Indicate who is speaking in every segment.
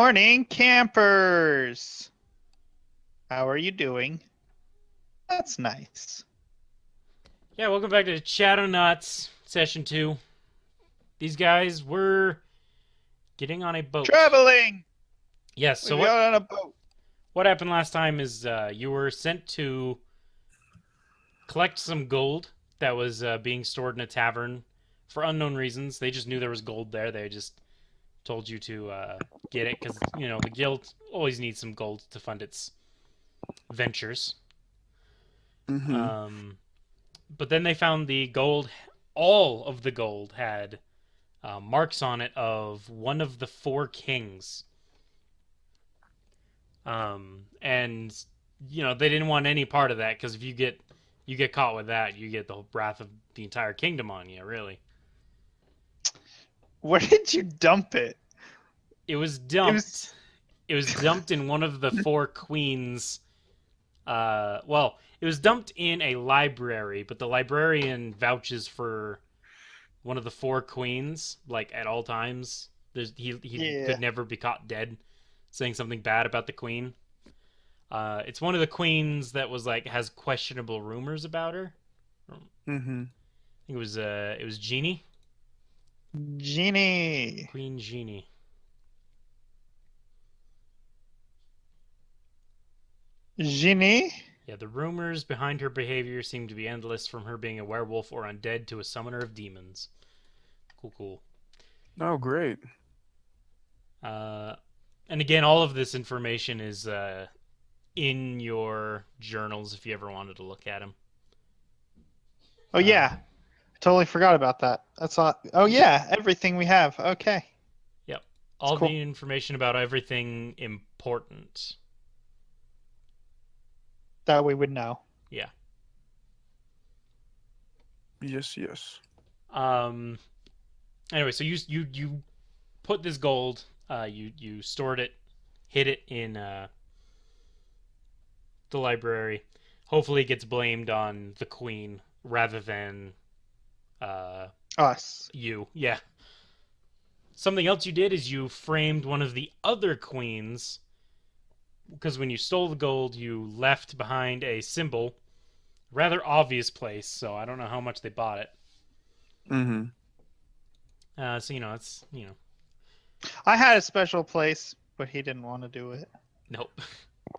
Speaker 1: Morning, campers. How are you doing? That's nice.
Speaker 2: Yeah, welcome back to Shadownuts Session 2. These guys were getting on a boat.
Speaker 1: Traveling.
Speaker 2: Yes, so
Speaker 1: We've
Speaker 2: what
Speaker 1: got on a boat.
Speaker 2: what happened last time is you were sent to collect some gold that was being stored in a tavern for unknown reasons. They just knew there was gold there. They just told you to get it because, the guild always needs some gold to fund its ventures.
Speaker 3: Mm-hmm.
Speaker 2: Um, but then they found the gold. All of the gold had marks on it of one of the four kings. And they didn't want any part of that because if you get caught with that, you get the wrath of the entire kingdom on you. Really,
Speaker 1: Where did you dump it?
Speaker 2: it was
Speaker 1: It
Speaker 2: dumped.
Speaker 1: was.
Speaker 2: It was dumped in one of the four queens. Well, it was dumped in a library, but the librarian vouches for one of the four queens, like at all times. He
Speaker 1: Yeah.
Speaker 2: could never be caught dead saying something bad about the queen. It's one of the queens that was like has questionable rumors about her. I
Speaker 3: Mm-hmm.
Speaker 2: think it was Jeannie,
Speaker 1: Genie.
Speaker 2: Queen Jeannie.
Speaker 1: Genie?
Speaker 2: Yeah, the rumors behind her behavior seem to be endless, from her being a werewolf or undead to a summoner of demons. Cool, cool.
Speaker 3: Oh, great.
Speaker 2: Uh, and again, all of this information is in your journals if you ever wanted to look at them.
Speaker 1: Oh, yeah. I totally forgot about that. That's all. Oh, yeah. Everything we have. Okay.
Speaker 2: Yep,
Speaker 1: It's
Speaker 2: all
Speaker 1: cool.
Speaker 2: the information about everything important.
Speaker 1: That we would know.
Speaker 2: Yeah.
Speaker 3: Yes, yes.
Speaker 2: Um. Anyway, so you put this gold. You stored it, hid it in the library. Hopefully, it gets blamed on the queen rather than uh
Speaker 1: Us.
Speaker 2: you. Yeah. Something else you did is you framed one of the other queens because when you stole the gold, you left behind a symbol, rather obvious place. So I don't know how much they bought it.
Speaker 3: Mm-hmm.
Speaker 2: So it's.
Speaker 1: I had a special place, but he didn't want to do it.
Speaker 2: Nope.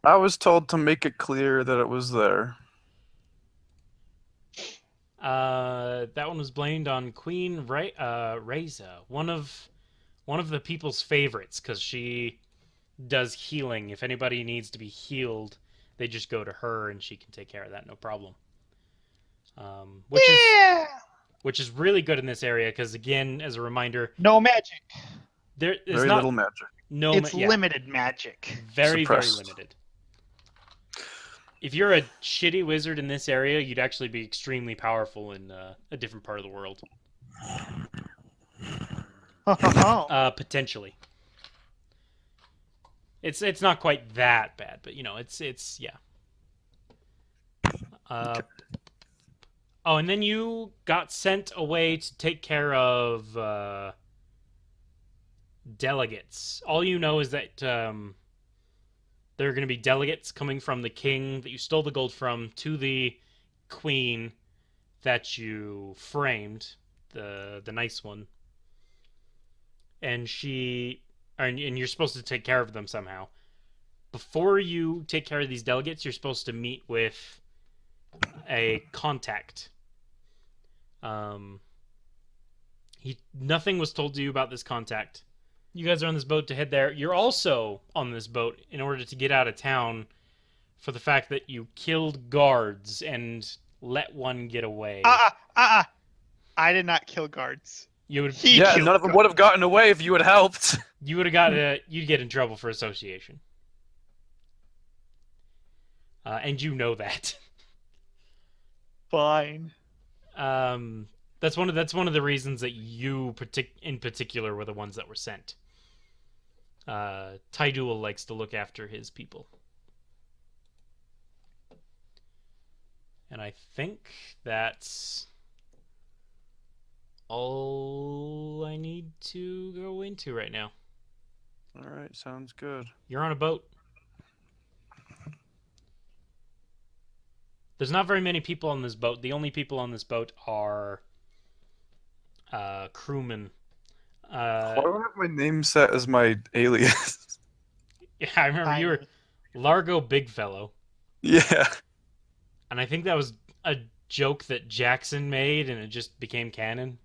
Speaker 3: I was told to make it clear that it was there.
Speaker 2: That one was blamed on Queen Reza, one of the people's favorites, because she does healing. If anybody needs to be healed, they just go to her, and she can take care of that, no problem. Which is
Speaker 1: Yeah.
Speaker 2: which is really good in this area, because again, as a reminder,
Speaker 1: No magic.
Speaker 2: there is
Speaker 3: Very little
Speaker 2: not
Speaker 3: magic.
Speaker 2: no
Speaker 1: It's
Speaker 2: yeah,
Speaker 1: limited magic.
Speaker 2: very
Speaker 3: Suppressed.
Speaker 2: limited. If you're a shitty wizard in this area, you'd actually be extremely powerful in a different part of the world. Potentially. It's not quite that bad, but it's yeah. Uh, oh, and then you got sent away to take care of delegates. All you know is that there are going to be delegates coming from the king that you stole the gold from to the queen that you framed, the nice one, and you're supposed to take care of them somehow. Before you take care of these delegates, you're supposed to meet with a contact. Um, nothing was told to you about this contact. You guys are on this boat to head there. You're also on this boat in order to get out of town for the fact that you killed guards and let one get away.
Speaker 1: I did not kill guards.
Speaker 2: You would
Speaker 1: He
Speaker 3: Yeah,
Speaker 1: killed
Speaker 3: none of them would have
Speaker 1: guards.
Speaker 3: gotten away if you had helped.
Speaker 2: you would have got you'd get in trouble for association, and you know that.
Speaker 1: Fine.
Speaker 2: Um, that's one of the reasons that in particular were the ones that were sent. Tydul likes to look after his people, and I think that's all I need to go into right now.
Speaker 3: All right, sounds good.
Speaker 2: You're on a boat. There's not very many people on this boat. The only people on this boat are crewmen.
Speaker 3: Why do I have my name set as my alias?
Speaker 2: Yeah, I remember you were
Speaker 1: Tiny.
Speaker 2: Largo Bigfellow,
Speaker 3: Yeah,
Speaker 2: and I think that was a joke that Jackson made, and it just became canon.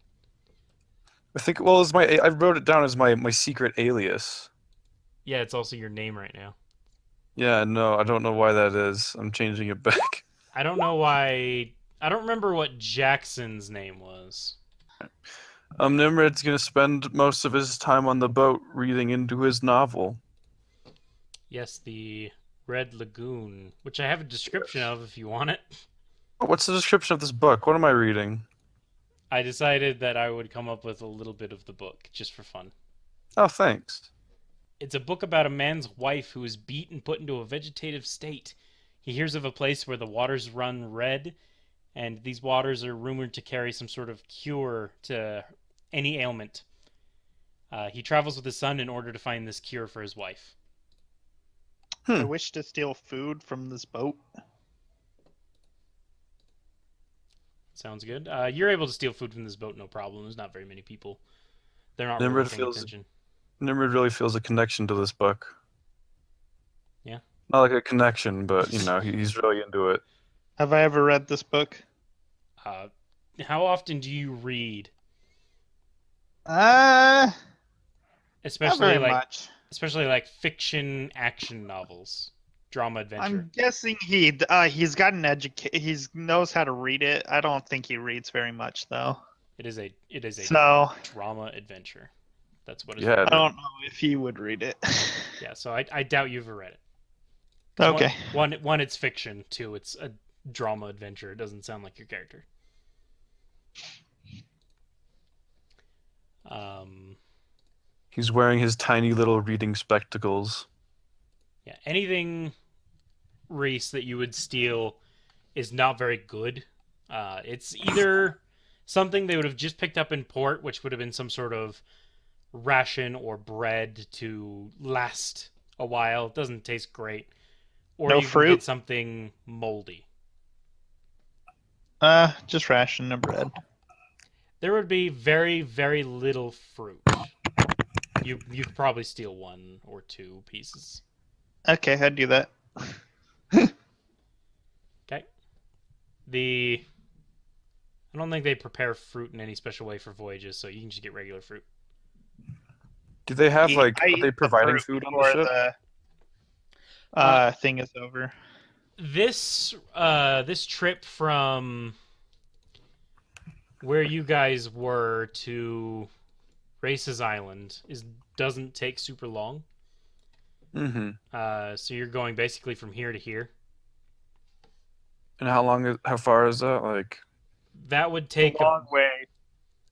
Speaker 3: I think. Well, it's my. I wrote it down as my secret alias.
Speaker 2: Yeah, it's also your name right now.
Speaker 3: Yeah, no, I don't know why that is. I'm changing it back.
Speaker 2: I don't know why. I don't remember what Jackson's name was.
Speaker 3: Nimrod's gonna spend most of his time on the boat reading into his novel.
Speaker 2: Yes, the Red Lagoon, which I have a description of if you want it.
Speaker 3: What's the description of this book? What am I reading?
Speaker 2: I decided that I would come up with a little bit of the book just for fun.
Speaker 3: Oh, thanks.
Speaker 2: It's a book about a man's wife who is beat and put into a vegetative state. He hears of a place where the waters run red, and these waters are rumored to carry some sort of cure to any ailment. He travels with his son in order to find this cure for his wife.
Speaker 1: I wish to steal food from this boat.
Speaker 2: Sounds good. You're able to steal food from this boat, no problem. There's not very many people. They're not really
Speaker 3: Nimrod
Speaker 2: paying
Speaker 3: feels
Speaker 2: attention.
Speaker 3: Nimrod really feels a connection to this book.
Speaker 2: Yeah.
Speaker 3: Not like a connection, but he's really into it.
Speaker 1: Have I ever read this book?
Speaker 2: How often do you read?
Speaker 1: Not
Speaker 2: Especially
Speaker 1: very
Speaker 2: like
Speaker 1: much.
Speaker 2: especially like fiction action novels, drama adventure.
Speaker 1: I'm guessing he's got an he knows how to read it. I don't think he reads very much though.
Speaker 2: It is a
Speaker 1: So
Speaker 2: drama adventure. That's what it's
Speaker 3: Yeah,
Speaker 1: I don't know if he would read it.
Speaker 2: Yeah, so I doubt you've ever read it. 'Cause
Speaker 1: Okay.
Speaker 2: One, it's fiction. Two, it's a drama adventure. It doesn't sound like your character.
Speaker 3: he's wearing his tiny little reading spectacles.
Speaker 2: Yeah, anything, Reese, that you would steal is not very good. It's either something they would have just picked up in port, which would have been some sort of ration or bread to last a while. It doesn't taste great. Or
Speaker 1: No
Speaker 2: you can
Speaker 1: fruit?
Speaker 2: get something moldy.
Speaker 1: Just ration and bread.
Speaker 2: There would be very, very little fruit. You could probably steal one or two pieces.
Speaker 1: Okay, I'd do that.
Speaker 2: Okay. I don't think they prepare fruit in any special way for voyages, so you can just get regular fruit.
Speaker 3: Do they have
Speaker 1: I
Speaker 3: are
Speaker 1: eat
Speaker 3: they
Speaker 1: the
Speaker 3: providing
Speaker 1: fruit
Speaker 3: food on the
Speaker 1: before
Speaker 3: ship?
Speaker 1: the thing is over.
Speaker 2: This trip from where you guys were to Race's Island doesn't take super long.
Speaker 3: Mm-hmm.
Speaker 2: So you're going basically from here to here.
Speaker 3: And how far is that? Like,
Speaker 2: That would take
Speaker 1: A long way.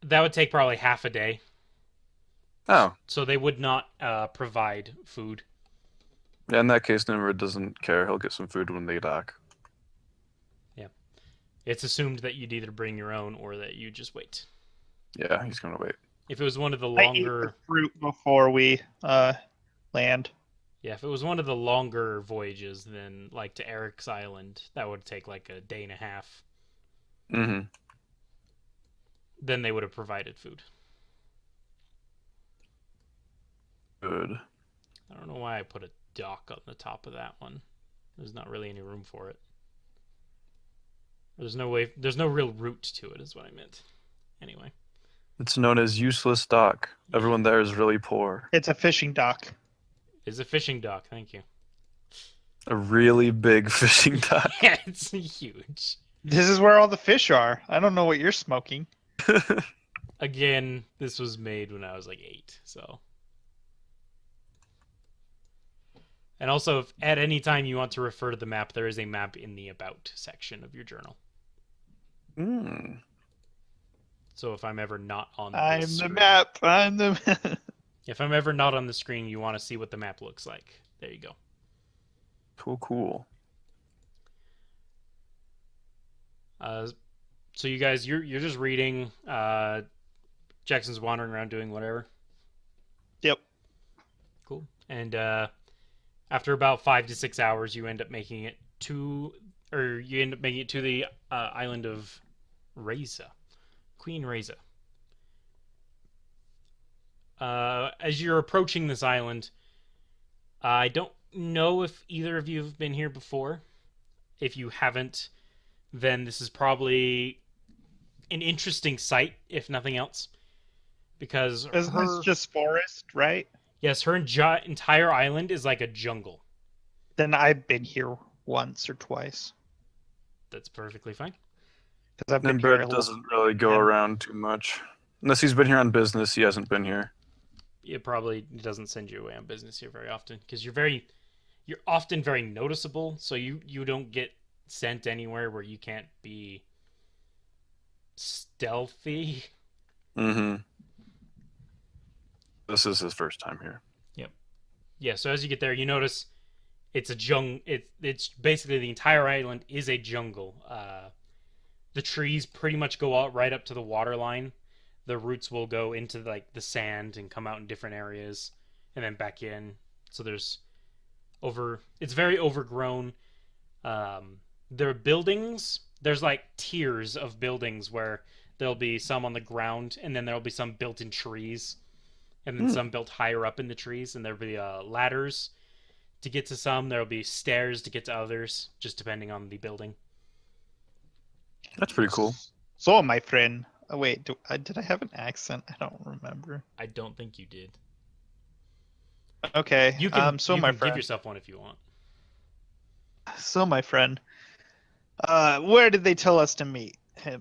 Speaker 2: that would take probably half a day.
Speaker 3: oh,
Speaker 2: So they would not provide food.
Speaker 3: yeah, in that case, Nimrod doesn't care. He'll get some food when they dock.
Speaker 2: Yeah. It's assumed that you'd either bring your own or that you just wait.
Speaker 3: Yeah, he's gonna wait.
Speaker 2: If it was one of the
Speaker 1: I eat the
Speaker 2: longer
Speaker 1: fruit before we land.
Speaker 2: Yeah, if it was one of the longer voyages, then like to Eric's Island, that would take like a day and a half.
Speaker 3: Mm-hmm.
Speaker 2: Then they would have provided food.
Speaker 3: Good.
Speaker 2: I don't know why I put a dock on the top of that one. There's not really any room for it. There's no real route to it, is what I meant. Anyway.
Speaker 3: It's known as useless dock. Everyone there is really poor.
Speaker 1: It's a fishing dock.
Speaker 2: It's a fishing dock, thank you.
Speaker 3: A really big fishing dock.
Speaker 2: Yeah, it's huge.
Speaker 1: This is where all the fish are. I don't know what you're smoking.
Speaker 2: Again, this was made when I was like 8, so. And also, if at any time you want to refer to the map, there is a map in the About section of your journal.
Speaker 3: Mm.
Speaker 2: So if I'm ever not on
Speaker 1: I'm
Speaker 2: this
Speaker 1: the
Speaker 2: screen,
Speaker 1: map. I'm the map.
Speaker 2: if I'm ever not on the screen, you want to see what the map looks like. There you go.
Speaker 3: Cool.
Speaker 2: So you guys, you're just reading. Jackson's wandering around doing whatever.
Speaker 1: Yep.
Speaker 2: Cool. and after about 5 to 6 hours, you end up making it to, the island of Reza, Queen Reza. As you're approaching this island, I don't know if either of you have been here before. If you haven't, then this is probably an interesting sight, if nothing else, because
Speaker 1: Isn't this just forest, right?
Speaker 2: yes, her entire island is like a jungle.
Speaker 1: Then I've been here once or twice
Speaker 2: That's perfectly fine.
Speaker 1: because I've been here a
Speaker 3: Nimbred
Speaker 1: little.
Speaker 3: doesn't really go
Speaker 1: Yeah.
Speaker 3: around too much. Unless he's been here on business, he hasn't been here.
Speaker 2: It probably doesn't send you away on business here very often because you're often very noticeable, so you don't get sent anywhere where you can't be stealthy.
Speaker 3: Mm-hmm. This is his first time here.
Speaker 2: Yeah, so as you get there, you notice it's a it's basically the entire island is a jungle. The trees pretty much go out right up to the water line. The roots will go into like the sand and come out in different areas and then back in. So it's very overgrown. There are buildings. There's like tiers of buildings where there'll be some on the ground and then there'll be some built in trees and then some built higher up in the trees, and there'll be ladders to get to some. There'll be stairs to get to others, just depending on the building.
Speaker 3: That's pretty cool.
Speaker 1: So, my friend. Oh, wait, did I have an accent? I don't remember.
Speaker 2: I don't think you did.
Speaker 1: Okay.
Speaker 2: You can,
Speaker 1: so
Speaker 2: you
Speaker 1: my
Speaker 2: can
Speaker 1: friend.
Speaker 2: give yourself one if you want.
Speaker 1: So, my friend. Where did they tell us to meet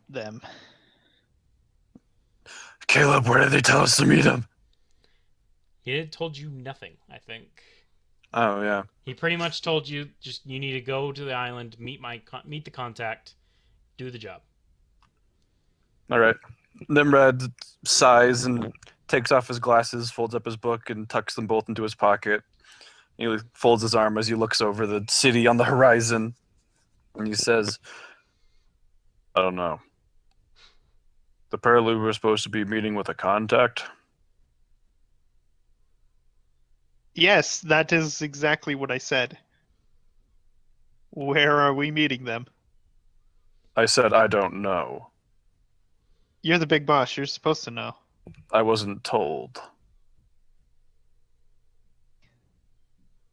Speaker 1: them?
Speaker 3: Caleb, where did they tell us to meet him?
Speaker 2: He had told you nothing, I think.
Speaker 3: Oh, yeah.
Speaker 2: He pretty much told you just you need to go to the island, meet the contact, do the job.
Speaker 3: All right. Nimrod sighs and takes off his glasses, folds up his book, and tucks them both into his pocket. He folds his arm as he looks over the city on the horizon, and he says, I don't know. The Prelude were supposed to be meeting with a contact?
Speaker 1: Yes, that is exactly what I said. Where are we meeting them?
Speaker 3: I said, I don't know.
Speaker 1: You're the big boss. You're supposed to know.
Speaker 3: I wasn't told.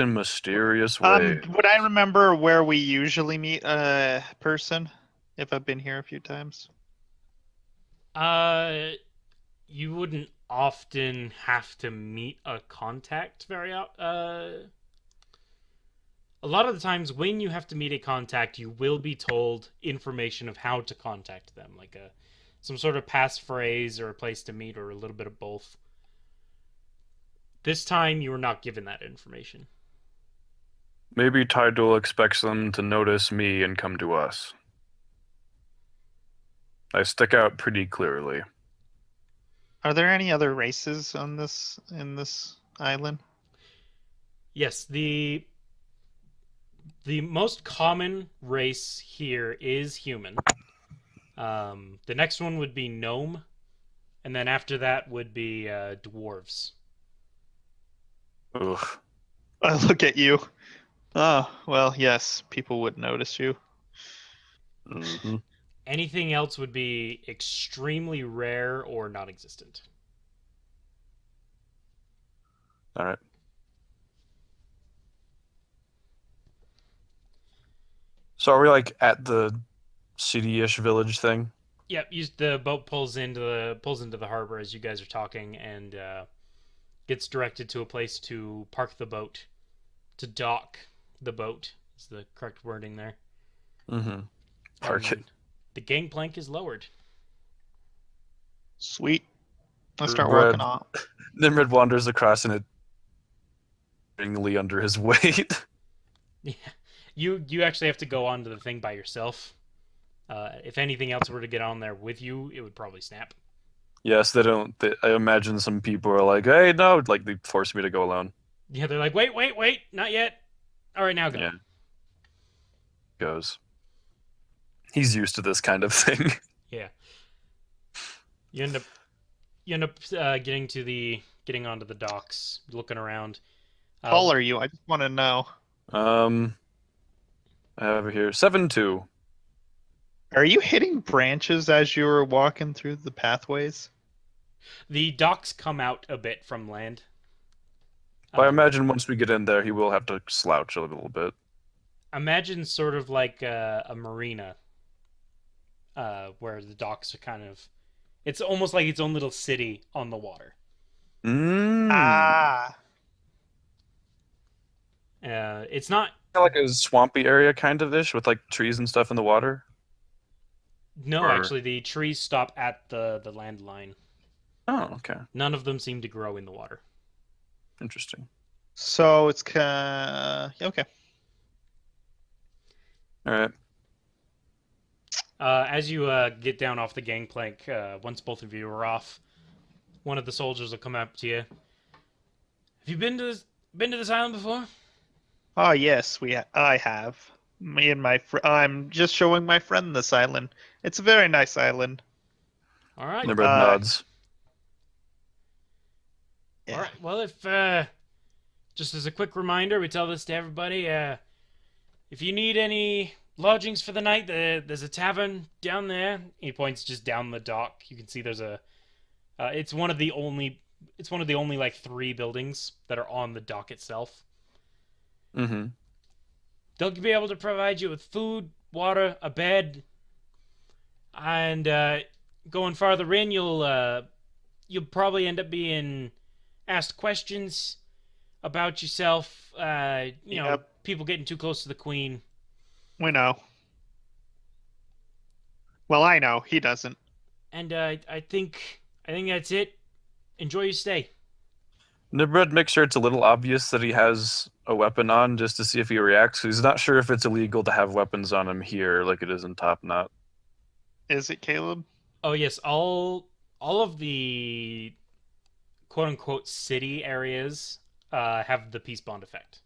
Speaker 3: In mysterious ways.
Speaker 1: Would I remember where we usually meet a person? If I've been here a few times.
Speaker 2: You wouldn't often have to meet a contact a lot of the times when you have to meet a contact, you will be told information of how to contact them, like some sort of passphrase or a place to meet or a little bit of both. This time you were not given that information.
Speaker 3: Maybe Tidal expects them to notice me and come to us. I stick out pretty clearly.
Speaker 1: Are there any other races in this island?
Speaker 2: Yes, the most common race here is human. The next one would be gnome, and then after that would be dwarves.
Speaker 3: Ugh.
Speaker 1: I look at you. Oh, well, yes, people would notice you.
Speaker 3: Mm-hmm.
Speaker 2: Anything else would be extremely rare or non-existent.
Speaker 3: All right. So are we like at the city-ish village thing?
Speaker 2: Yep, the boat pulls into the harbor as you guys are talking, and gets directed to a place to park the boat, to dock the boat is the correct wording there.
Speaker 3: Mm-hmm. Park it.
Speaker 2: The gangplank is lowered.
Speaker 1: Sweet. Let's start
Speaker 3: Red.
Speaker 1: walking off.
Speaker 3: Nimrod wanders across and it under his weight.
Speaker 2: Yeah, you actually have to go onto the thing by yourself. If anything else were to get on there with you, it would probably snap.
Speaker 3: Yes, I imagine some people are like, hey, no, like they force me to go alone.
Speaker 2: Yeah, they're like, wait, not yet. All right, now go.
Speaker 3: Yeah. Goes. He's used to this kind of thing.
Speaker 2: Yeah. You end up getting onto the docks, looking around.
Speaker 1: tall are you? I just want to know.
Speaker 3: Um, I have it here 7'2".
Speaker 1: Are you hitting branches as you were walking through the pathways?
Speaker 2: The docks come out a bit from land.
Speaker 3: But I
Speaker 2: Um,
Speaker 3: imagine once we get in there, he will have to slouch a little bit.
Speaker 2: Imagine sort of like a marina, where the docks are kind of. It's almost like its own little city on the water.
Speaker 3: Mm.
Speaker 1: Ah,
Speaker 2: It's not.
Speaker 3: Like a swampy area, kind of ish, with like trees and stuff in the water.
Speaker 2: No,
Speaker 3: Or
Speaker 2: actually, the trees stop at the land line.
Speaker 3: oh, okay,
Speaker 2: None of them seem to grow in the water.
Speaker 3: interesting.
Speaker 1: so it's okay.
Speaker 3: All right.
Speaker 2: As you get down off the gangplank, once both of you are off, one of the soldiers will come up to you. Have you been to this island before?
Speaker 1: Oh yes, I have. Me and I'm just showing my friend this island. It's a very nice island.
Speaker 2: All right.
Speaker 3: Nimrod nods.
Speaker 1: Yeah.
Speaker 2: All right. Well, if just as a quick reminder, we tell this to everybody. If you need any lodgings for the night, there's a tavern down there. He points just down the dock. You can see there's a. It's one of the only. It's one of the only like 3 buildings that are on the dock itself.
Speaker 3: Mm-hmm.
Speaker 2: They'll be able to provide you with food, water, a bed, and going farther in, you'll probably end up being asked questions about yourself. You know,
Speaker 1: Yep.
Speaker 2: people getting too close to the queen.
Speaker 1: We know. Well, I know he doesn't.
Speaker 2: And I think that's it. Enjoy your stay.
Speaker 3: Nimrod makes sure it's a little obvious that he has a weapon on, just to see if he reacts. He's not sure if it's illegal to have weapons on him here, like it is in Top Knot.
Speaker 1: Is it Caleb?
Speaker 2: Oh yes, all of the quote unquote city areas have the peace bond effect.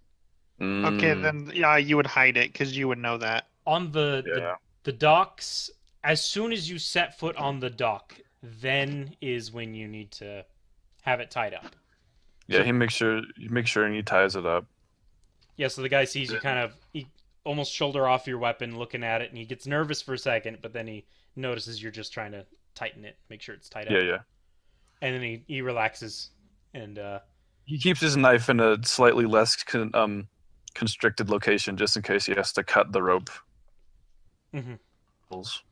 Speaker 1: Okay,
Speaker 3: Mm,
Speaker 1: then yeah, you would hide it because you would know that.
Speaker 2: On
Speaker 3: yeah.
Speaker 2: the docks, as soon as you set foot on the dock, then is when you need to have it tied up.
Speaker 3: Yeah,
Speaker 2: So-
Speaker 3: he makes sure and he ties it up.
Speaker 2: Yeah, so the guy sees you kind of he almost shoulder off your weapon, looking at it, and he gets nervous for a second, but then he notices you're just trying to tighten it, make sure it's tied up.
Speaker 3: Yeah.
Speaker 2: And then he relaxes, and
Speaker 3: He keeps his knife in a slightly less constricted location, just in case he has to cut the rope.
Speaker 2: mhm.
Speaker 3: Pulls.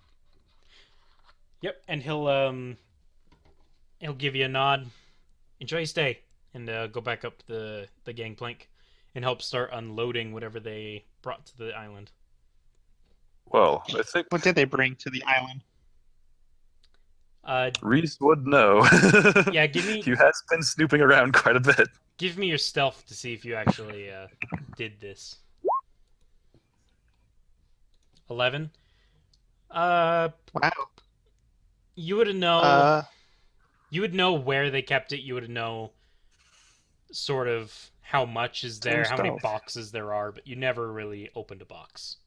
Speaker 2: Yep, and he'll give you a nod. Enjoy your stay, and go back up the gangplank, and help start unloading whatever they brought to the island.
Speaker 3: Well, I think
Speaker 1: What did they bring to the island?
Speaker 3: Reese would know.
Speaker 2: Yeah, give me
Speaker 3: He has been snooping around quite a bit.
Speaker 2: give me your stealth to see if you actually did this. 11.
Speaker 1: Wow.
Speaker 2: You would know.
Speaker 1: Uh,
Speaker 2: You would know where they kept it. You would know sort of how much is there, how many
Speaker 3: Stealth.
Speaker 2: boxes there are, but you never really opened a box.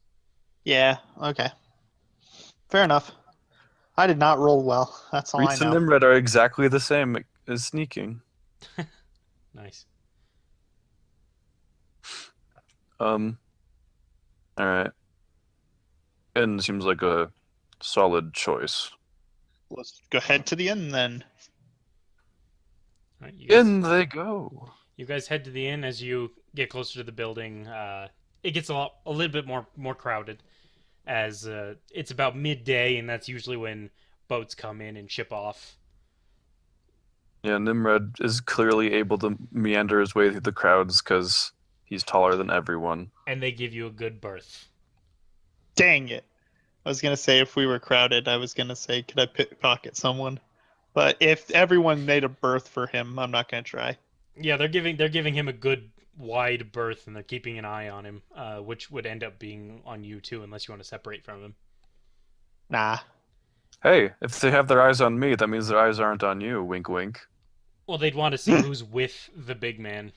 Speaker 1: yeah. Okay. Fair enough. I did not roll well. That's all
Speaker 3: Reese
Speaker 1: I
Speaker 3: and
Speaker 1: know.
Speaker 3: Nimrod are exactly the same as sneaking.
Speaker 2: Nice.
Speaker 3: All right. And seems like a solid choice.
Speaker 1: Let's go head to the inn then.
Speaker 2: All right,
Speaker 3: In they go.
Speaker 2: you guys head to the inn. As you get closer to the building, it gets a little bit more crowded, as it's about midday, and that's usually when boats come in and ship off.
Speaker 3: Yeah, Nimrod is clearly able to meander his way through the crowds because he's taller than everyone.
Speaker 2: And they give you a good berth.
Speaker 1: Dang it. I was gonna say if we were crowded, I was gonna say could I pickpocket someone? But if everyone made a berth for him, I'm not gonna try.
Speaker 2: Yeah, they're giving him a good wide berth, and they're keeping an eye on him, which would end up being on you too, unless you want to separate from him.
Speaker 1: Nah.
Speaker 3: Hey, if they have their eyes on me, that means their eyes aren't on you. Wink, wink.
Speaker 2: Well, they'd want to see who's with the big man.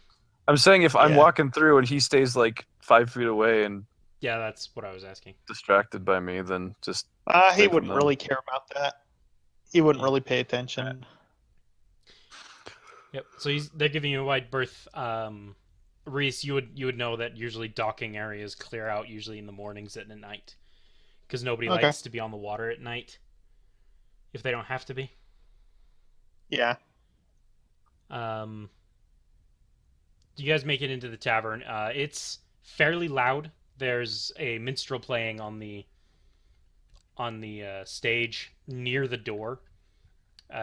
Speaker 3: I'm saying if I'm
Speaker 1: Yeah.
Speaker 3: walking through and he stays like 5 feet away and
Speaker 2: Yeah, that's what I was asking.
Speaker 3: distracted by me, then just
Speaker 1: He
Speaker 3: Take
Speaker 1: wouldn't
Speaker 3: them.
Speaker 1: really care about that. He wouldn't really pay attention.
Speaker 2: Yep. So they're giving you a wide berth. Reese, you would know that usually docking areas clear out usually in the mornings and at night, because nobody
Speaker 1: Okay.
Speaker 2: likes to be on the water at night if they don't have to be.
Speaker 1: Yeah.
Speaker 2: Um, you guys make it into the tavern. It's fairly loud. There's a minstrel playing on the stage near the door.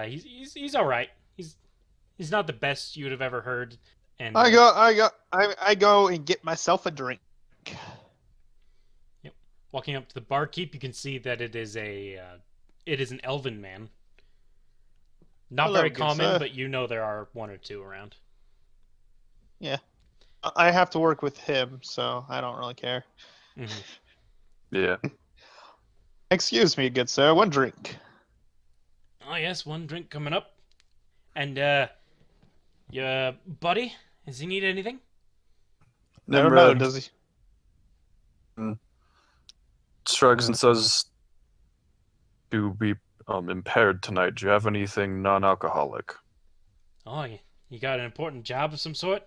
Speaker 2: He's all right. He's not the best you'd have ever heard. And
Speaker 1: I go and get myself a drink.
Speaker 2: yep. Walking up to the barkeep, you can see that it is an elven man. Not
Speaker 1: Hello,
Speaker 2: very
Speaker 1: good
Speaker 2: common,
Speaker 1: sir.
Speaker 2: but you know there are one or two around.
Speaker 1: Yeah. I have to work with him, so I don't really care.
Speaker 2: Mm-hmm.
Speaker 3: Yeah.
Speaker 1: Excuse me, good sir. One drink.
Speaker 2: Oh yes, one drink coming up. And your buddy, does he need anything?
Speaker 1: I don't know.
Speaker 3: Nimrod
Speaker 1: Does he?
Speaker 3: shrugs and says, "To be impaired tonight. Do you have anything non-alcoholic?"
Speaker 2: Oh, you got an important job of some sort?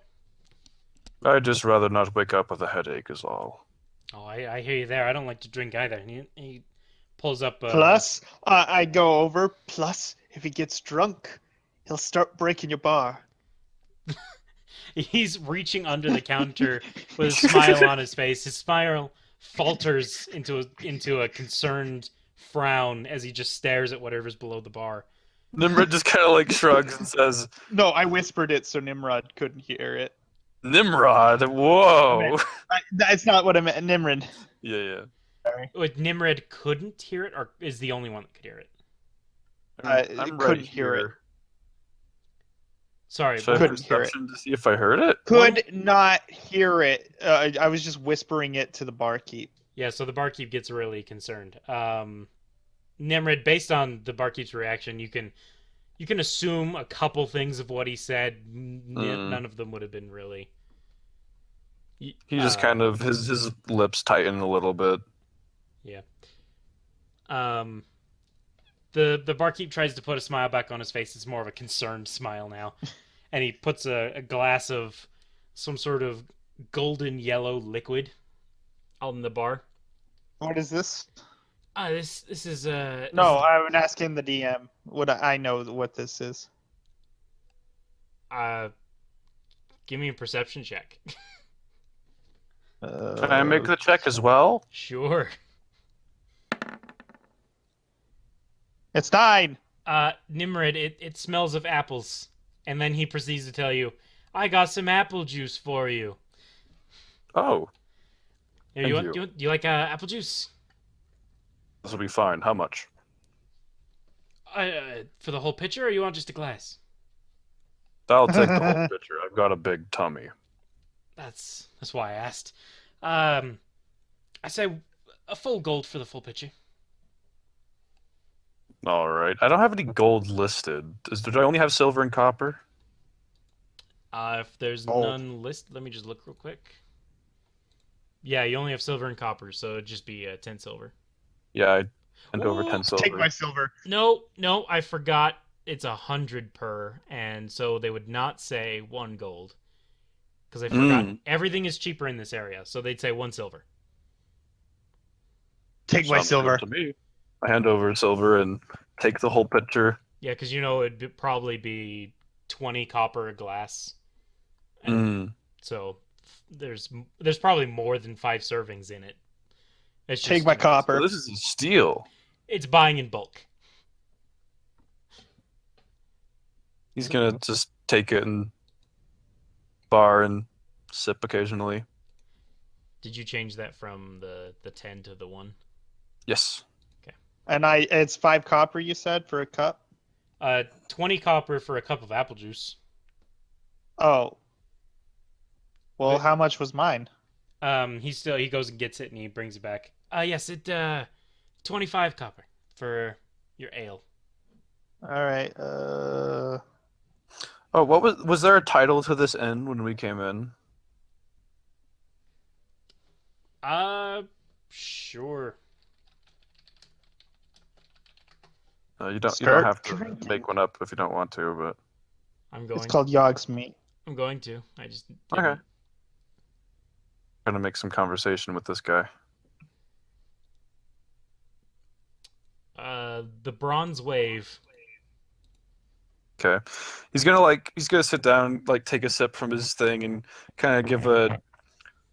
Speaker 3: I'd just rather not wake up with a headache, is all.
Speaker 2: Oh, I hear you there. I don't like to drink either. He pulls up.
Speaker 1: Plus, I go over. Plus, if he gets drunk, he'll start breaking your bar.
Speaker 2: He's reaching under the counter with a smile on his face. His smile falters into a concerned frown as he just stares at whatever's below the bar.
Speaker 3: Nimrod just kind of like shrugs and says,
Speaker 1: No, I whispered it so Nimrod couldn't hear it.
Speaker 3: "Nimrod, whoa."
Speaker 1: That's not what I meant. Nimrod.
Speaker 3: Yeah.
Speaker 2: Wait, Nimrod couldn't hear it, or is the only one that could hear it?
Speaker 3: I'm
Speaker 1: couldn't
Speaker 3: right
Speaker 1: hear it.
Speaker 3: here.
Speaker 2: Sorry,
Speaker 3: Should I
Speaker 1: Couldn't hear it.
Speaker 3: perception to see if I heard it?
Speaker 1: Could not hear it. I was just whispering it to the barkeep.
Speaker 2: yeah. So the barkeep gets really concerned. Nimrod, based on the barkeep's reaction, you can assume a couple things of what he said. None of them would have been really.
Speaker 3: He just kind of his lips tighten a little bit.
Speaker 2: Yeah. The barkeep tries to put a smile back on his face. It's more of a concerned smile now, and he puts a glass of some sort of golden yellow liquid on the bar.
Speaker 1: What is this?
Speaker 2: This is
Speaker 1: No, I'm asking the DM. Would I know what this is?
Speaker 2: Give me a perception check.
Speaker 3: Can I make the check as well?
Speaker 2: Sure.
Speaker 1: It's 9.
Speaker 2: Nimrod, it smells of apples. And then he proceeds to tell you, I got some apple juice for you.
Speaker 3: Oh,
Speaker 2: Here,
Speaker 3: Thank you.
Speaker 2: Do you like apple juice?
Speaker 3: this will be fine. How much?
Speaker 2: For the whole pitcher, or you want just a glass?
Speaker 3: I'll take the whole picture. I've got a big tummy.
Speaker 2: That's why I asked. I say a full gold for the full pitcher.
Speaker 3: All right. I don't have any gold listed. Do I only have silver and copper?
Speaker 2: If there's
Speaker 1: Gold.
Speaker 2: none listed, let me just look real quick. Yeah, you only have silver and copper, so it'd just be 10 silver.
Speaker 3: Yeah, I hand over
Speaker 2: Ooh,
Speaker 3: 10 silver.
Speaker 1: Take my silver.
Speaker 2: No, I forgot. It's 100 per, and so they would not say 1 gold. Because I forgot. Everything is cheaper in this area, so they'd say 1 silver.
Speaker 1: Take my
Speaker 3: Sounds good
Speaker 1: silver.
Speaker 3: to me. I hand over silver and take the whole pitcher.
Speaker 2: Yeah, because it'd probably be 20 copper a glass. And so there's probably more than 5 servings in it. It's just,
Speaker 1: Take my copper.
Speaker 3: So this is a steal.
Speaker 2: It's buying in bulk.
Speaker 3: He's gonna just take it and bar and sip occasionally.
Speaker 2: Did you change that from the 10 to the 1?
Speaker 3: Yes.
Speaker 1: And it's 5 copper, you said, for a cup?
Speaker 2: 20 copper for a cup of apple juice.
Speaker 1: Oh. Well,
Speaker 2: But-
Speaker 1: how much was mine?
Speaker 2: He goes and gets it and he brings it back. Yes, 25 copper for your ale.
Speaker 1: All right.
Speaker 3: Oh, what was there a title to this inn when we came in?
Speaker 2: Sure.
Speaker 3: You don't
Speaker 1: Start
Speaker 3: have to
Speaker 1: drinking.
Speaker 3: make one up if you don't want to, but
Speaker 2: I'm going.
Speaker 1: It's called Yogg's Meat.
Speaker 2: I'm going to. I just
Speaker 3: Okay. Trying to make some conversation with this guy.
Speaker 2: The bronze wave.
Speaker 3: Okay. He's gonna sit down, like take a sip from his thing and kind of give a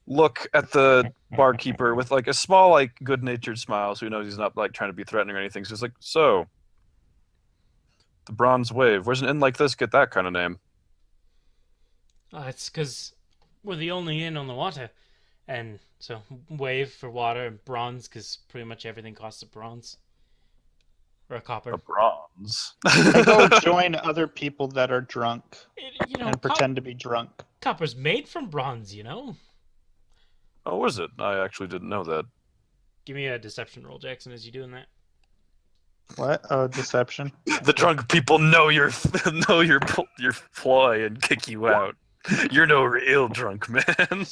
Speaker 3: look at the barkeeper with like a small, like good-natured smile, so he knows he's not like trying to be threatening or anything. So he's like, "So, the Bronze Wave. Where's an inn like this get that kind of name?"
Speaker 2: It's because we're the only inn on the water, and so wave for water and bronze because pretty much everything costs a bronze or a copper.
Speaker 3: A bronze.
Speaker 1: I go join other people that are drunk
Speaker 2: You know,
Speaker 1: and pretend to be drunk.
Speaker 2: copper's made from bronze. You know.
Speaker 3: Oh, was it? I actually didn't know that.
Speaker 2: Give me a deception roll, Jackson, as you doing that.
Speaker 1: What? Oh, deception.
Speaker 3: The drunk people know your your ploy and kick you out. You're no real drunk man.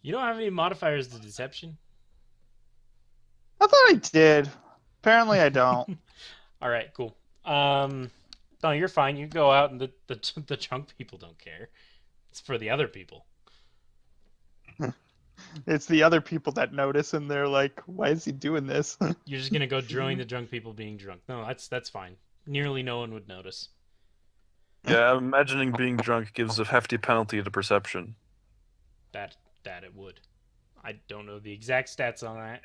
Speaker 2: You don't have any modifiers to deception?
Speaker 1: I thought I did. Apparently, I don't.
Speaker 2: All right, cool. No, you're fine. You go out, and the drunk people don't care. It's for the other people.
Speaker 1: It's the other people that notice, and they're like, "Why is he doing this?"
Speaker 2: You're just gonna go join the drunk people being drunk. No, that's fine. Nearly no one would notice.
Speaker 3: Yeah, I'm imagining being drunk gives a hefty penalty to perception.
Speaker 2: That it would. I don't know the exact stats on that,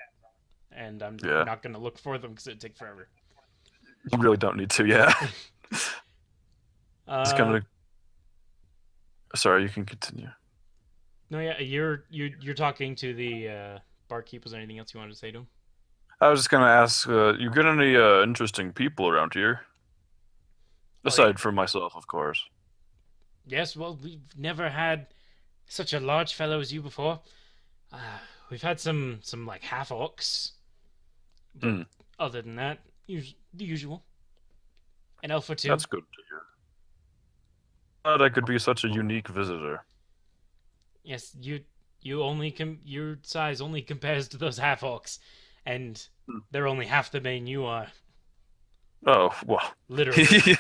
Speaker 2: and I'm
Speaker 3: Yeah.
Speaker 2: not gonna look for them because it'd take forever.
Speaker 3: You really don't need to, yeah. It's kind of. Sorry, you can continue.
Speaker 2: No, yeah, you're talking to the barkeep. Was there anything else you wanted to say to him?
Speaker 3: I was just gonna ask, you get any interesting people around here? Aside from myself, of course.
Speaker 2: Yes, well, we've never had such a large fellow as you before. We've had some like half orcs, but
Speaker 3: Hmm.
Speaker 2: other than that, the usual. An elf or two.
Speaker 3: That's good to hear. Thought I could be such a unique visitor.
Speaker 2: Yes, you only your size only compares to those half orcs, and they're only half the main you are.
Speaker 3: Oh, well.
Speaker 2: Literally.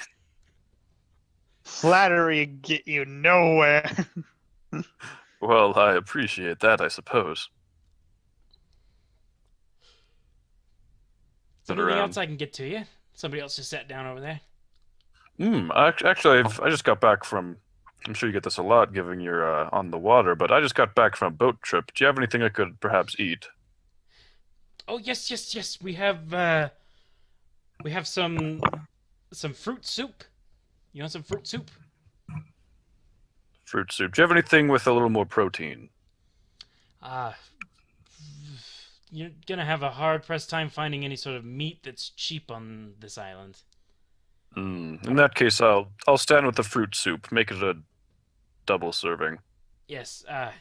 Speaker 1: Flattery get you nowhere.
Speaker 3: Well, I appreciate that, I suppose.
Speaker 2: Is there anything else I can get to you? Somebody else just sat down over there.
Speaker 3: Actually, I just got back from. I'm sure you get this a lot, given you're on the water. But I just got back from a boat trip. Do you have anything I could perhaps eat?
Speaker 2: Oh yes. We have some fruit soup. You want some fruit soup?
Speaker 3: Fruit soup. Do you have anything with a little more protein?
Speaker 2: You're gonna have a hard-pressed time finding any sort of meat that's cheap on this island.
Speaker 3: In that case, I'll stand with the fruit soup. Make it a double serving.
Speaker 2: Yes. I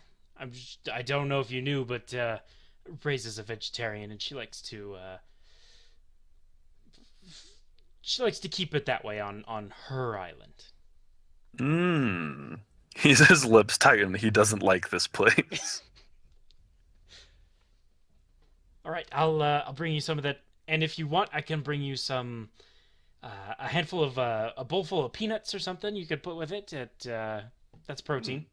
Speaker 2: don't know if you knew, but Ray's is a vegetarian, and she likes to keep it that way on her island.
Speaker 3: His lips tighten. He doesn't like this place.
Speaker 2: All right, I'll bring you some of that, and if you want, I can bring you some a handful of a bowl full of peanuts or something you could put with it. That's protein.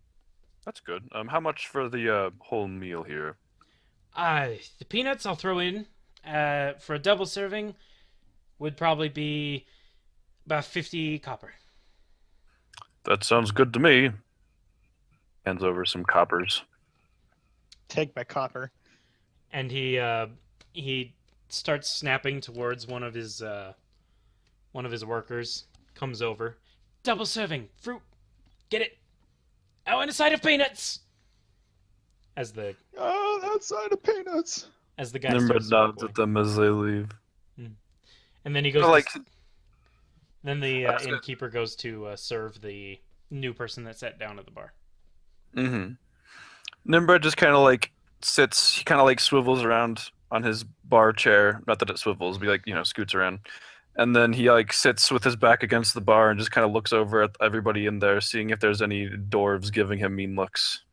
Speaker 3: That's good. How much for the whole meal here?
Speaker 2: The peanuts I'll throw in for a double serving would probably be about 50 copper.
Speaker 3: That sounds good to me. Hands over some coppers.
Speaker 1: Take my copper.
Speaker 2: And he starts snapping towards one of his workers. Comes over, double serving fruit. Get it? Oh, and a side of peanuts. As the
Speaker 1: outside of peanuts.
Speaker 2: As the guy
Speaker 3: Nimrod
Speaker 2: starts
Speaker 3: nods at them as they leave.
Speaker 2: And then he goes. Then the
Speaker 3: That's
Speaker 2: innkeeper goes to serve the new person that sat down at the bar.
Speaker 3: Nimrod just kind of like sits. He kind of like swivels around on his bar chair. Not that it swivels, but like scoots around. And then he like sits with his back against the bar and just kind of looks over at everybody in there, seeing if there's any dwarves giving him mean looks.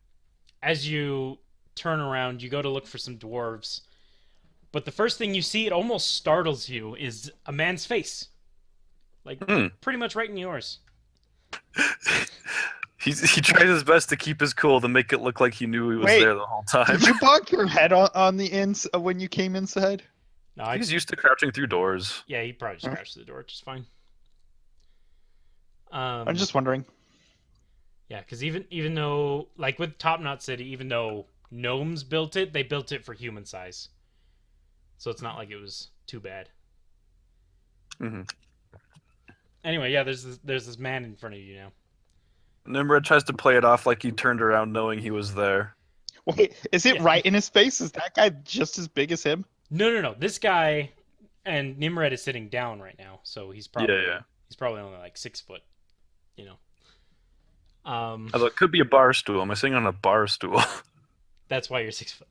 Speaker 2: As you turn around, you go to look for some dwarves. But the first thing you see, it almost startles you, is a man's face. Like, pretty much right in yours.
Speaker 3: He tried his best to keep his cool to make it look like he knew he was
Speaker 1: Wait,
Speaker 3: there the whole time.
Speaker 1: Did you bonk your head on the ins when you came inside?
Speaker 2: No,
Speaker 3: He's used to crouching through doors.
Speaker 2: yeah, he probably just crashed through the door, just fine.
Speaker 1: I'm just wondering.
Speaker 2: Yeah, because even though, like with Top Knot City, even though gnomes built it, they built it for human size, so it's not like it was too bad.
Speaker 3: Mm-hmm.
Speaker 2: Anyway, yeah, there's this man in front of you now.
Speaker 3: Nimrod tries to play it off like he turned around knowing he was there.
Speaker 1: Wait, is it
Speaker 2: Yeah.
Speaker 1: right in his face? Is that guy just as big as him?
Speaker 2: No. This guy and Nimrod is sitting down right now, so he's probably
Speaker 3: Yeah.
Speaker 2: he's probably only like 6 foot, you know.
Speaker 3: Although it could be a bar stool. Am I sitting on a bar stool?
Speaker 2: That's why you're 6 foot.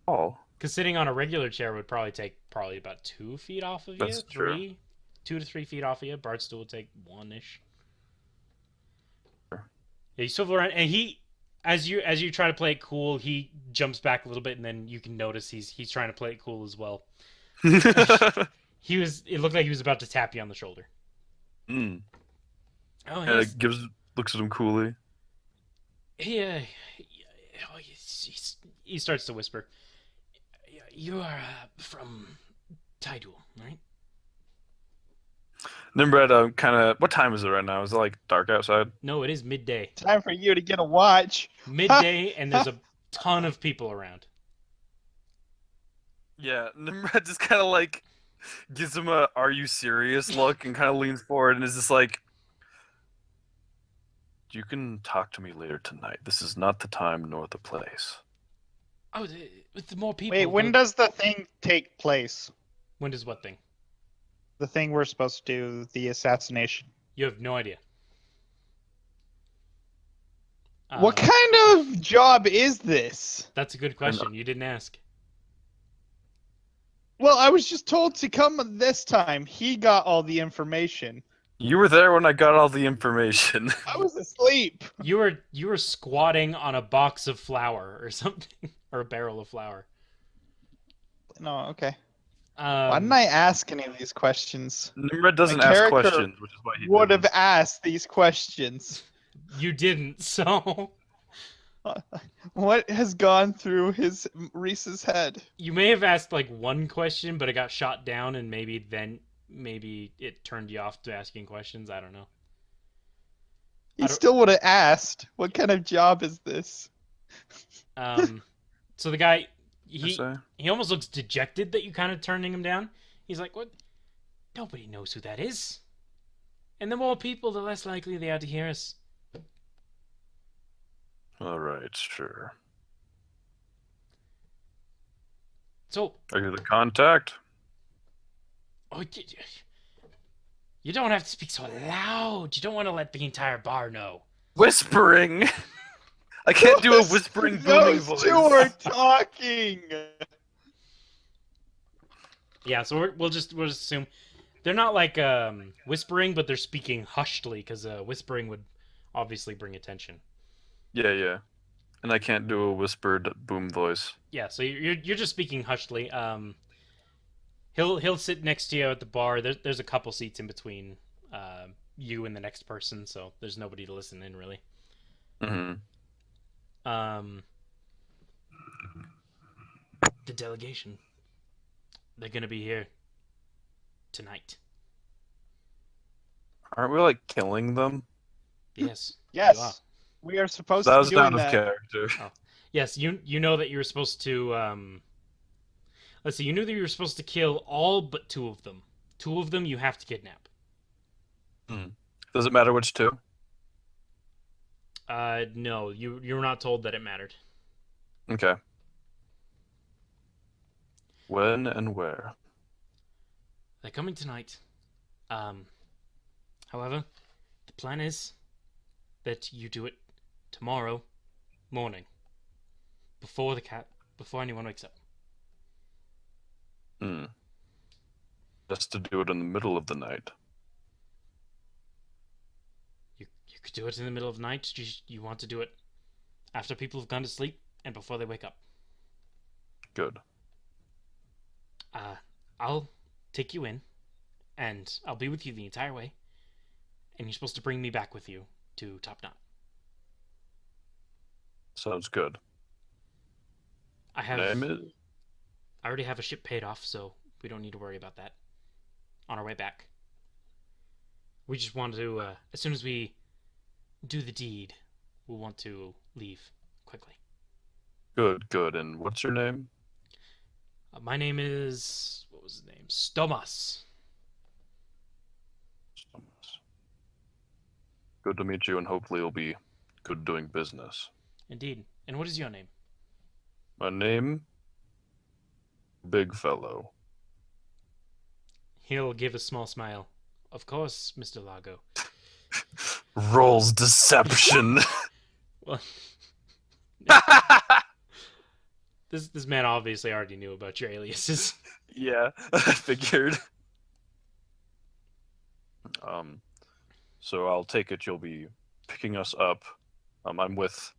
Speaker 3: Oh.
Speaker 2: Because sitting on a regular chair would probably take about 2 feet off of you.
Speaker 3: That's true.
Speaker 2: 2 to 3 feet off of you. Bart stool would take 1-ish.
Speaker 3: Sure.
Speaker 2: Yeah, you swivel around, and he, as you try to play it cool, he jumps back a little bit, and then you can notice he's trying to play it cool as well. It looked like he was about to tap you on the shoulder.
Speaker 3: Mm.
Speaker 2: Oh,
Speaker 3: And it looks at him coolly.
Speaker 2: He starts to whisper. You are from Tidal, right?
Speaker 3: Nimrod, kind of. What time is it right now? Is it like dark outside?
Speaker 2: No, it is midday.
Speaker 1: Time for you to get a watch.
Speaker 2: Midday, and there's a ton of people around.
Speaker 3: Yeah, Nimrod just kind of like gives him a "Are you serious?" look and kind of leans forward and is just like, "You can talk to me later tonight. This is not the time nor the place."
Speaker 2: Oh, with the more people.
Speaker 1: Wait, when does the thing take place?
Speaker 2: When does what thing?
Speaker 1: The thing we're supposed to do, the assassination.
Speaker 2: You have no idea.
Speaker 1: What kind of job is this?
Speaker 2: That's a good question. You didn't ask.
Speaker 1: Well, I was just told to come this time. He got all the information.
Speaker 3: You were there when I got all the information.
Speaker 1: I was asleep.
Speaker 2: You were squatting on a box of flour or something, or a barrel of flour.
Speaker 1: No, okay. Why didn't I ask any of these questions?
Speaker 3: Nimrod doesn't
Speaker 1: My
Speaker 3: ask
Speaker 1: character
Speaker 3: questions, which is why he
Speaker 1: would have
Speaker 3: didn't.
Speaker 1: asked these questions.
Speaker 2: You didn't, so
Speaker 1: What has gone through Reese's head?
Speaker 2: you may have asked like one question, but it got shot down, and maybe it turned you off to asking questions. I don't know.
Speaker 1: He still would have asked, "What kind of job is this?"
Speaker 2: So the guy,
Speaker 3: I say.
Speaker 2: he almost looks dejected that you kind of turning him down. He's like, "What? Nobody knows who that is. And the more people, the less likely they are to hear us."
Speaker 3: All right, sure.
Speaker 2: So,
Speaker 3: Are you the contact?
Speaker 2: oh, you don't have to speak so loud. You don't want to let the entire bar know.
Speaker 3: Whispering. I can't do a whispering booming voice.
Speaker 1: Those two are talking.
Speaker 2: Yeah, so we'll just assume they're not like whispering, but they're speaking hushedly because whispering would obviously bring attention.
Speaker 3: Yeah. And I can't do a whispered boom voice.
Speaker 2: Yeah, so you're just speaking hushedly. He'll sit next to you at the bar. There's a couple seats in between you and the next person, so there's nobody to listen in really.
Speaker 3: Mm-hmm.
Speaker 2: The delegation. They're gonna be here tonight.
Speaker 3: Aren't we like killing them?
Speaker 2: Yes.
Speaker 1: Yes,
Speaker 2: You are.
Speaker 1: we are supposed
Speaker 3: That
Speaker 1: to
Speaker 3: was
Speaker 1: be doing
Speaker 3: out of
Speaker 1: that.
Speaker 3: character.
Speaker 2: Yes, you know that you were supposed to let's see, you knew that you were supposed to kill all but 2 of them. 2 of them you have to kidnap.
Speaker 3: Does it matter which two?
Speaker 2: No, you were not told that it mattered.
Speaker 3: Okay. When and where?
Speaker 2: They're coming tonight. However, the plan is that you do it tomorrow morning. Before anyone wakes up.
Speaker 3: Just to do it in the middle of the night.
Speaker 2: You could do it in the middle of the night. You want to do it after people have gone to sleep and before they wake up.
Speaker 3: Good.
Speaker 2: I'll take you in, and I'll be with you the entire way. and you're supposed to bring me back with you to Top Knot.
Speaker 3: Sounds good.
Speaker 2: I have.
Speaker 3: Name is?
Speaker 2: I already have a ship paid off, so we don't need to worry about that. On our way back. We just want to, as soon as we do the deed, we'll want to leave quickly.
Speaker 3: Good. And what's your name?
Speaker 2: My name is... What was his name? Stomas.
Speaker 3: Good to meet you, and hopefully it'll be good doing business.
Speaker 2: Indeed. And what is your name?
Speaker 3: My name? Big Fellow.
Speaker 2: He'll give a small smile. Of course, Mr. Lago.
Speaker 3: Rolls deception.
Speaker 2: Well, this man obviously already knew about your aliases.
Speaker 3: Yeah, I figured. So I'll take it you'll be picking us up. I'm with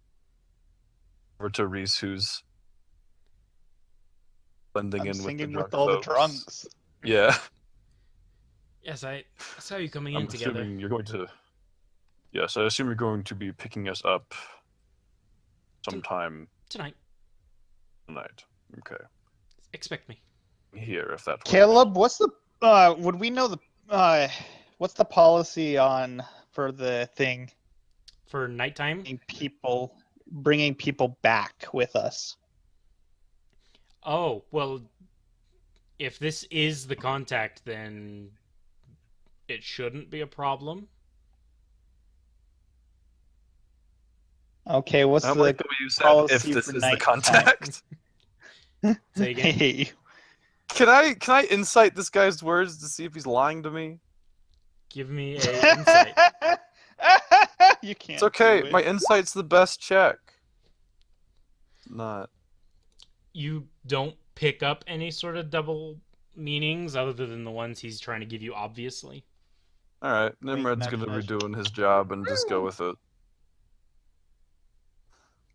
Speaker 3: Reese, who's blending
Speaker 1: I'm
Speaker 3: in with the
Speaker 1: singing
Speaker 3: drunk
Speaker 1: with all the
Speaker 3: folks.
Speaker 1: drunks.
Speaker 3: Yeah.
Speaker 2: Yes, I saw you coming in
Speaker 3: I'm
Speaker 2: together.
Speaker 3: assuming you're going to. Yes, I assume you're going to be picking us up sometime
Speaker 2: Tonight.
Speaker 3: tonight. Okay.
Speaker 2: Expect me.
Speaker 3: Here, if that works.
Speaker 1: Caleb, what's the would we know the what's the policy on for the thing
Speaker 2: For nighttime?
Speaker 1: bringing people back with us?
Speaker 2: Oh, well, if this is the contact, then it shouldn't be a problem.
Speaker 1: Okay, what's
Speaker 3: I don't
Speaker 1: the
Speaker 3: like the way you said if
Speaker 1: policy
Speaker 3: this
Speaker 1: for
Speaker 3: is the
Speaker 1: nighttime?
Speaker 3: contact.
Speaker 2: Say again.
Speaker 1: Hey,
Speaker 3: Can I insight this guy's words to see if he's lying to me?
Speaker 2: Give me a insight.
Speaker 1: you can't.
Speaker 3: It's okay.
Speaker 1: do it.
Speaker 3: My insight's the best check. Not.
Speaker 2: You don't pick up any sort of double meanings other than the ones he's trying to give you, obviously.
Speaker 3: All right, Nimrod's
Speaker 1: mesh,
Speaker 3: gonna be
Speaker 1: mesh.
Speaker 3: doing his job and just go with it.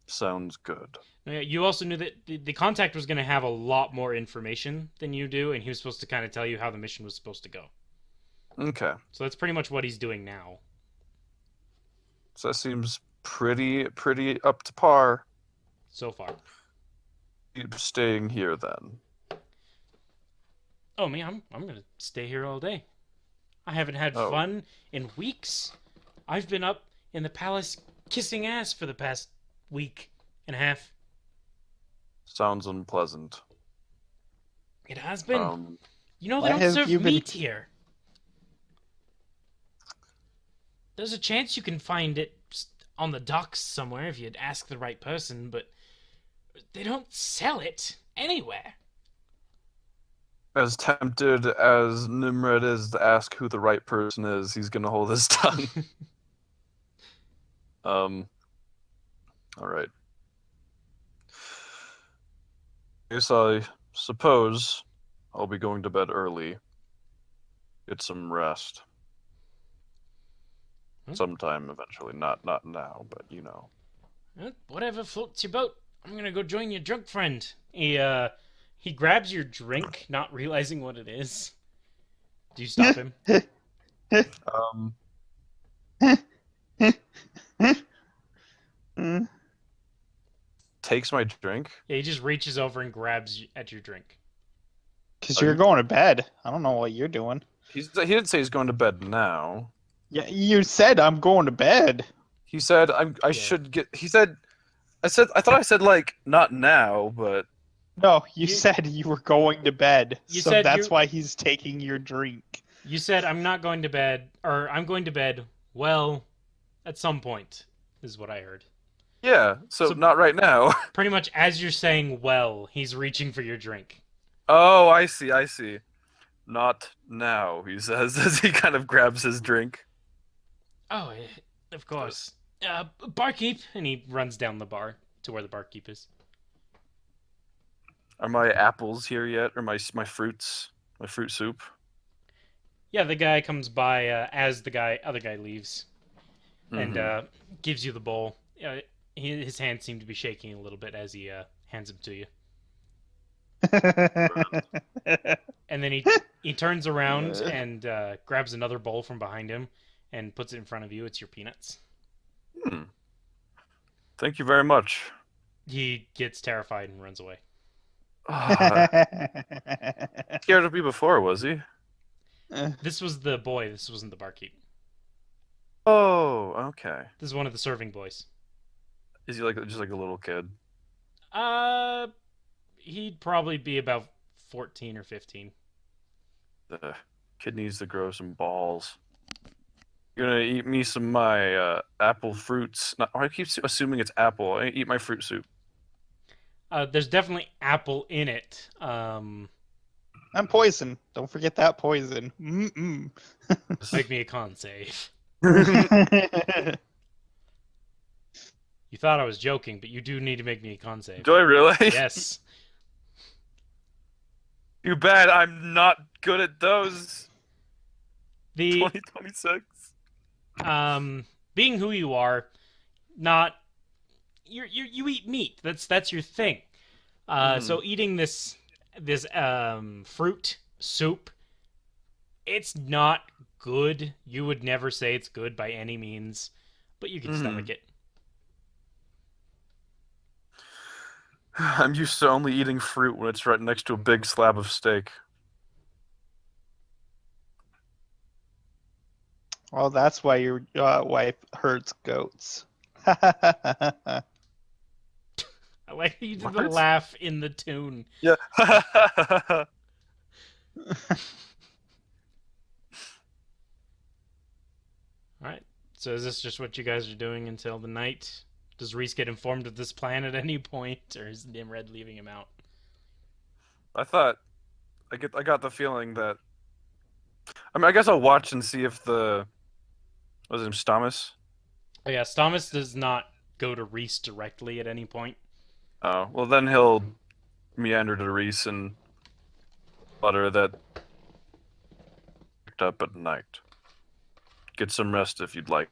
Speaker 3: Sounds good.
Speaker 2: Now, yeah, you also knew that the contact was going to have a lot more information than you do, and he was supposed to kind of tell you how the mission was supposed to go.
Speaker 3: Okay,
Speaker 2: So that's pretty much what he's doing now.
Speaker 3: so that seems pretty up to par.
Speaker 2: So far.
Speaker 3: Keep staying here then.
Speaker 2: Oh, me, I'm going to stay here all day. I haven't had
Speaker 3: Oh.
Speaker 2: fun in weeks. I've been up in the palace kissing ass for the past week and a half.
Speaker 3: Sounds unpleasant.
Speaker 2: It has been. You know, they
Speaker 1: Why
Speaker 2: don't
Speaker 1: have
Speaker 2: serve
Speaker 1: you been-
Speaker 2: meat here. There's a chance you can find it on the docks somewhere if you'd ask the right person, but they don't sell it anywhere.
Speaker 3: As tempted as Nimrod is to ask who the right person is, he's gonna hold his tongue. All right. Guess I suppose I'll be going to bed early. Get some rest. Sometime eventually, not now, but you know.
Speaker 2: Whatever floats your boat. I'm gonna go join your drunk friend. He grabs your drink, not realizing what it is. Do you stop him?
Speaker 1: Mm.
Speaker 3: Takes my drink.
Speaker 2: Yeah, he just reaches over and grabs at your drink.
Speaker 1: Because you're going to bed. I don't know what you're doing.
Speaker 3: He didn't say he's going to bed now.
Speaker 1: Yeah, you said I'm going to bed.
Speaker 3: He said I should get. He said. I thought I said like not now, but
Speaker 1: No, you said you were going to bed.
Speaker 2: You
Speaker 1: So
Speaker 2: said
Speaker 1: that's
Speaker 2: you-
Speaker 1: why he's taking your drink.
Speaker 2: You said I'm not going to bed, or I'm going to bed. Well, at some point, is what I heard.
Speaker 3: yeah. So
Speaker 2: So-
Speaker 3: not right now.
Speaker 2: Pretty much as you're saying "well," he's reaching for your drink.
Speaker 3: Oh, I see. Not now, he says as he kind of grabs his drink.
Speaker 2: Oh, of course. Barkeep, and he runs down the bar to where the barkeep is.
Speaker 3: Are my apples here yet, or my fruits? My fruit soup.
Speaker 2: Yeah, the guy comes by as the other guy leaves, and gives you the bowl. His hands seem to be shaking a little bit as he hands them to you. And then he turns around and grabs another bowl from behind him and puts it in front of you. It's your peanuts.
Speaker 3: Hmm. Thank you very much.
Speaker 2: He gets terrified and runs away.
Speaker 3: Scared of me before, was he?
Speaker 2: This was the boy. This wasn't the barkeep.
Speaker 3: Oh, okay.
Speaker 2: This is one of the serving boys.
Speaker 3: Is he like just like a little kid?
Speaker 2: He'd probably be about 14 or 15.
Speaker 3: The kid needs to grow some balls. You're gonna eat me some of my apple fruits. I keep assuming it's apple. I eat my fruit soup.
Speaker 2: There's definitely apple in it.
Speaker 1: I'm poison. Don't forget that poison. Mm-mm.
Speaker 2: Make me a con save.
Speaker 1: I
Speaker 2: You thought I was joking, but you do need to make me a con save.
Speaker 3: Do I really?
Speaker 2: Yes.
Speaker 3: Too bad I'm not good at those.
Speaker 2: The
Speaker 3: 2026.
Speaker 2: being who you are, not you eat meat. That's your thing. So eating this fruit soup, it's not good. You would never say it's good by any means, but you can stomach it.
Speaker 3: I'm used to only eating fruit when it's right next to a big slab of steak.
Speaker 1: Well, that's why your wife herds goats.
Speaker 2: I like how you did the
Speaker 3: What?
Speaker 2: laugh in the tune.
Speaker 3: Yeah.
Speaker 2: Alright. So is this just what you guys are doing until the night? Does Reese get informed of this plan at any point, or is Nimrod leaving him out?
Speaker 3: I thought I got the feeling that I guess I'll watch and see if the was it Stamus?
Speaker 2: Oh yeah, Stamus does not go to Reese directly at any point.
Speaker 3: Oh, well then he'll meander to Reese and butter that picked up at night. Get some rest if you'd like.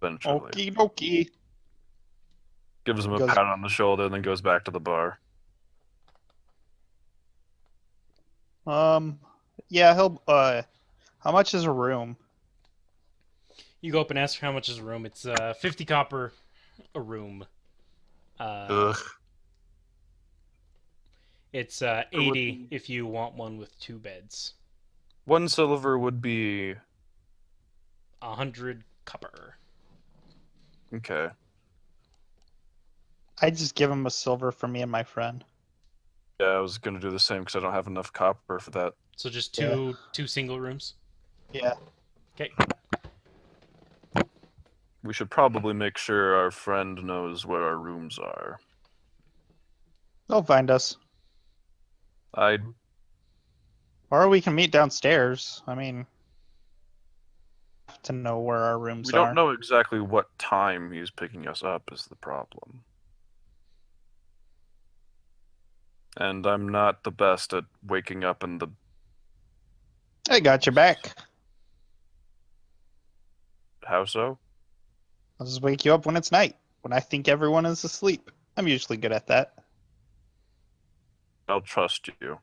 Speaker 3: Eventually.
Speaker 1: Okie dokie.
Speaker 3: Gives him a
Speaker 1: Goes-
Speaker 3: pat on the shoulder and then goes back to the bar.
Speaker 1: Yeah, he'll. How much is a room?
Speaker 2: You go up and ask how much is a room. It's 50 copper a room.
Speaker 3: Ugh.
Speaker 2: It's 80 if you want one with 2 beds.
Speaker 3: 1 silver would be
Speaker 2: 100 copper.
Speaker 3: okay.
Speaker 1: I just give him a silver for me and my friend.
Speaker 3: Yeah, I was gonna do the same because I don't have enough copper for that.
Speaker 2: So just two single rooms.
Speaker 1: Yeah.
Speaker 2: Okay.
Speaker 3: We should probably make sure our friend knows where our rooms are.
Speaker 1: They'll find us.
Speaker 3: I
Speaker 1: Or we can meet downstairs. I mean, have to know where our rooms
Speaker 3: we
Speaker 1: are.
Speaker 3: don't know exactly what time he's picking us up is the problem. And I'm not the best at waking up in the
Speaker 1: I got your back.
Speaker 3: how so?
Speaker 1: I'll just wake you up when it's night. When I think everyone is asleep. I'm usually good at that.
Speaker 3: I'll trust you.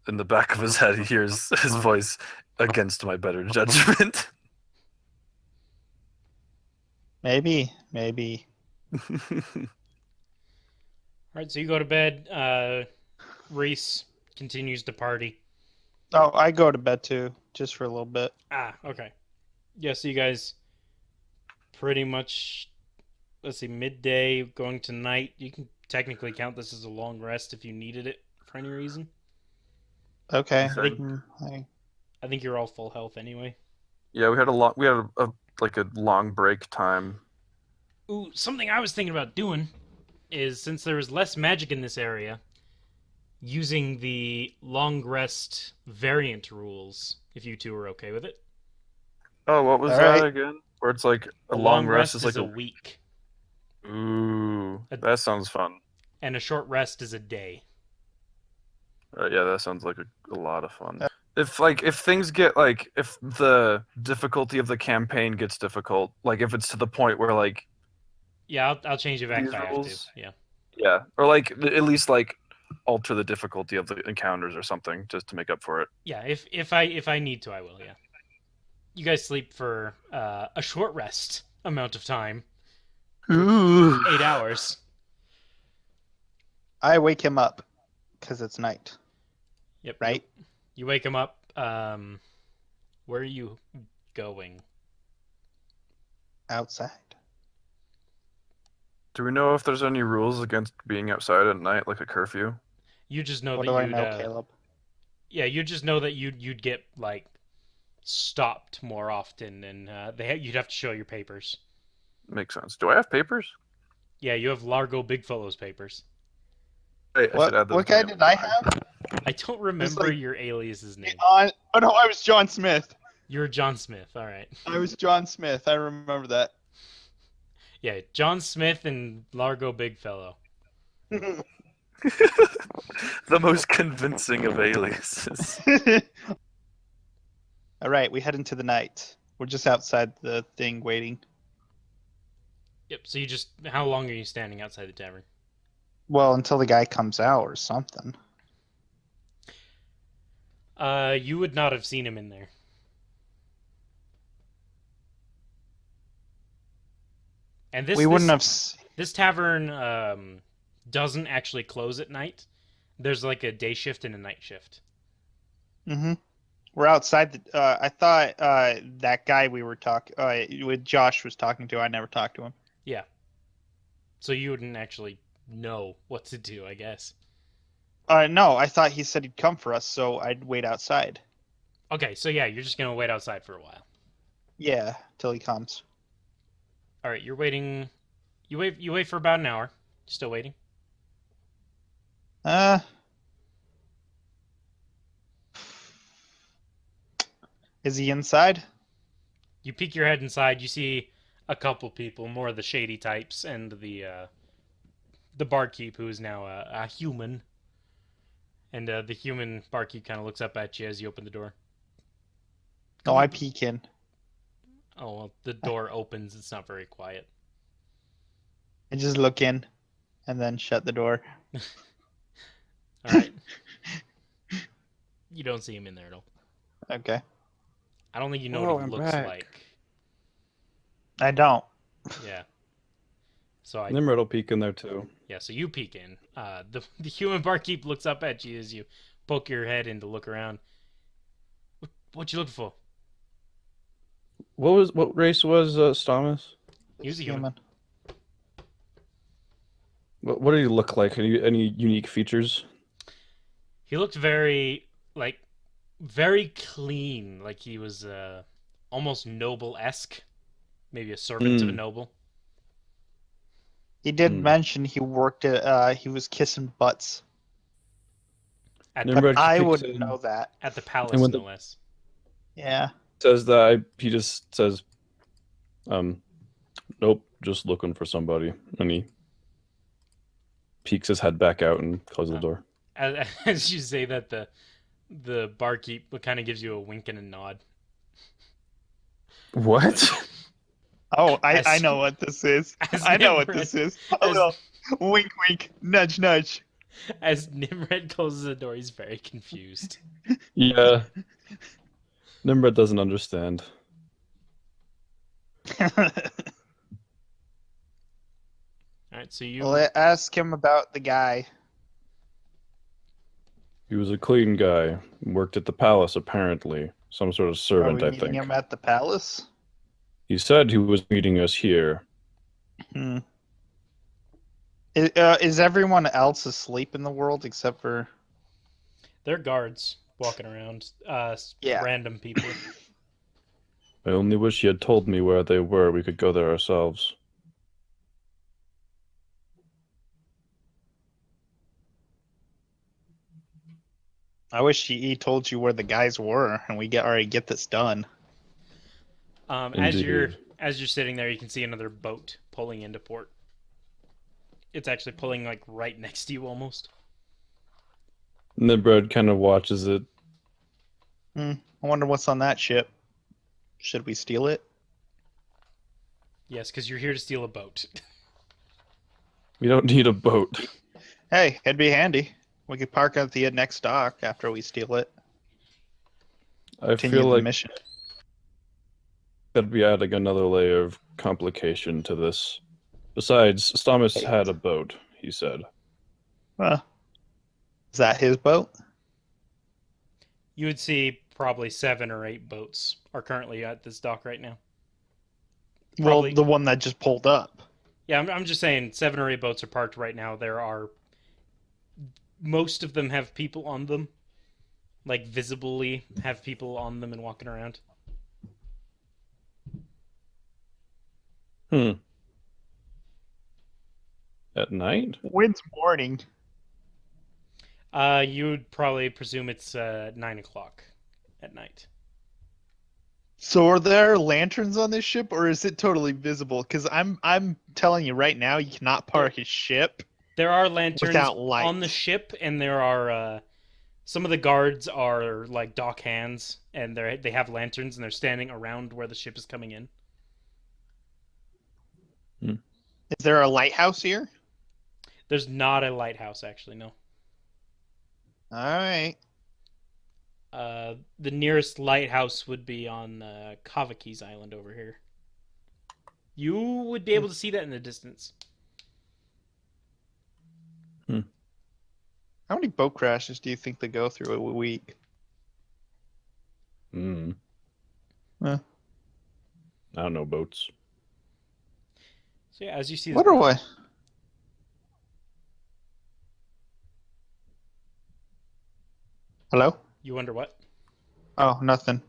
Speaker 3: In the back of his head, he hears his voice against my better judgment.
Speaker 1: Maybe.
Speaker 2: Alright, so you go to bed. Reese continues to party.
Speaker 1: Oh, I go to bed too, just for a little bit.
Speaker 2: Ah, okay. Yeah, so you guys pretty much, let's see, midday going to night. You can technically count this as a long rest if you needed it for any reason.
Speaker 1: Okay.
Speaker 2: I think you're all full health anyway.
Speaker 3: Yeah, we had a long break time.
Speaker 2: Ooh, something I was thinking about doing is, since there is less magic in this area, using the long rest variant rules, if you two are okay with it.
Speaker 3: Oh, what was
Speaker 1: All
Speaker 3: that
Speaker 1: right.
Speaker 3: again? Where it's like a
Speaker 2: A
Speaker 3: long rest is like
Speaker 2: a week,
Speaker 3: Ooh, that sounds fun.
Speaker 2: and a short rest is a day.
Speaker 3: Yeah, that sounds like a lot of fun. If things get if the difficulty of the campaign gets difficult, if it's to the point where
Speaker 2: Yeah, I'll change it back
Speaker 3: These
Speaker 2: if I have to.
Speaker 3: rules?
Speaker 2: Yeah.
Speaker 3: yeah, or at least alter the difficulty of the encounters or something just to make up for it.
Speaker 2: Yeah, if I need to, I will. Yeah. You guys sleep for a short rest amount of time,
Speaker 3: Ooh.
Speaker 2: 8 hours.
Speaker 1: I wake him up because it's night,
Speaker 2: Yep.
Speaker 1: right?
Speaker 2: You wake him up. Where are you going?
Speaker 1: Outside.
Speaker 3: Do we know if there's any rules against being outside at night, like a curfew?
Speaker 2: You just know
Speaker 1: What
Speaker 2: that
Speaker 1: do I
Speaker 2: you'd.
Speaker 1: know, Caleb?
Speaker 2: Yeah, you just know that you'd get like stopped more often, and you'd have to show your papers.
Speaker 3: Makes sense. Do I have papers?
Speaker 2: Yeah, you have Largo Bigfellow's papers.
Speaker 3: I should add those
Speaker 1: What
Speaker 3: to
Speaker 1: guy
Speaker 3: my
Speaker 1: did I
Speaker 3: line.
Speaker 1: have?
Speaker 2: I don't remember
Speaker 1: like-
Speaker 2: your alias's name.
Speaker 1: Oh no, I was John Smith.
Speaker 2: You're John Smith. All right.
Speaker 1: I was John Smith. I remember that.
Speaker 2: Yeah, John Smith and Largo Bigfellow.
Speaker 3: The most convincing of aliases.
Speaker 1: All right, we head into the night. We're just outside the thing waiting.
Speaker 2: Yep. So how long are you standing outside the tavern?
Speaker 1: Well, until the guy comes out or something.
Speaker 2: You would not have seen him in there. And
Speaker 1: We wouldn't have.
Speaker 2: This tavern doesn't actually close at night. There's like a day shift and a night shift.
Speaker 1: Mm-hmm. We're outside the. I thought that guy we were talking with Josh was talking to. I never talked to him.
Speaker 2: Yeah. So you wouldn't actually know what to do, I guess.
Speaker 1: No, I thought he said he'd come for us, so I'd wait outside.
Speaker 2: Okay, so yeah, you're just gonna wait outside for a while.
Speaker 1: Yeah, till he comes.
Speaker 2: All right, you're waiting. You wait for about an hour. Still waiting.
Speaker 1: Is he inside?
Speaker 2: You peek your head inside. You see a couple people, more of the shady types, and the barkeep, who is now a human. And the human barkeep kind of looks up at you as you open the door.
Speaker 1: No, I peek in.
Speaker 2: Oh, well, the door opens. It's not very quiet.
Speaker 1: I just look in, and then shut the door.
Speaker 2: All right. You don't see him in there at all.
Speaker 1: Okay.
Speaker 2: I don't think you know
Speaker 4: Oh,
Speaker 2: what he
Speaker 4: I'm
Speaker 2: looks
Speaker 4: back.
Speaker 2: like.
Speaker 1: I don't.
Speaker 2: Yeah. So
Speaker 4: Nimrod will peek in there too.
Speaker 2: yeah. So you peek in. The human barkeep looks up at you as you poke your head in to look around. What you looking for?
Speaker 4: What race was Stamus?
Speaker 2: He was a human.
Speaker 4: What did he look like? Any unique features?
Speaker 2: He looked very very clean. Like he was almost noble-esque. Maybe a servant of a noble.
Speaker 1: He did mention he worked at. He was kissing butts.
Speaker 4: Nimrod
Speaker 1: But I
Speaker 4: peeks
Speaker 1: wouldn't
Speaker 4: in,
Speaker 1: know that.
Speaker 2: At the palace,
Speaker 4: And when
Speaker 2: no
Speaker 4: the-
Speaker 2: less.
Speaker 1: Yeah.
Speaker 4: Says that he just says, nope, just looking for somebody, and he peeks his head back out and closes the door.
Speaker 2: As you say that, the barkeep kind of gives you a wink and a nod.
Speaker 4: What?
Speaker 1: Oh, I
Speaker 2: As-
Speaker 1: know what this is.
Speaker 2: as
Speaker 1: I know what
Speaker 2: Nimrod-
Speaker 1: this is. A little wink, wink, nudge, nudge.
Speaker 2: As Nimrod closes the door, he's very confused.
Speaker 4: Yeah. Nimrod doesn't understand.
Speaker 2: All right, so you.
Speaker 1: Well, ask him about the guy.
Speaker 4: He was a clean guy. Worked at the palace, apparently. Some sort of
Speaker 1: Are
Speaker 4: servant,
Speaker 1: we
Speaker 4: I
Speaker 1: meeting
Speaker 4: think.
Speaker 1: him at the palace?
Speaker 4: He said he was meeting us here.
Speaker 1: Hmm. Is everyone else asleep in the world except for?
Speaker 2: They're guards walking around.
Speaker 1: Yeah.
Speaker 2: Random people.
Speaker 4: I only wish he had told me where they were. We could go there ourselves.
Speaker 1: I wish he told you where the guys were, and we already get this done.
Speaker 2: As you're
Speaker 4: Indeed.
Speaker 2: sitting there, you can see another boat pulling into port. It's actually pulling like right next to you, almost.
Speaker 4: Nimrod kind of watches it.
Speaker 1: I wonder what's on that ship. Should we steal it?
Speaker 2: Yes, because you're here to steal a boat.
Speaker 4: We don't need a boat.
Speaker 1: Hey, it'd be handy. We could park at the next dock after we steal it.
Speaker 4: I
Speaker 1: Continue
Speaker 4: feel
Speaker 1: the
Speaker 4: like
Speaker 1: mission.
Speaker 4: that'd be adding another layer of complication to this. Besides, Stamus had a boat, he said.
Speaker 1: Well, is that his boat?
Speaker 2: You would see probably 7 or 8 boats are currently at this dock right now. Probably-
Speaker 1: Well, the one that just pulled up.
Speaker 2: Yeah, I'm just saying 7 or 8 boats are parked right now. Most of them have people on them. Like, visibly have people on them and walking around.
Speaker 4: At night?
Speaker 1: When's morning?
Speaker 2: You would probably presume it's 9 o'clock at night.
Speaker 1: So are there lanterns on this ship, or is it totally visible? Because I'm telling you right now, you cannot park a ship.
Speaker 2: There are lanterns
Speaker 1: Without light.
Speaker 2: on the ship, and there are some of the guards are like dock hands, and they have lanterns, and they're standing around where the ship is coming in.
Speaker 1: Is there a lighthouse here?
Speaker 2: There's not a lighthouse, actually, no.
Speaker 1: All right.
Speaker 2: The nearest lighthouse would be on Kavaki's island over here. You would be able to see that in the distance.
Speaker 1: How many boat crashes do you think they go through a week?
Speaker 4: Hmm.
Speaker 1: Huh.
Speaker 4: I don't know boats.
Speaker 2: So yeah, as you see,
Speaker 1: What are we? Hello?
Speaker 2: you wonder what?
Speaker 1: Oh, nothing.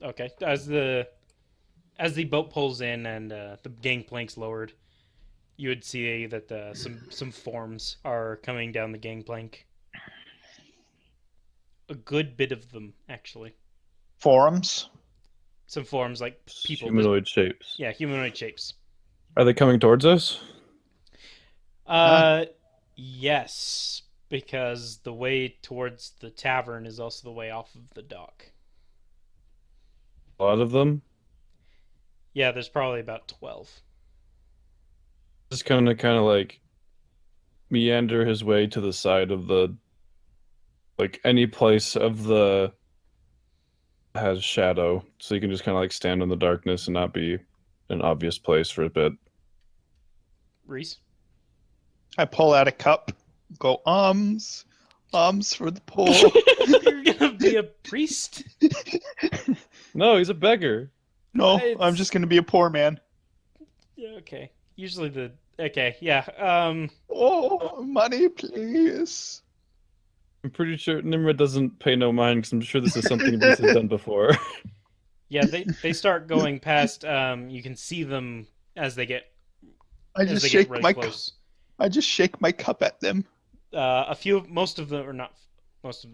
Speaker 2: Okay, as the boat pulls in and the gangplank's lowered, you would see that some forms are coming down the gangplank. A good bit of them, actually.
Speaker 1: Forums?
Speaker 2: Some forms like people.
Speaker 4: Humanoid shapes.
Speaker 2: Yeah, humanoid shapes.
Speaker 4: Are they coming towards us?
Speaker 2: Yes, because the way towards the tavern is also the way off of the dock.
Speaker 4: A lot of them?
Speaker 2: Yeah, there's probably about 12.
Speaker 4: Just kind of like meander his way to the side of the, like, any place of the has shadow, so you can just kind of like stand in the darkness and not be an obvious place for a bit.
Speaker 2: Reese?
Speaker 1: I pull out a cup, go, ums for the poor.
Speaker 2: You're gonna be a priest?
Speaker 4: No, he's a beggar.
Speaker 1: No,
Speaker 2: It's-
Speaker 1: I'm just going to be a poor man.
Speaker 2: Yeah, okay. Usually okay, yeah.
Speaker 1: Oh, money, please.
Speaker 4: I'm pretty sure Nimrod doesn't pay no mind because I'm sure this is something Reese has done before.
Speaker 2: Yeah, they start going past. You can see them as they get
Speaker 1: I
Speaker 2: as
Speaker 1: just
Speaker 2: they
Speaker 1: shake
Speaker 2: get really
Speaker 1: my
Speaker 2: close.
Speaker 1: I just shake my cup at them.
Speaker 2: Most of them, or not most of,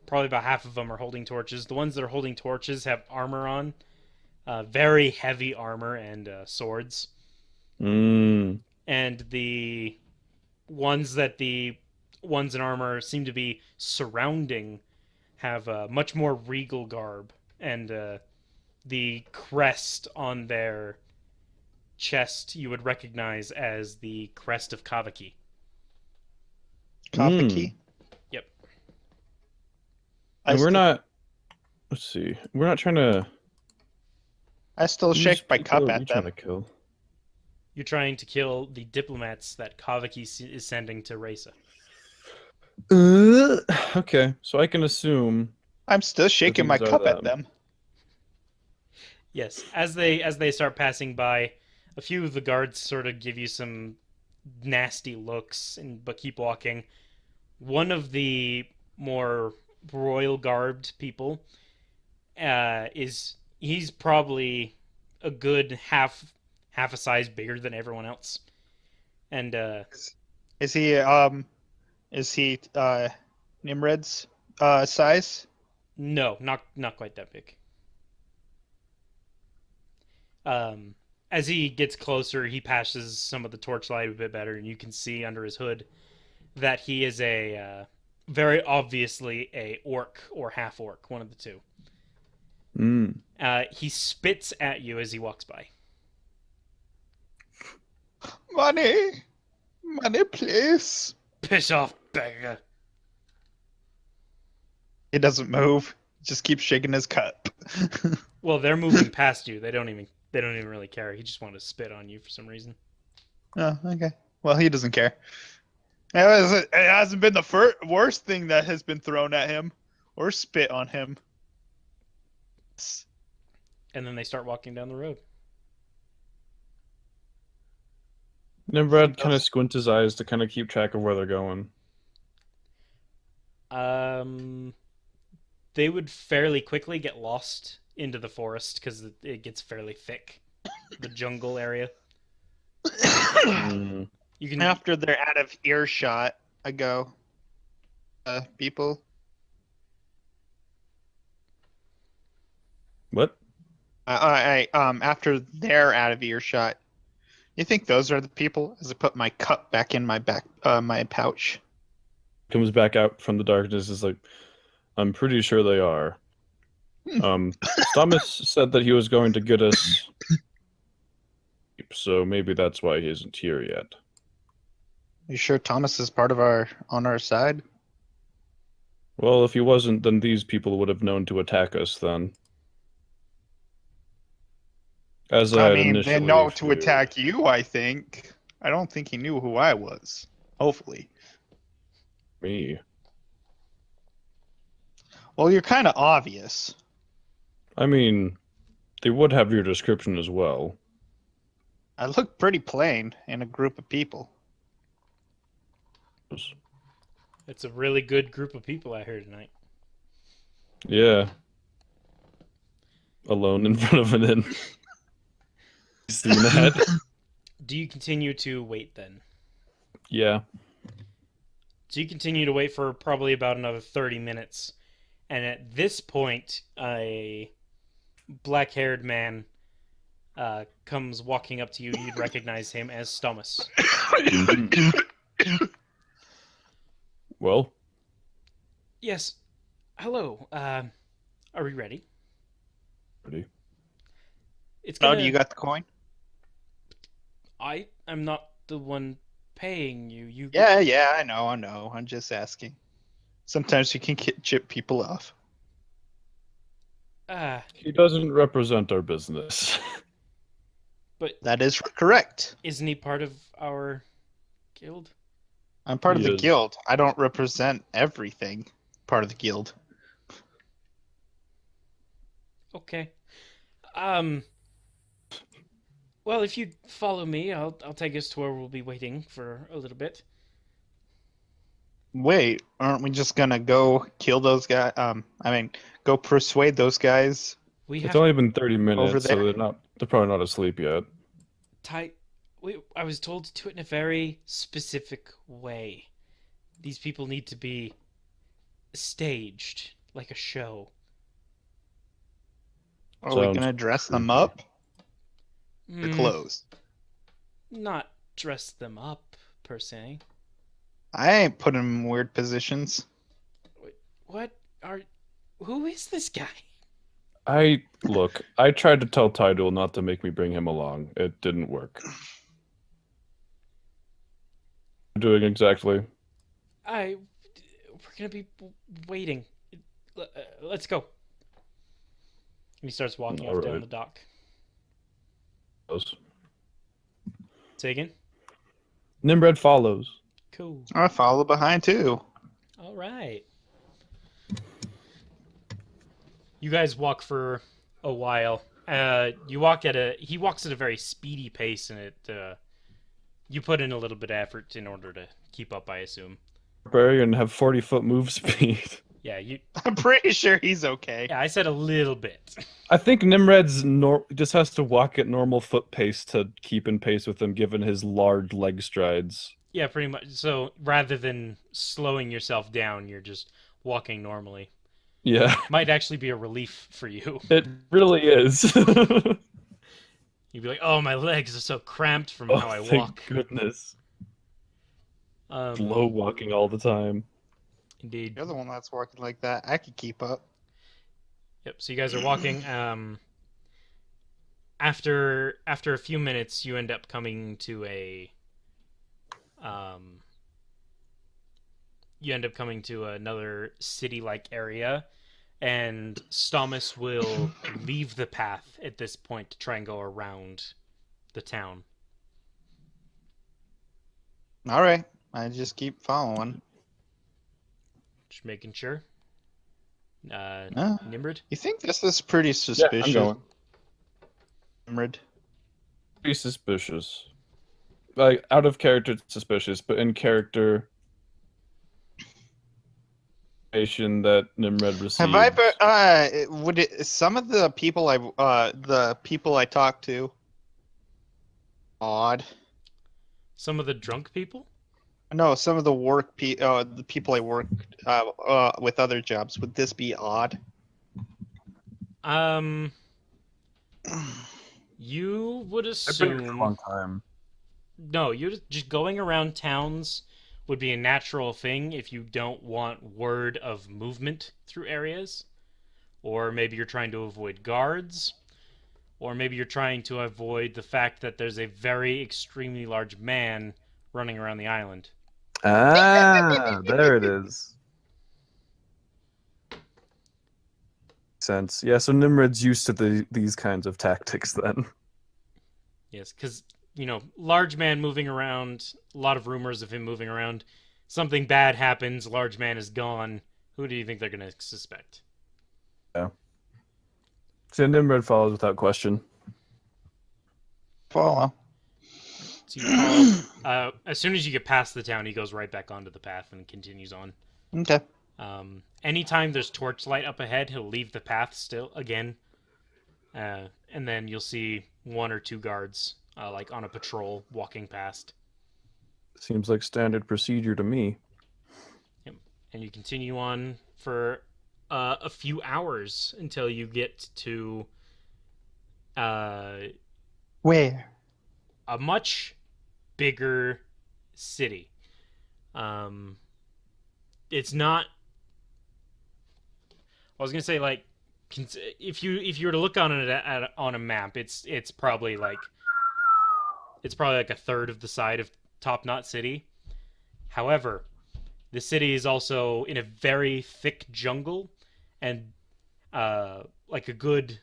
Speaker 2: probably about half of them are holding torches. The ones that are holding torches have armor on, very heavy armor and swords.
Speaker 4: Mm.
Speaker 2: And the ones in armor seem to be surrounding have much more regal garb, and the crest on their chest you would recognize as the crest of Kavaki.
Speaker 1: Kavaki?
Speaker 2: Yep.
Speaker 4: And we're not. Let's see. We're not trying to.
Speaker 1: I still
Speaker 4: Whose
Speaker 1: shake my
Speaker 4: people
Speaker 1: cup
Speaker 4: are
Speaker 1: at
Speaker 4: we trying
Speaker 1: them.
Speaker 4: to kill?
Speaker 2: You're trying to kill the diplomats that Kavaki is sending to Reza.
Speaker 4: Okay, so I can assume.
Speaker 1: I'm still shaking my
Speaker 4: these are
Speaker 1: cup at
Speaker 4: them.
Speaker 1: them.
Speaker 2: Yes, as they start passing by, a few of the guards sort of give you some nasty looks, but keep walking. One of the more royal garbed people he's probably a good half a size bigger than everyone else, and
Speaker 1: Is he Nimrod's size?
Speaker 2: no, not quite that big. As he gets closer, he passes some of the torchlight a bit better, and you can see under his hood that he is very obviously a orc or half orc, one of the two.
Speaker 4: Mm.
Speaker 2: He spits at you as he walks by.
Speaker 1: Money, please.
Speaker 2: Piss off, beggar.
Speaker 1: He doesn't move. Just keeps shaking his cup.
Speaker 2: Well, they're moving past you. They don't even really care. He just wanted to spit on you for some reason.
Speaker 1: Oh, okay. Well, he doesn't care. It hasn't been the worst thing that has been thrown at him or spit on him.
Speaker 2: And then they start walking down the road.
Speaker 4: Nimrod kind of squints his eyes to kind of keep track of where they're going.
Speaker 2: They would fairly quickly get lost into the forest because it gets fairly thick. The jungle area.
Speaker 4: Mm.
Speaker 2: You can
Speaker 1: After they're out of earshot, I go, people.
Speaker 4: What?
Speaker 1: After they're out of earshot, you think those are the people? As I put my cup back in my my pouch.
Speaker 4: Comes back out from the darkness is like, I'm pretty sure they are. Thomas said that he was going to get us, so maybe that's why he isn't here yet.
Speaker 1: You sure Thomas is on our side?
Speaker 4: Well, if he wasn't, then these people would have known to attack us then. As I
Speaker 1: I
Speaker 4: had
Speaker 1: mean, they
Speaker 4: initially
Speaker 1: know to
Speaker 4: feared.
Speaker 1: attack you, I think. I don't think he knew who I was. Hopefully.
Speaker 4: Me.
Speaker 1: Well, you're kind of obvious.
Speaker 4: I mean, they would have your description as well.
Speaker 1: I look pretty plain in a group of people.
Speaker 2: It's a really good group of people out here tonight.
Speaker 4: Yeah. Alone in front of an inn. You seen that?
Speaker 2: Do you continue to wait then?
Speaker 4: Yeah.
Speaker 2: So you continue to wait for probably about another 30 minutes. And at this point, a black-haired man comes walking up to you. You'd recognize him as Thomas.
Speaker 4: Well,
Speaker 2: Yes. Hello. Are we ready?
Speaker 4: ready.
Speaker 2: It's
Speaker 1: Oh,
Speaker 2: gonna...
Speaker 1: do you got the coin?
Speaker 2: I am not the one paying you. You
Speaker 1: Yeah, I know. I'm just asking. Sometimes you can chip people off.
Speaker 4: He doesn't represent our business.
Speaker 2: But
Speaker 1: That is correct.
Speaker 2: isn't he part of our guild?
Speaker 1: I'm part of
Speaker 4: He
Speaker 1: the
Speaker 4: is.
Speaker 1: guild. I don't represent everything. Part of the guild.
Speaker 2: Okay. Well, if you follow me, I'll take us to where we'll be waiting for a little bit.
Speaker 1: Wait, aren't we just gonna go kill those guys? Go persuade those guys.
Speaker 2: We
Speaker 4: It's
Speaker 2: have
Speaker 4: only been 30 minutes, so
Speaker 1: there?
Speaker 4: they're probably not asleep yet.
Speaker 2: I was told to do it in a very specific way. These people need to be staged like a show.
Speaker 1: Are we
Speaker 4: Sounds
Speaker 1: gonna dress them
Speaker 4: creepy.
Speaker 1: up? The
Speaker 2: Hmm,
Speaker 1: clothes.
Speaker 2: not dress them up per se.
Speaker 1: I ain't putting them in weird positions.
Speaker 2: What are? Who is this guy?
Speaker 4: I tried to tell Tidal not to make me bring him along. It didn't work. Doing exactly.
Speaker 2: We're gonna be waiting. Let's go. And he starts walking off down
Speaker 4: Alright.
Speaker 2: the dock.
Speaker 4: Follows.
Speaker 2: Say again.
Speaker 4: Nimrod follows.
Speaker 2: Cool.
Speaker 1: I follow behind too.
Speaker 2: All right. You guys walk for a while. He walks at a very speedy pace, and you put in a little bit of effort in order to keep up, I assume.
Speaker 4: Barbarian have 40-foot move speed.
Speaker 2: Yeah,
Speaker 1: I'm pretty sure he's okay.
Speaker 2: I said a little bit.
Speaker 4: I think Nimrod's just has to walk at normal foot pace to keep in pace with him, given his large leg strides.
Speaker 2: Yeah, pretty much. So rather than slowing yourself down, you're just walking normally.
Speaker 4: Yeah,
Speaker 2: Might actually be a relief for you.
Speaker 4: it really is.
Speaker 2: You'd be like, "Oh, my legs are so cramped from
Speaker 4: Oh,
Speaker 2: how I
Speaker 4: thank
Speaker 2: walk."
Speaker 4: goodness.
Speaker 2: Um,
Speaker 4: Slow walking all the time.
Speaker 2: Indeed.
Speaker 1: You're the one that's walking like that. I could keep up.
Speaker 2: Yep. So you guys are walking. After a few minutes, you end up coming to you end up coming to another city-like area, and Stomus will leave the path at this point to try and go around the town.
Speaker 1: All right. I just keep following.
Speaker 2: Just making sure.
Speaker 1: Uh,
Speaker 2: Nimrod?
Speaker 1: You think this is pretty
Speaker 4: Yeah,
Speaker 1: suspicious,
Speaker 4: I'm going.
Speaker 1: Nimrod?
Speaker 4: Be suspicious. Like out of character, it's suspicious, but in character, information that Nimrod received.
Speaker 1: Have I? Would it? Some of the people I talked to. Odd.
Speaker 2: Some of the drunk people?
Speaker 1: No, some of the the people I work with other jobs. Would this be odd?
Speaker 2: You would
Speaker 3: I've been here for a
Speaker 2: assume...
Speaker 3: long time.
Speaker 2: No, you just going around towns would be a natural thing if you don't want word of movement through areas. Or maybe you're trying to avoid guards. Or maybe you're trying to avoid the fact that there's a very extremely large man running around the island.
Speaker 3: Ah, there it is. Sense. Yeah, so Nimrod's used to these kinds of tactics then.
Speaker 2: Yes, because, large man moving around, a lot of rumors of him moving around. Something bad happens, large man is gone. Who do you think they're going to suspect?
Speaker 3: Yeah.
Speaker 4: So Nimrod follows without question.
Speaker 1: Follow.
Speaker 2: So you follow, as soon as you get past the town, he goes right back onto the path and continues on.
Speaker 1: Okay.
Speaker 2: Anytime there's torchlight up ahead, he'll leave the path still again. And then you'll see one or two guards, like on a patrol, walking past.
Speaker 4: Seems like standard procedure to me.
Speaker 2: Yep. And you continue on for a few hours until you get to
Speaker 1: Where?
Speaker 2: a much bigger city. It's not. I was gonna say, like, if you were to look on it on a map, it's probably like a third of the side of Top Knot City. However, the city is also in a very thick jungle, and like a good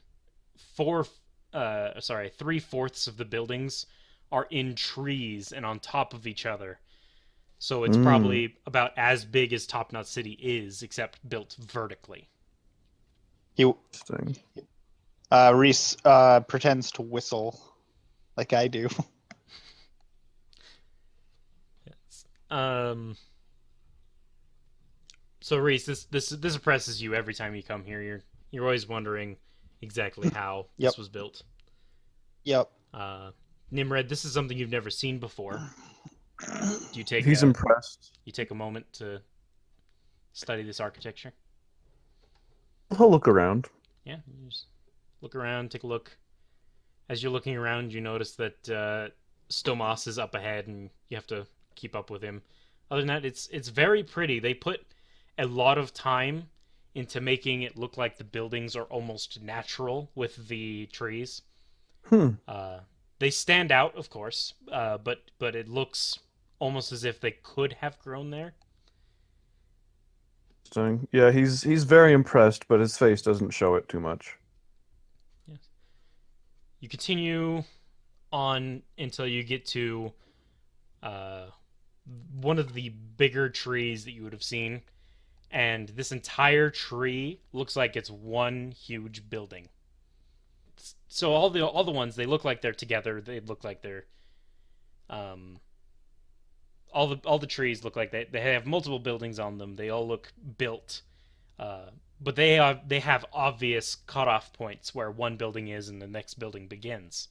Speaker 2: 3/4 of the buildings are in trees and on top of each other. So it's probably about as big as Top Knot City is, except built vertically.
Speaker 4: Interesting.
Speaker 1: Reese pretends to whistle, like I do.
Speaker 2: Yes. So Reese, this impresses you every time you come here. You're always wondering exactly how
Speaker 1: Yep.
Speaker 2: this was built.
Speaker 1: Yep.
Speaker 2: Nimrod, this is something you've never seen before. Do you take
Speaker 4: He's impressed.
Speaker 2: you take a moment to study this architecture?
Speaker 4: He'll look around.
Speaker 2: Yeah, you just look around, take a look. As you're looking around, you notice that Stomas is up ahead, and you have to keep up with him. Other than that, it's very pretty. They put a lot of time into making it look like the buildings are almost natural with the trees. They stand out, of course, but it looks almost as if they could have grown there.
Speaker 4: Interesting. Yeah, he's very impressed, but his face doesn't show it too much.
Speaker 2: Yes. You continue on until you get to one of the bigger trees that you would have seen, and this entire tree looks like it's one huge building. So all the ones, they look like they're together. They look like they're all the trees look like they have multiple buildings on them. They all look built, but they have obvious cutoff points where one building is and the next building begins.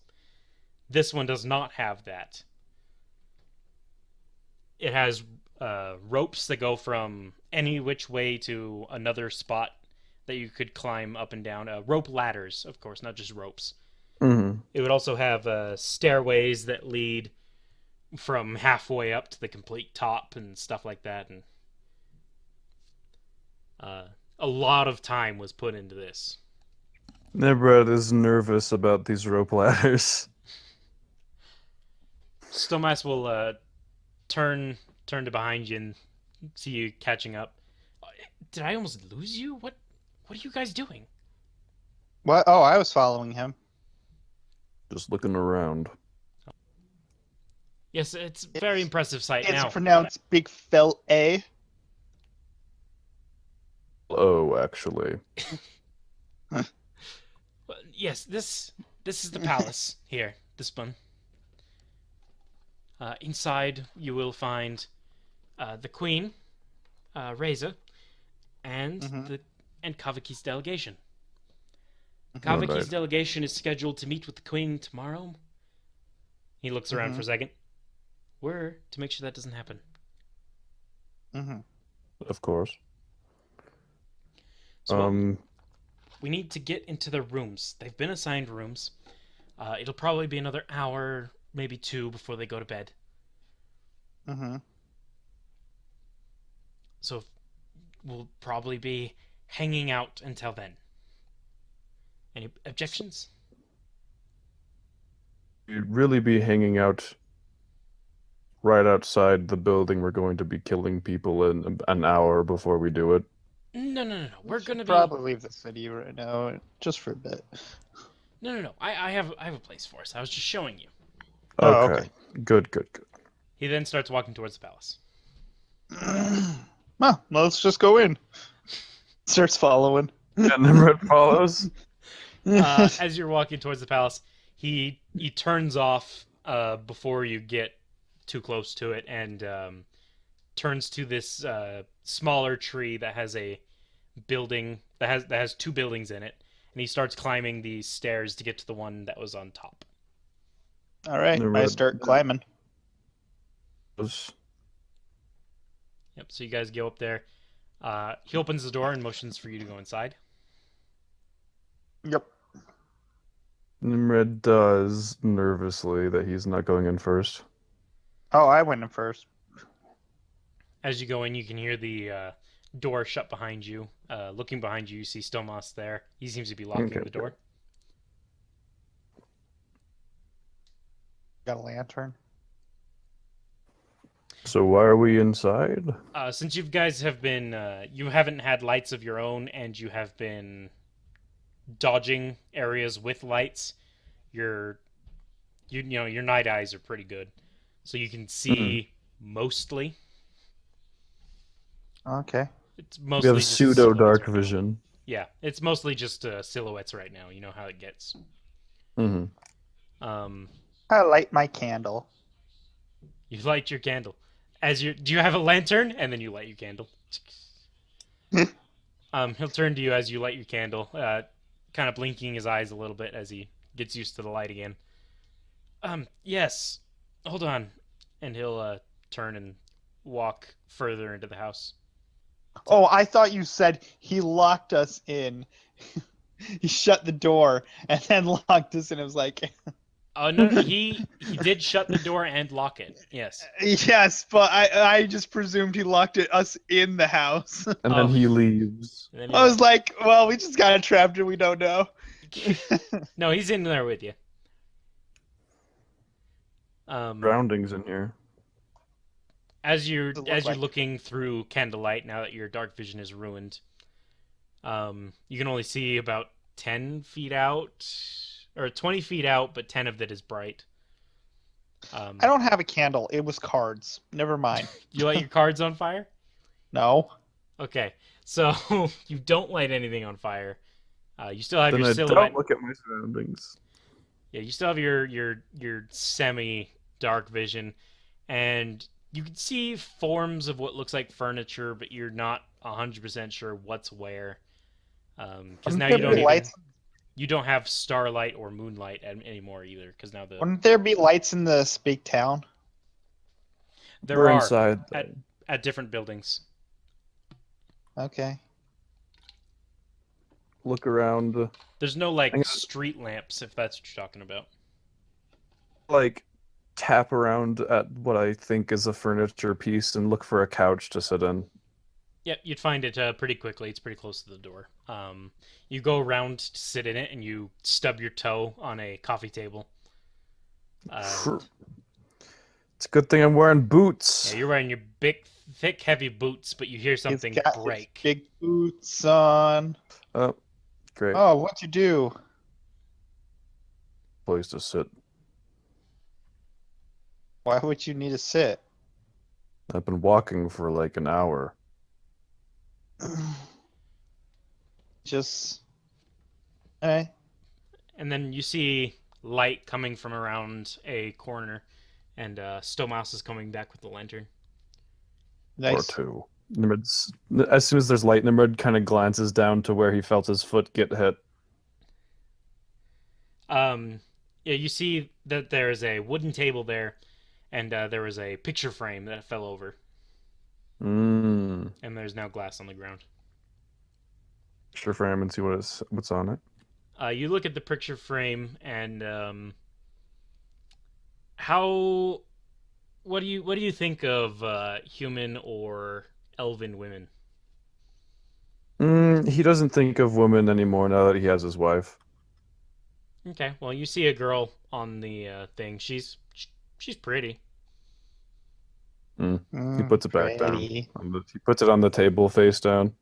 Speaker 2: This one does not have that. It has ropes that go from any which way to another spot that you could climb up and down. Rope ladders, of course, not just ropes.
Speaker 4: Mm-hmm.
Speaker 2: It would also have stairways that lead from halfway up to the complete top and stuff like that. And a lot of time was put into this.
Speaker 4: Nimrod is nervous about these rope ladders.
Speaker 2: Stomas will turn to behind you and see you catching up. Did I almost lose you? What are you guys doing?
Speaker 1: What? Oh, I was following him.
Speaker 4: Just looking around.
Speaker 2: Yes, it's a very impressive sight.
Speaker 1: It's
Speaker 2: Now,
Speaker 1: pronounced Big Fel A.
Speaker 4: Oh, actually.
Speaker 2: yes, this is the palace here. This one. Inside, you will find the Queen, Reza, and Kaviki's delegation. Kaviki's
Speaker 4: Alright.
Speaker 2: delegation is scheduled to meet with the Queen tomorrow. He looks around for a second. We're to make sure that doesn't happen.
Speaker 4: Of course.
Speaker 2: So we need to get into their rooms. They've been assigned rooms. It'll probably be another hour, maybe 2, before they go to bed. So we'll probably be hanging out until then. Any objections?
Speaker 4: You'd really be hanging out right outside the building we're going to be killing people in an hour before we do it.
Speaker 2: No. We're gonna be
Speaker 1: probably leave the city right now, just for a bit.
Speaker 2: No. I have a place for us. I was just showing you.
Speaker 1: Oh,
Speaker 4: Okay. Good.
Speaker 2: He then starts walking towards the palace.
Speaker 1: Well, let's just go in. Starts following.
Speaker 4: And Nimrod follows.
Speaker 2: As you're walking towards the palace, he turns off before you get too close to it, and turns to this smaller tree that has a building that has 2 buildings in it, and he starts climbing the stairs to get to the one that was on top.
Speaker 1: All right, I start climbing.
Speaker 2: Yep. So you guys go up there. He opens the door and motions for you to go inside.
Speaker 1: Yep.
Speaker 4: Nimrod does nervously that he's not going in first.
Speaker 1: Oh, I went in first.
Speaker 2: As you go in, you can hear the door shut behind you. Looking behind you, you see Stomos there. He seems to be locking the door.
Speaker 1: Got a lantern.
Speaker 4: So why are we inside?
Speaker 2: Since you guys have been, you haven't had lights of your own, and you have been dodging areas with lights, your night eyes are pretty good, so you can see mostly.
Speaker 1: Okay.
Speaker 2: It's mostly
Speaker 4: We have
Speaker 2: just
Speaker 4: pseudo dark
Speaker 2: silhouettes right now.
Speaker 4: vision.
Speaker 2: Yeah, it's mostly just silhouettes right now. You know how it gets.
Speaker 1: I light my candle.
Speaker 2: You light your candle. Do you have a lantern? And then you light your candle. He'll turn to you as you light your candle, kind of blinking his eyes a little bit as he gets used to the light again. Yes. Hold on. And he'll turn and walk further into the house.
Speaker 1: Oh, I thought you said he locked us in. He shut the door and then locked us in. It was like...
Speaker 2: Oh, no, he did shut the door and lock it. Yes.
Speaker 1: Yes, but I just presumed he locked us in the house.
Speaker 4: And then he leaves.
Speaker 1: I was like, well, we just got trapped and we don't know.
Speaker 2: No, he's in there with you.
Speaker 4: Groundings in here.
Speaker 2: As you're looking through candlelight, now that your dark vision is ruined, you can only see about 10 feet out, or 20 feet out, but 10 of it is bright.
Speaker 1: I don't have a candle. It was cards. Never mind.
Speaker 2: You light your cards on fire?
Speaker 1: No.
Speaker 2: Okay, so you don't light anything on fire. You still have
Speaker 4: Then
Speaker 2: your
Speaker 4: I
Speaker 2: silhouette.
Speaker 4: don't look at my surroundings.
Speaker 2: Yeah, you still have your semi-dark vision, and you can see forms of what looks like furniture, but you're not 100% sure what's where. Because now you don't have starlight or moonlight anymore either. Because now
Speaker 1: Wouldn't there be lights in this big town?
Speaker 2: There are
Speaker 4: inside
Speaker 2: at different buildings.
Speaker 1: Okay.
Speaker 4: Look around.
Speaker 2: There's no street lamps, if that's what you're talking about.
Speaker 4: Tap around at what I think is a furniture piece and look for a couch to sit in.
Speaker 2: Yeah, you'd find it pretty quickly. It's pretty close to the door. You go around to sit in it, and you stub your toe on a coffee table.
Speaker 4: It's a good thing I'm wearing boots.
Speaker 2: Yeah, you're wearing your big, thick, heavy boots, but you hear something
Speaker 1: He's got his
Speaker 2: break.
Speaker 1: big boots on.
Speaker 4: Oh, great.
Speaker 1: Oh, what'd you do?
Speaker 4: Place to sit.
Speaker 1: Why would you need to sit?
Speaker 4: I've been walking for like an hour.
Speaker 1: Just. Alright.
Speaker 2: And then you see light coming from around a corner, and Stomas is coming back with the lantern.
Speaker 4: Or
Speaker 1: Nice.
Speaker 4: two. Nimrod's, as soon as there's light, Nimrod kind of glances down to where he felt his foot get hit.
Speaker 2: Yeah, you see that there is a wooden table there, and there was a picture frame that fell over,
Speaker 4: Mmm.
Speaker 2: and there's now glass on the ground.
Speaker 4: Sure frame and see what's on it.
Speaker 2: You look at the picture frame, and how? What do you think of human or elven women?
Speaker 4: He doesn't think of women anymore now that he has his wife.
Speaker 2: Okay, well, you see a girl on the thing. She's pretty.
Speaker 4: He puts it back down.
Speaker 1: Pretty.
Speaker 4: He puts it on the table face down.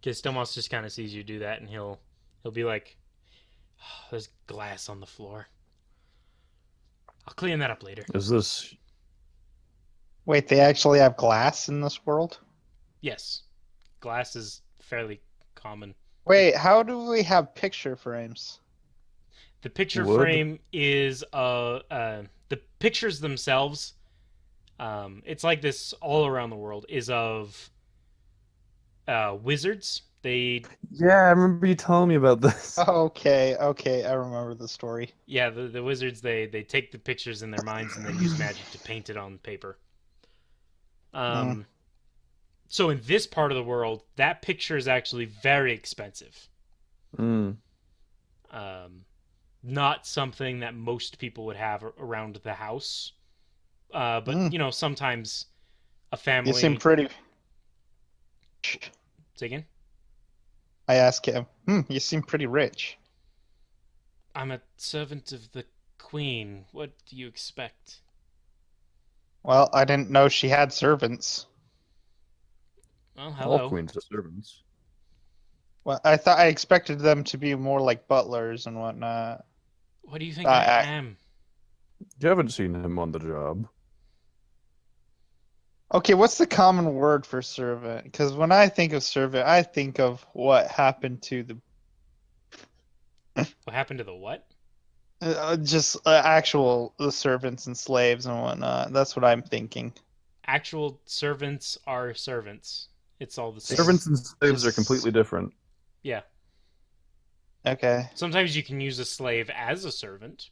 Speaker 2: Because Stomos just kind of sees you do that, and he'll be like, oh, "There's glass on the floor. I'll clean that up later."
Speaker 4: Is this...
Speaker 1: Wait, they actually have glass in this world?
Speaker 2: Yes, glass is fairly common.
Speaker 1: Wait, how do we have picture frames?
Speaker 2: The picture
Speaker 4: Wood?
Speaker 2: frame is the pictures themselves. It's like this all around the world is of wizards. They
Speaker 4: Yeah, I remember you telling me about this.
Speaker 1: Okay, I remember the story.
Speaker 2: yeah the wizards they take the pictures in their minds and then use magic to paint it on paper. So in this part of the world, that picture is actually very expensive. Not something that most people would have around the house. But you know, sometimes a family.
Speaker 1: You seem pretty.
Speaker 2: Say again?
Speaker 1: I asked him. You seem pretty rich.
Speaker 2: I'm a servant of the queen. What do you expect?
Speaker 1: Well, I didn't know she had servants.
Speaker 2: Well, hello.
Speaker 4: All queens are servants.
Speaker 1: Well, I expected them to be more like butlers and whatnot.
Speaker 2: What do you think I am?
Speaker 4: You haven't seen him on the job.
Speaker 1: Okay, what's the common word for servant? Because when I think of servant, I think of what happened to the
Speaker 2: What happened to the what?
Speaker 1: just actual the servants and slaves and whatnot. That's what I'm thinking.
Speaker 2: Actual servants are servants. It's all the same.
Speaker 4: Servants and slaves are completely different.
Speaker 2: Yeah.
Speaker 1: Okay.
Speaker 2: Sometimes you can use a slave as a servant.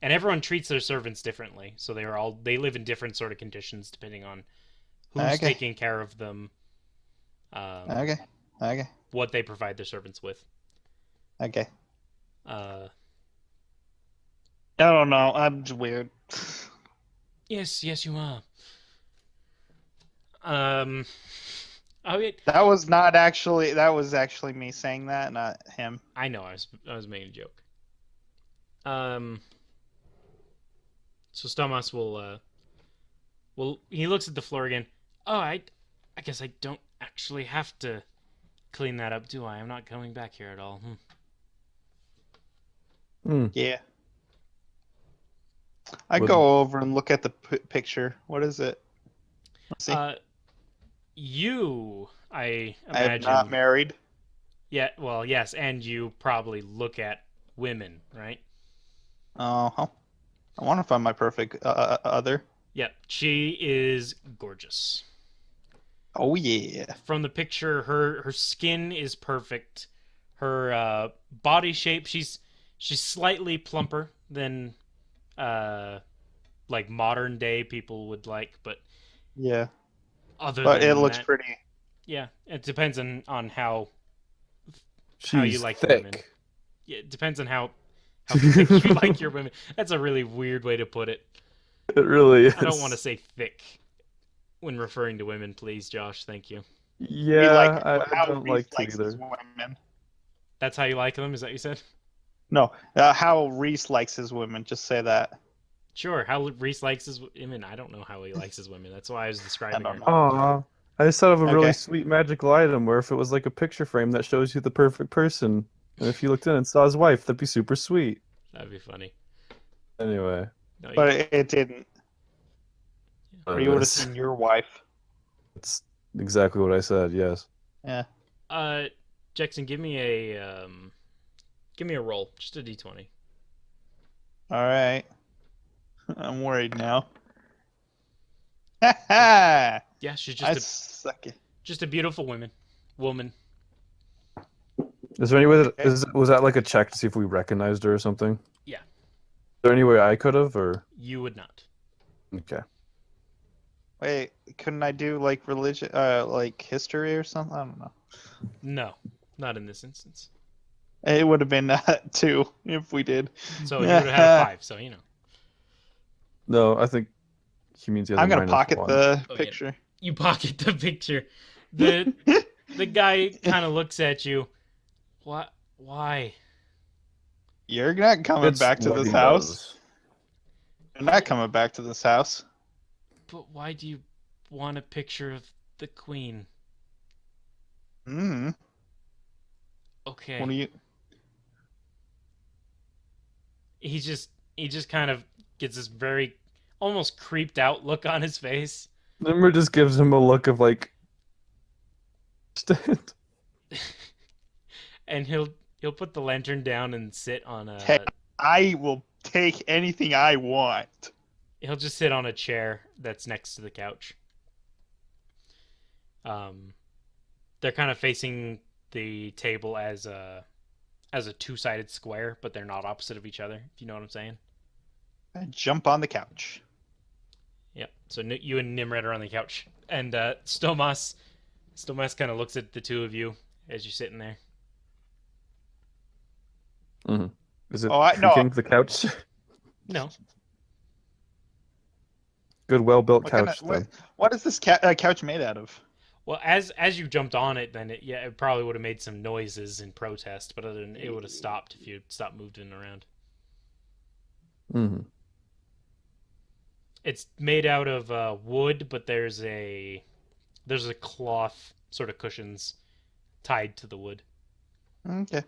Speaker 2: And everyone treats their servants differently. So they live in different sort of conditions depending on who's taking care of them.
Speaker 1: Okay.
Speaker 2: What they provide their servants with.
Speaker 1: Okay.
Speaker 2: Uh
Speaker 1: I don't know. I'm just weird.
Speaker 2: Yes, you are. Oh, yeah.
Speaker 1: That was not actually. That was actually me saying that, not him.
Speaker 2: I know. I was making a joke. So Stomas will he looks at the floor again. Oh, I guess I don't actually have to clean that up, do I? I'm not coming back here at all.
Speaker 1: Yeah. I go over and look at the picture. What is it? Let's see.
Speaker 2: You, I
Speaker 1: I am
Speaker 2: imagine.
Speaker 1: not married.
Speaker 2: Yeah, well, yes, and you probably look at women, right?
Speaker 1: I want to find my perfect other.
Speaker 2: Yep, she is gorgeous.
Speaker 1: Oh yeah.
Speaker 2: From the picture, her skin is perfect. Her body shape, she's slightly plumper than like modern day people would like, but
Speaker 1: Yeah.
Speaker 2: But
Speaker 1: it looks pretty.
Speaker 2: Yeah, it depends on how
Speaker 4: She's
Speaker 2: you like
Speaker 4: thick.
Speaker 2: women. Yeah, it depends on how thick you like your women. That's a really weird way to put it.
Speaker 4: It really is.
Speaker 2: I don't want to say thick when referring to women, please, Josh. Thank you.
Speaker 4: Yeah, I
Speaker 1: how
Speaker 4: don't
Speaker 1: Reese
Speaker 4: like to
Speaker 1: likes
Speaker 4: either.
Speaker 1: his women.
Speaker 2: That's how you like them? Is that what you said?
Speaker 1: No, how Reese likes his women. Just say that.
Speaker 2: Sure, how Reese likes his women. I don't know how he likes his women. That's why I was
Speaker 1: I
Speaker 2: describing
Speaker 1: don't
Speaker 2: her.
Speaker 1: know.
Speaker 4: Aw. I just thought of a really
Speaker 1: Okay.
Speaker 4: sweet magical item where if it was like a picture frame that shows you the perfect person, and if you looked in and saw his wife, that'd be super sweet.
Speaker 2: That'd be funny.
Speaker 4: Anyway,
Speaker 2: No, you
Speaker 1: But
Speaker 2: don't.
Speaker 1: it didn't. Or you would have seen your wife.
Speaker 4: That's exactly what I said. Yes.
Speaker 1: Yeah.
Speaker 2: Jackson, give me a roll, just a d20.
Speaker 1: All right. I'm worried now. Ha ha!
Speaker 2: Yeah, she's
Speaker 1: I
Speaker 2: just
Speaker 1: suck it.
Speaker 2: a beautiful woman.
Speaker 4: Is there any way that
Speaker 1: Okay.
Speaker 4: was that like a check to see if we recognized her or something?
Speaker 2: Yeah.
Speaker 4: Is there any way I could have or
Speaker 2: You would not.
Speaker 4: okay?
Speaker 1: Wait, couldn't I do like religion, like history or something? I don't know.
Speaker 2: No, not in this instance.
Speaker 1: It would have been 2 if we did.
Speaker 2: So you would have had a 5. So you know.
Speaker 4: No, I think he means he has
Speaker 1: I'm
Speaker 4: a
Speaker 1: gonna pocket
Speaker 4: -1.
Speaker 1: the
Speaker 2: yeah.
Speaker 1: picture.
Speaker 2: You pocket the picture. The guy kind of looks at you. What? Why?
Speaker 1: You're not coming
Speaker 4: It's
Speaker 1: back to
Speaker 4: what
Speaker 1: this
Speaker 4: he
Speaker 1: house.
Speaker 4: does.
Speaker 1: You're not coming back to this house.
Speaker 2: But why do you want a picture of the queen?
Speaker 1: Hmm.
Speaker 2: Okay.
Speaker 1: What do you?
Speaker 2: He just kind of gets this very almost creeped out look on his face.
Speaker 4: Nimmer just gives him a look of like, stand.
Speaker 2: And he'll put the lantern down and sit on a
Speaker 1: Hey. I will take anything I want.
Speaker 2: he'll just sit on a chair that's next to the couch. They're kind of facing the table as a two-sided square, but they're not opposite of each other, if you know what I'm saying.
Speaker 1: I jump on the couch.
Speaker 2: Yep. So you and Nimrod are on the couch, and Stomas kind of looks at the two of you as you're sitting there.
Speaker 4: Mm-hmm. Is it
Speaker 1: Oh, no.
Speaker 4: creaking the couch?
Speaker 2: No.
Speaker 4: Good, well-built
Speaker 1: What
Speaker 4: couch.
Speaker 1: kind what is this couch made out of?
Speaker 2: Well, as you jumped on it, then it probably would have made some noises in protest, but other than it would have stopped if you stopped moving around.
Speaker 4: Mm-hmm.
Speaker 2: It's made out of wood, but there's a cloth sort of cushions tied to the wood.
Speaker 1: Okay.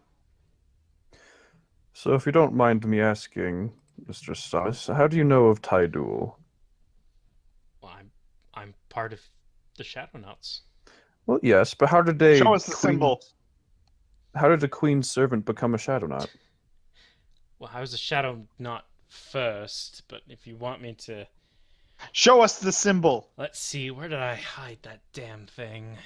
Speaker 4: So, if you don't mind me asking, Mr. Stomas, how do you know of Tydul?
Speaker 2: Well, I'm part of the Shadownuts.
Speaker 4: Well, yes, but how did a
Speaker 1: Show us the symbol.
Speaker 4: How did a queen's servant become a Shadowknot?
Speaker 2: Well, I was a Shadowknot first, but if you want me to,
Speaker 1: Show us the symbol.
Speaker 2: let's see, where did I hide that damn thing?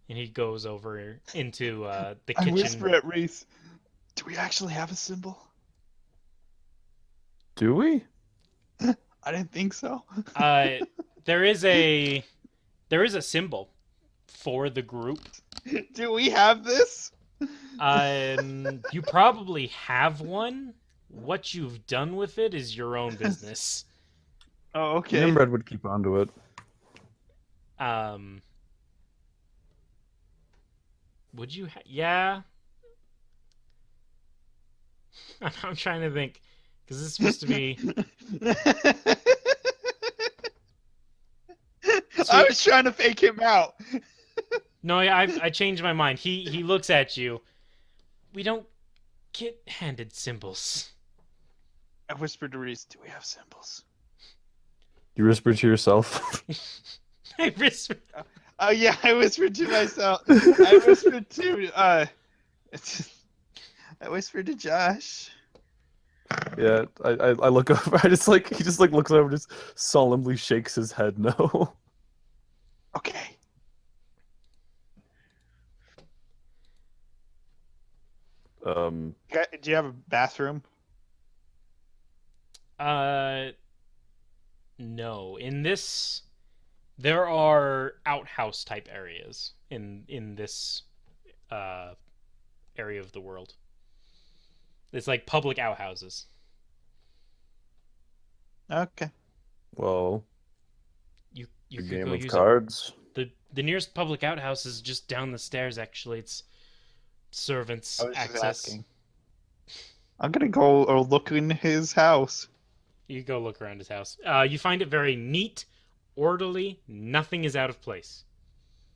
Speaker 2: And he goes over into the
Speaker 1: I
Speaker 2: kitchen.
Speaker 1: whisper at Reese, do we actually have a symbol?
Speaker 4: Do we?
Speaker 1: I didn't think so.
Speaker 2: There is a symbol for the group.
Speaker 1: Do we have this?
Speaker 2: You probably have one. What you've done with it is your own business.
Speaker 1: Oh, okay.
Speaker 4: Nimrod would keep onto it.
Speaker 2: Would you? Yeah. I'm trying to think, because this is supposed to be.
Speaker 1: I was trying to fake him out.
Speaker 2: No, I changed my mind. He looks at you. We don't get handed symbols.
Speaker 1: I whispered to Reese, do we have symbols?
Speaker 4: You whispered to yourself.
Speaker 2: I whispered.
Speaker 1: Oh yeah, I whispered to myself. I whispered to I whispered to Josh.
Speaker 4: Yeah, I look over. He just looks over, and just solemnly shakes his head. No.
Speaker 1: Okay. Do you have a bathroom?
Speaker 2: No. In this, there are outhouse type areas in this area of the world. It's like public outhouses.
Speaker 1: Okay.
Speaker 4: Well,
Speaker 2: You
Speaker 4: a
Speaker 2: could
Speaker 4: game
Speaker 2: go
Speaker 4: of
Speaker 2: use
Speaker 4: cards.
Speaker 2: the nearest public outhouse is just down the stairs. Actually, it's servants
Speaker 1: I was just
Speaker 2: access.
Speaker 1: asking. I'm gonna go look in his house.
Speaker 2: You go look around his house. You find it very neat, orderly. Nothing is out of place.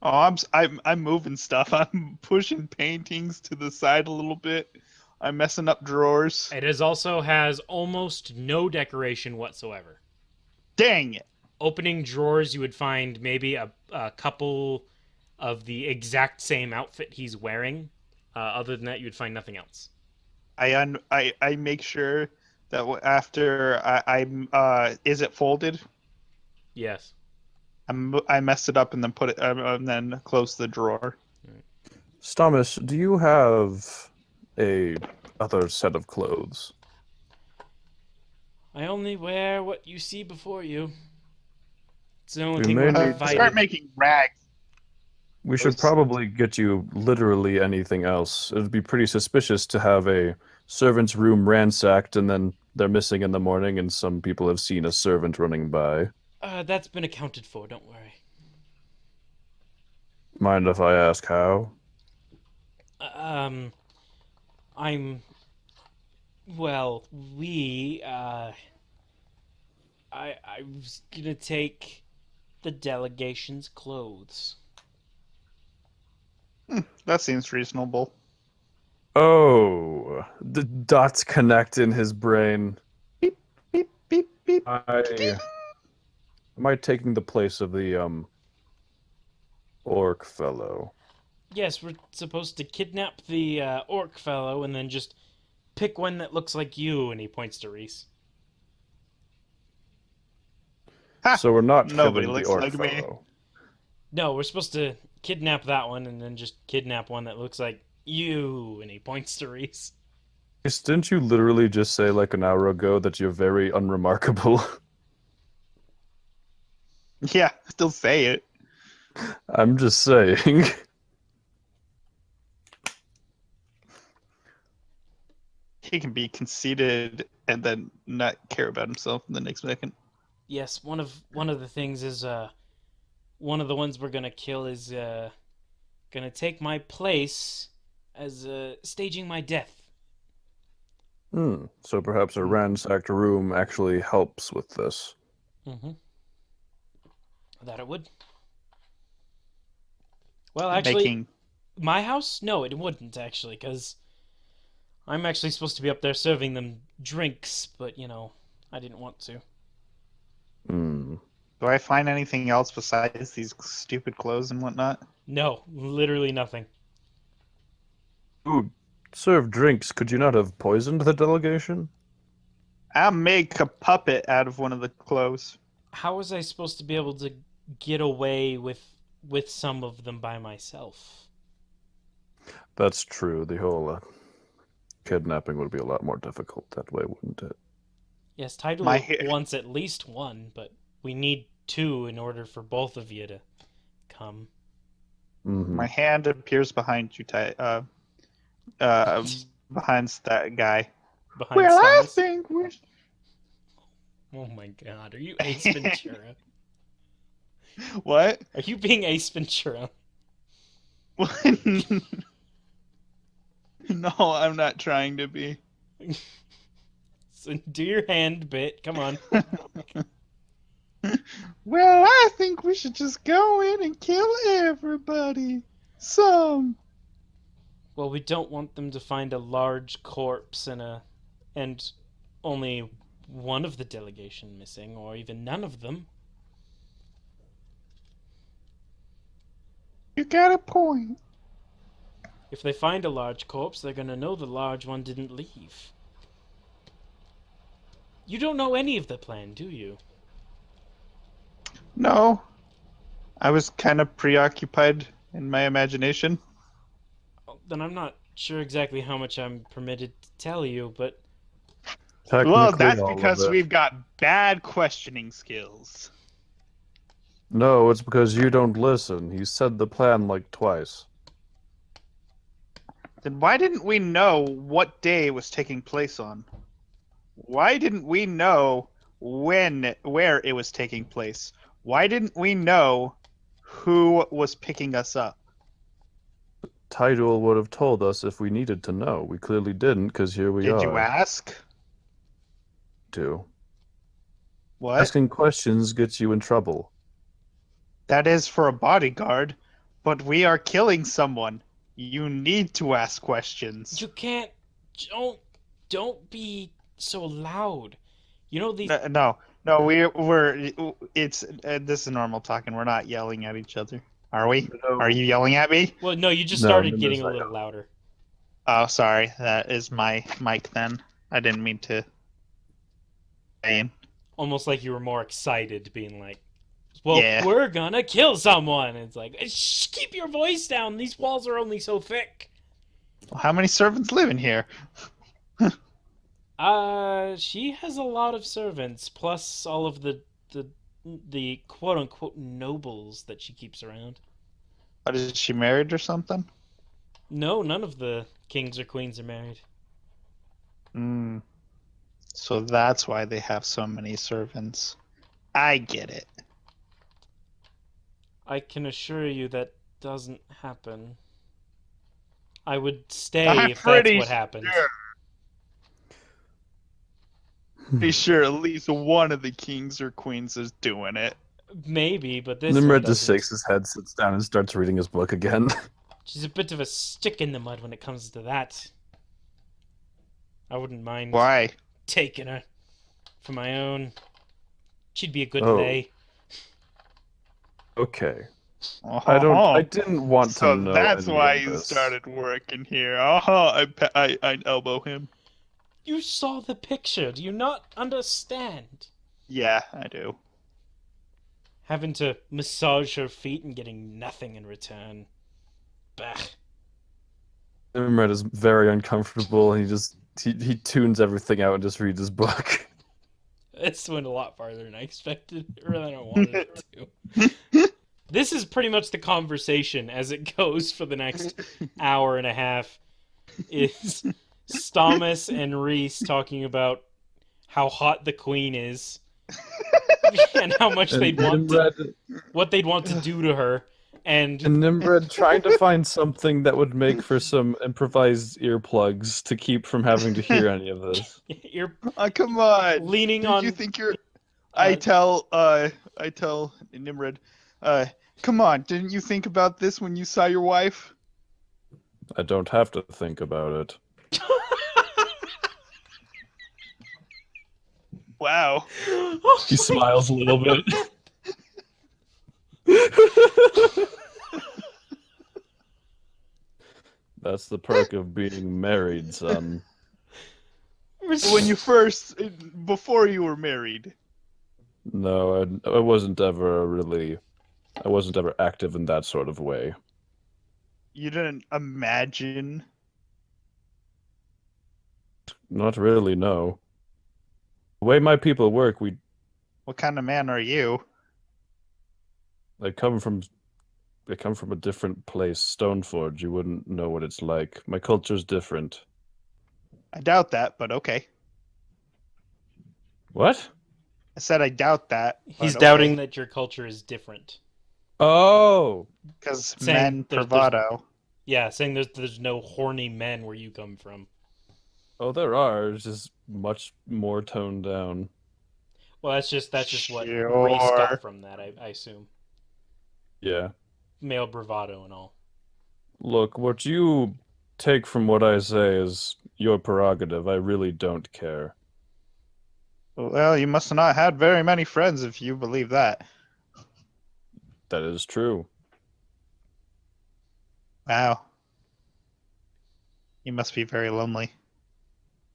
Speaker 1: Oh, I'm moving stuff. I'm pushing paintings to the side a little bit. I'm messing up drawers.
Speaker 2: It also has almost no decoration whatsoever.
Speaker 1: Dang it!
Speaker 2: Opening drawers, you would find maybe a couple of the exact same outfit he's wearing. Other than that, you would find nothing else.
Speaker 1: I make sure that after is it folded?
Speaker 2: Yes.
Speaker 1: I messed it up and then put it and then close the drawer.
Speaker 4: Stamis, do you have a other set of clothes?
Speaker 2: I only wear what you see before you. It's the only
Speaker 4: We
Speaker 2: thing
Speaker 4: may
Speaker 2: we're
Speaker 4: need to
Speaker 1: Start
Speaker 2: provided.
Speaker 1: making rags.
Speaker 4: We should probably get you literally anything else. It would be pretty suspicious to have a servant's room ransacked and then they're missing in the morning and some people have seen a servant running by.
Speaker 2: That's been accounted for, don't worry.
Speaker 4: Mind if I ask how?
Speaker 2: I'm... Well, I was gonna take the delegation's clothes.
Speaker 1: That seems reasonable.
Speaker 4: Oh, the dots connect in his brain.
Speaker 1: Beep beep beep.
Speaker 4: Am I taking the place of the orc fellow?
Speaker 2: Yes, we're supposed to kidnap the orc fellow and then just pick one that looks like you, and he points to Reese.
Speaker 1: Ha!
Speaker 4: So we're not
Speaker 1: Nobody
Speaker 4: killing the
Speaker 1: looks
Speaker 4: orc
Speaker 1: like me.
Speaker 4: fellow.
Speaker 2: No, we're supposed to kidnap that one and then just kidnap one that looks like you, and he points to Reese.
Speaker 4: Didn't you literally just say like an hour ago that you're very unremarkable?
Speaker 1: Yeah, still say it.
Speaker 4: I'm just saying.
Speaker 1: He can be conceited and then not care about himself in the next second.
Speaker 2: Yes, one of the things is one of the ones we're gonna kill is gonna take my place as staging my death.
Speaker 4: So perhaps a ransacked room actually helps with this.
Speaker 2: Mm-hmm. That it would. Well, actually, my house? No, it wouldn't actually, because I'm actually supposed to be up there serving them drinks, but you know, I didn't want to.
Speaker 1: Do I find anything else besides these stupid clothes and whatnot?
Speaker 2: No, literally nothing.
Speaker 4: Ooh, serve drinks. Could you not have poisoned the delegation?
Speaker 1: I'll make a puppet out of one of the clothes.
Speaker 2: How was I supposed to be able to get away with some of them by myself?
Speaker 4: That's true. The whole kidnapping would be a lot more difficult that way, wouldn't it?
Speaker 2: Yes, Tidal wants at least one, but we need two in order for both of you to come.
Speaker 1: My hand appears behind you, behind that guy.
Speaker 2: Behind
Speaker 1: Well, I
Speaker 2: Stanis.
Speaker 1: think we're...
Speaker 2: Oh my god, are you Ace Ventura?
Speaker 1: What?
Speaker 2: Are you being Ace Ventura?
Speaker 1: No, I'm not trying to be.
Speaker 2: So do your hand bit, come on.
Speaker 1: Well, I think we should just go in and kill everybody.
Speaker 2: Well, we don't want them to find a large corpse and only one of the delegation missing, or even none of them.
Speaker 1: You got a point.
Speaker 2: If they find a large corpse, they're gonna know the large one didn't leave. You don't know any of the plan, do you?
Speaker 1: No. I was kind of preoccupied in my imagination.
Speaker 2: Then I'm not sure exactly how much I'm permitted to tell you, but...
Speaker 1: Well, that's because we've got bad questioning skills.
Speaker 4: No, it's because you don't listen. He said the plan like twice.
Speaker 1: Then why didn't we know what day it was taking place on? Why didn't we know where it was taking place? Why didn't we know who was picking us up?
Speaker 4: Tidal would have told us if we needed to know. We clearly didn't, because here we are.
Speaker 1: Did you ask?
Speaker 4: Do.
Speaker 1: What?
Speaker 4: Asking questions gets you in trouble.
Speaker 1: That is for a bodyguard, but we are killing someone. You need to ask questions.
Speaker 2: You can't. Don't be so loud. You know these.
Speaker 1: No, we're it's this is normal talking. We're not yelling at each other, are we?
Speaker 3: No.
Speaker 1: Are you yelling at me?
Speaker 2: Well, no, you just
Speaker 4: No,
Speaker 2: started
Speaker 4: no,
Speaker 2: getting a
Speaker 4: no.
Speaker 2: little louder.
Speaker 1: Oh, sorry. That is my mic then. I didn't mean to.
Speaker 2: Almost like you were more excited, being like, "Well,
Speaker 1: Yeah.
Speaker 2: we're gonna kill someone." It's like, shh, keep your voice down. These walls are only so thick.
Speaker 1: How many servants live in here?
Speaker 2: She has a lot of servants, plus all of the quote unquote nobles that she keeps around.
Speaker 1: What, is she married or something?
Speaker 2: No, none of the kings or queens are married.
Speaker 1: Hmm. So that's why they have so many servants. I get it.
Speaker 2: I can assure you that doesn't happen. I would stay
Speaker 1: I'm
Speaker 2: if that's
Speaker 1: pretty
Speaker 2: what happened.
Speaker 1: sure. Pretty sure at least one of the kings or queens is doing it.
Speaker 2: Maybe, but this one
Speaker 4: Nimrod just
Speaker 2: doesn't.
Speaker 4: shakes his head, sits down, and starts reading his book again.
Speaker 2: She's a bit of a stick in the mud when it comes to that. I wouldn't mind
Speaker 1: Why?
Speaker 2: taking her for my own. She'd be a good
Speaker 4: Oh.
Speaker 2: lay.
Speaker 4: Okay.
Speaker 1: Oh,
Speaker 4: I didn't want
Speaker 1: so
Speaker 4: to know.
Speaker 1: that's
Speaker 4: any
Speaker 1: why
Speaker 4: of
Speaker 1: you
Speaker 4: this.
Speaker 1: started working here. I elbow him.
Speaker 2: You saw the picture. Do you not understand?
Speaker 1: Yeah, I do.
Speaker 2: Having to massage her feet and getting nothing in return. Bah.
Speaker 4: Nimrod is very uncomfortable. He tunes everything out and just reads his book.
Speaker 2: This went a lot farther than I expected, or than I wanted it to. This is pretty much the conversation as it goes for the next hour and a half. Is Stomus and Reese talking about how hot the queen is and how much
Speaker 4: And
Speaker 2: they'd want to,
Speaker 4: Nimrod,
Speaker 2: what they'd want to do to her, and
Speaker 4: Nimrod trying to find something that would make for some improvised earplugs to keep from having to hear any of this.
Speaker 2: you're
Speaker 1: Come on.
Speaker 2: leaning
Speaker 1: Did
Speaker 2: on.
Speaker 1: you think you're? I tell Nimrod, come on. Didn't you think about this when you saw your wife?
Speaker 4: I don't have to think about it.
Speaker 1: Wow.
Speaker 4: He smiles a little bit. That's the perk of being married, son.
Speaker 1: When you before you were married.
Speaker 4: No, I wasn't ever active in that sort of way.
Speaker 1: You didn't imagine.
Speaker 4: Not really, no. The way my people work,
Speaker 1: What kind of man are you?
Speaker 4: they come from a different place, Stoneforge. You wouldn't know what it's like. My culture's different.
Speaker 1: I doubt that, but okay.
Speaker 4: What?
Speaker 1: I said I doubt that.
Speaker 2: He's doubting that your culture is different.
Speaker 4: Oh,
Speaker 1: because
Speaker 2: Saying
Speaker 1: men
Speaker 2: there's-
Speaker 1: bravado.
Speaker 2: Yeah, saying there's no horny men where you come from.
Speaker 4: oh, there are. It's just much more toned down.
Speaker 2: Well, that's just what
Speaker 1: Sure.
Speaker 2: Reese got from that, I assume.
Speaker 4: Yeah.
Speaker 2: Male bravado and all.
Speaker 4: Look, what you take from what I say is your prerogative. I really don't care.
Speaker 1: Well, you must not have had very many friends if you believe that.
Speaker 4: That is true.
Speaker 1: Wow. You must be very lonely.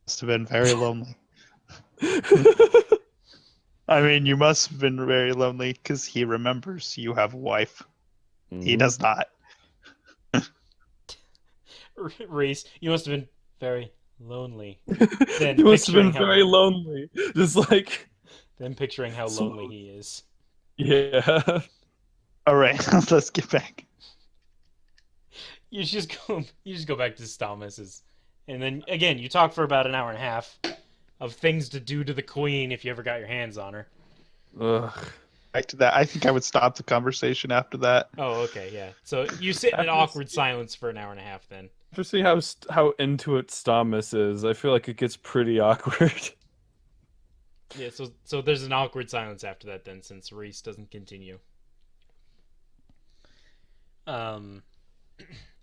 Speaker 1: Must have been very lonely. I mean, you must have been very lonely because he remembers you have a wife. He
Speaker 4: Mhm.
Speaker 1: does not.
Speaker 2: Reese, you must have been very lonely.
Speaker 4: You must have been
Speaker 2: picturing how-
Speaker 4: very lonely. Just like,
Speaker 2: Then picturing how
Speaker 4: So-
Speaker 2: lonely he is.
Speaker 4: yeah.
Speaker 1: All right, let's get back.
Speaker 2: You just go back to Stalmus's, and then again you talk for about an hour and a half of things to do to the queen if you ever got your hands on her.
Speaker 4: Ugh.
Speaker 1: Back to that. I think I would stop the conversation after that.
Speaker 2: Oh, okay, yeah. So you sit in an awkward silence for an hour and a half then.
Speaker 4: To see how into it Stamus is, I feel like it gets pretty awkward.
Speaker 2: Yeah, so there's an awkward silence after that then, since Reese doesn't continue. Um,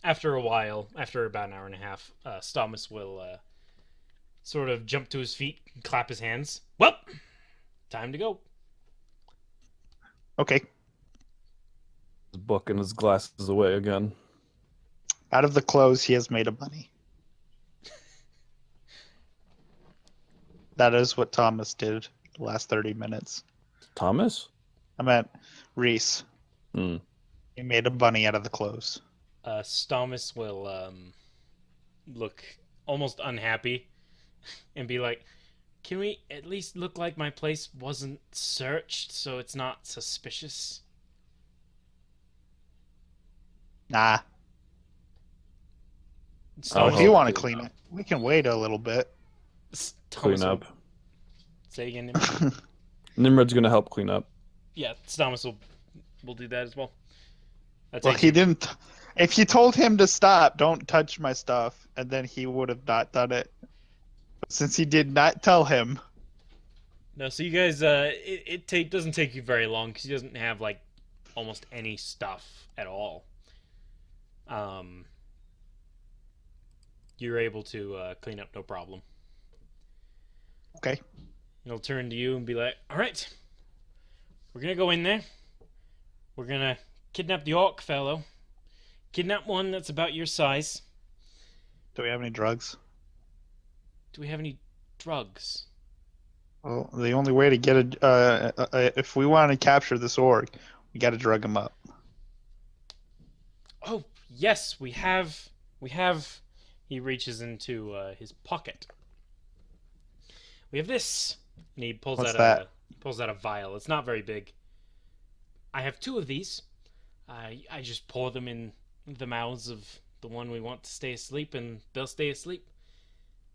Speaker 2: After a while, after about an hour and a half, Stomus will sort of jump to his feet and clap his hands. Well, time to go.
Speaker 1: Okay.
Speaker 4: His book and his glasses away again.
Speaker 1: Out of the clothes, he has made a bunny. That is what Thomas did the last 30 minutes.
Speaker 4: Thomas?
Speaker 1: I meant Reese.
Speaker 4: Hmm.
Speaker 1: He made a bunny out of the clothes.
Speaker 2: Stomus will look almost unhappy and be like, "Can we at least look like my place wasn't searched so it's not suspicious?"
Speaker 1: Nah.
Speaker 4: I'll
Speaker 1: If you
Speaker 4: help
Speaker 1: want to
Speaker 4: clean
Speaker 1: clean it, we can wait a little bit.
Speaker 2: Thomas
Speaker 4: Clean up.
Speaker 2: Say again.
Speaker 4: Nimrod's gonna help clean up.
Speaker 2: Yeah, Stomus will do that as well. That's
Speaker 1: Well, he didn't. If you told him to stop, don't touch my stuff, and then he would have not done it. But since he did not tell him,
Speaker 2: No, so you guys, doesn't take you very long because he doesn't have like almost any stuff at all. You're able to clean up no problem.
Speaker 1: okay,
Speaker 2: He'll turn to you and be like, "All right, we're gonna go in there. We're gonna kidnap the orc fellow. Kidnap one that's about your size.
Speaker 1: do we have any drugs?
Speaker 2: Do we have any drugs?"
Speaker 1: Well, the only way to get if we want to capture this orc, we got to drug him up.
Speaker 2: Oh, yes, we have. He reaches into his pocket. We have this, and he pulls
Speaker 1: What's
Speaker 2: out
Speaker 1: that?
Speaker 2: a vial. It's not very big. I have 2 of these. I just pour them in the mouths of the one we want to stay asleep, and they'll stay asleep.